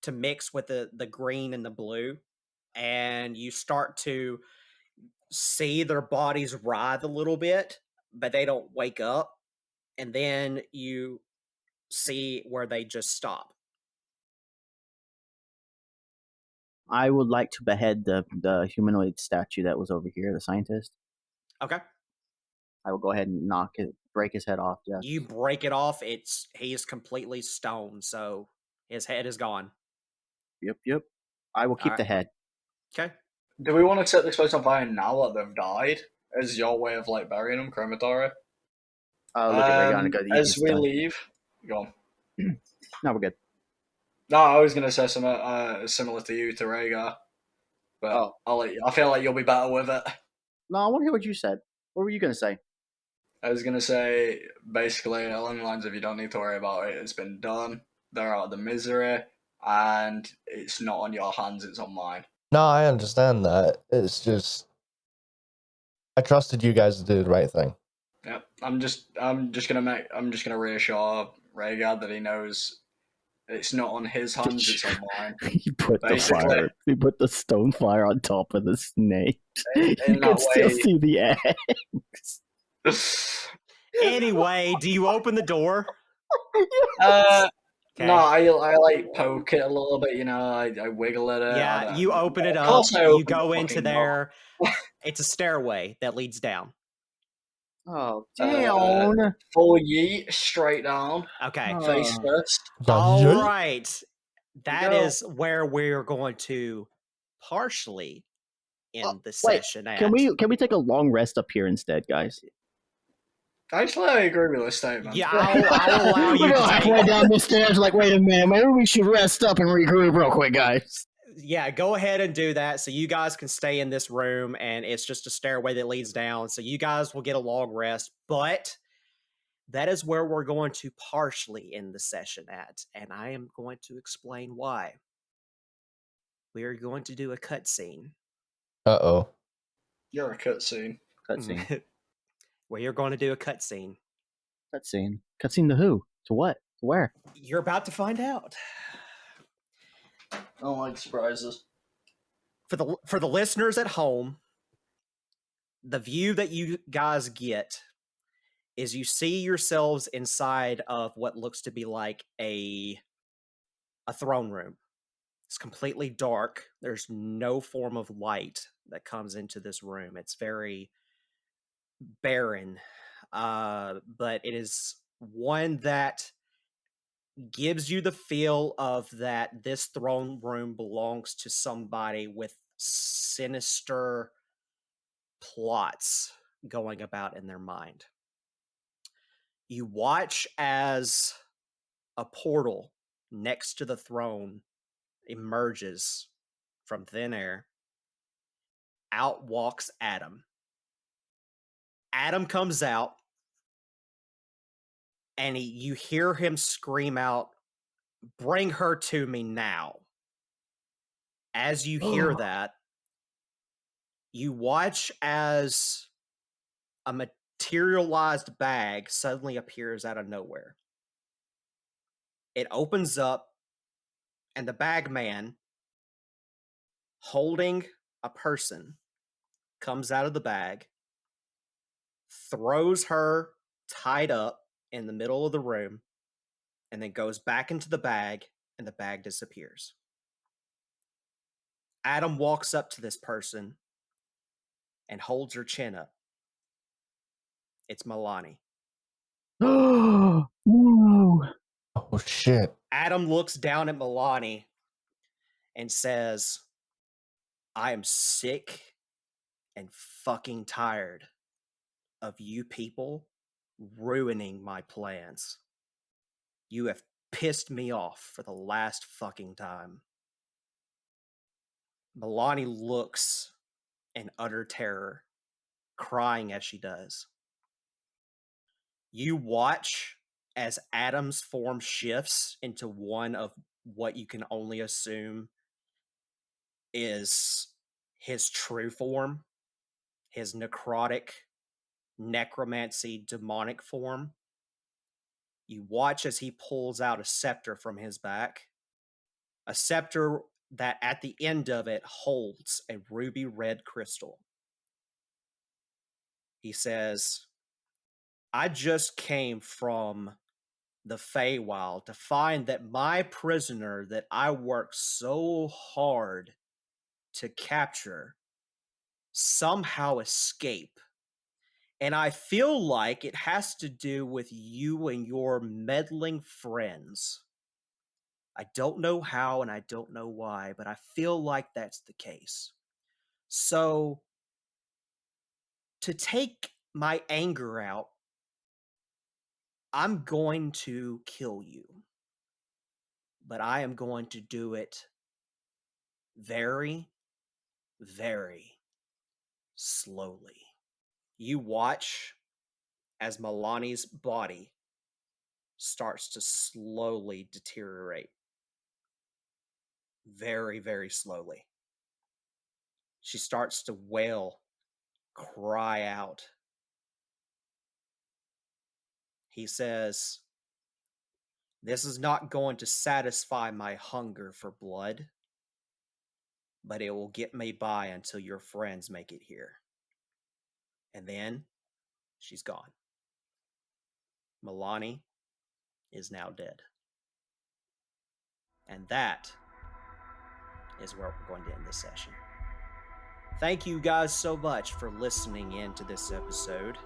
to mix with the green and the blue. And you start to see their bodies writhe a little bit, but they don't wake up. And then you see where they just stop. I would like to behead the humanoid statue that was over here, the scientist. Okay. I will go ahead and break his head off. Yes. You break it off. He is completely stoned, so his head is gone. Yep. I will keep Alright. the head. Okay. Do we want to set this place on fire now that they've died? As your way of like burying them, crematory? Look at Ray and go the As easiest we done. leave, go on. No, we're good. No, I was gonna say something similar to you to Rhaegar, but Oh. I'll let you. I feel like you'll be better with it. No, I want to hear what you said. What were you gonna say? I was gonna say basically along the lines of you don't need to worry about it. It's been done. They're out of the misery, and it's not on your hands. It's on mine. No, I understand that. It's just I trusted you guys to do the right thing. Yep. I'm just gonna reassure Rhaegar that he knows it's not on his hands. It's on mine. He put Basically. the fire. He put the stone fire on top of the snake. In You could that still way- see the eggs. Anyway, do you open the door? No, I like poke it a little bit, you know, I wiggle at it. Yeah, you open it Of up. course I You open go the into fucking door. there. It's a stairway that leads down. Oh, down. Full yeet, straight down, Okay. face first. All right. Here we That go. is where we're going to partially end the wait, session at. Can we take a long rest up here instead, guys? Actually, I agree with this statement. Yeah, I'll allow you We're to halfway take. down the stairs. Like, wait a minute, maybe we should rest up and regroup real quick, guys. Yeah, go ahead and do that. So you guys can stay in this room, and it's just a stairway that leads down. So you guys will get a long rest, but that is where we're going to partially end the session at, and I am going to explain why. We are going to do a cutscene. Uh-oh. You're a cutscene. Cutscene. Where you're going to do a cutscene. Cutscene. Cutscene to who? To what? To where? You're about to find out. I don't like surprises. For the listeners at home, the view that you guys get is you see yourselves inside of what looks to be like a throne room. It's completely dark. There's no form of light that comes into this room. It's very barren, but it is one that gives you the feel of that this throne room belongs to somebody with sinister plots going about in their mind. You watch as a portal next to the throne emerges from thin air. Out walks Adam. Adam comes out, and you hear him scream out, "Bring her to me now." As you hear that, you watch as a materialized bag suddenly appears out of nowhere. It opens up, and the bag man, holding a person, comes out of the bag, throws her tied up in the middle of the room, and then goes back into the bag, and the bag disappears. Adam walks up to this person and holds her chin up. It's Milani. Whoa. Oh shit. Adam looks down at Milani and says, "I am sick and fucking tired of you people ruining my plans. You have pissed me off for the last fucking time." Milani looks in utter terror, crying as she does. You watch as Adam's form shifts into one of what you can only assume is his true form, his necrotic, necromancy, demonic form. You watch as he pulls out a scepter from his back, a scepter that at the end of it holds a ruby red crystal. He says, I just came from the Feywild to find that my prisoner that I worked so hard to capture somehow escape. And I feel like it has to do with you and your meddling friends. I don't know how and I don't know why, but I feel like that's the case. So, to take my anger out, I'm going to kill you. But I am going to do it very, very slowly. You watch as Milani's body starts to slowly deteriorate. Very, very slowly. She starts to wail, cry out. He says, this is not going to satisfy my hunger for blood, but it will get me by until your friends make it here. And then she's gone. Milani is now dead. And that is where we're going to end this session. Thank you guys so much for listening in to this episode.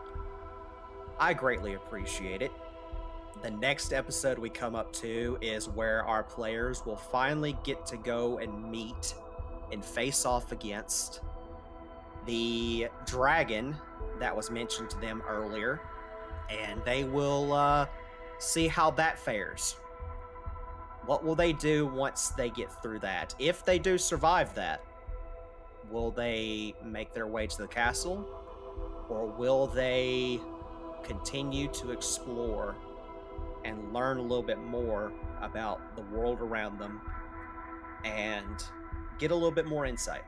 I greatly appreciate it. The next episode we come up to is where our players will finally get to go and meet and face off against the dragon that was mentioned to them earlier, and they will see how that fares. What will they do once they get through that? If they do survive that, will they make their way to the castle, or will they continue to explore and learn a little bit more about the world around them and get a little bit more insight?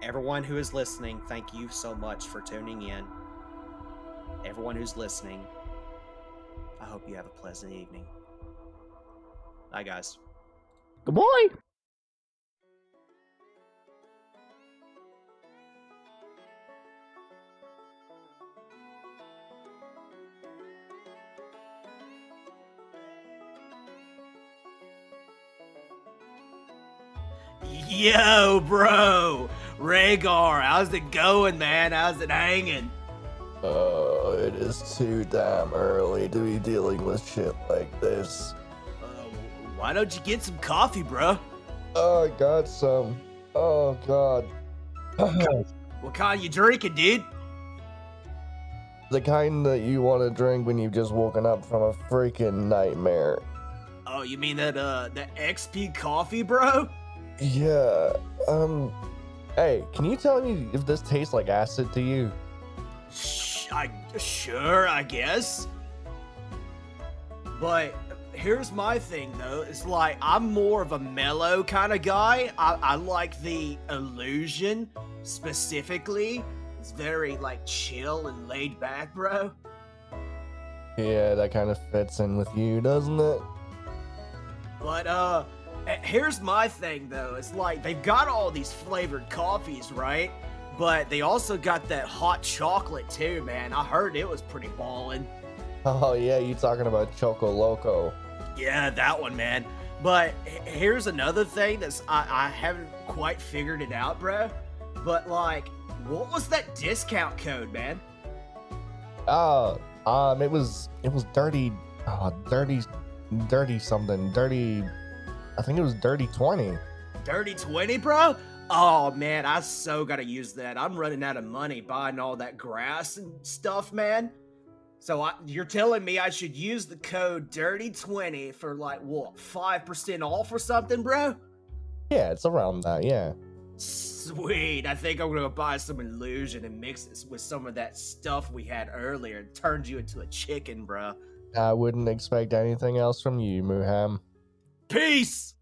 Everyone who is listening, thank you so much for tuning in. Everyone who's listening, I hope you have a pleasant evening. Bye, guys. Good boy. Yo, bro! Rhaegar, how's it going, man? How's it hanging? Oh, it is too damn early to be dealing with shit like this. Why don't you get some coffee, bro? Oh, I got some. Oh, God. What kind you drinking, dude? The kind that you want to drink when you've just woken up from a freaking nightmare. Oh, you mean that XP coffee, bro? Yeah, hey, can you tell me if this tastes like acid to you? Sure, I guess. But here's my thing, though. It's like, I'm more of a mellow kind of guy. I like the illusion, specifically. It's very, like, chill and laid back, bro. Yeah, that kind of fits in with you, doesn't it? But, here's my thing, though. It's like, they've got all these flavored coffees, right? But they also got that hot chocolate, too, man. I heard it was pretty ballin'. Oh, yeah, you talking about Choco Loco. Yeah, that one, man. But here's another thing that's I haven't quite figured it out, bro. But, like, what was that discount code, man? It was dirty, dirty something, dirty, I think it was dirty 20. Dirty 20, bro? Oh, man, I so gotta use that. I'm running out of money buying all that grass and stuff, man. So you're telling me I should use the code DIRTY20 for, like, what, 5% off or something, bro? Yeah, it's around that, yeah. Sweet. I think I'm gonna buy some illusion and mix it with some of that stuff we had earlier and turned you into a chicken, bruh. I wouldn't expect anything else from you, Muham. Peace!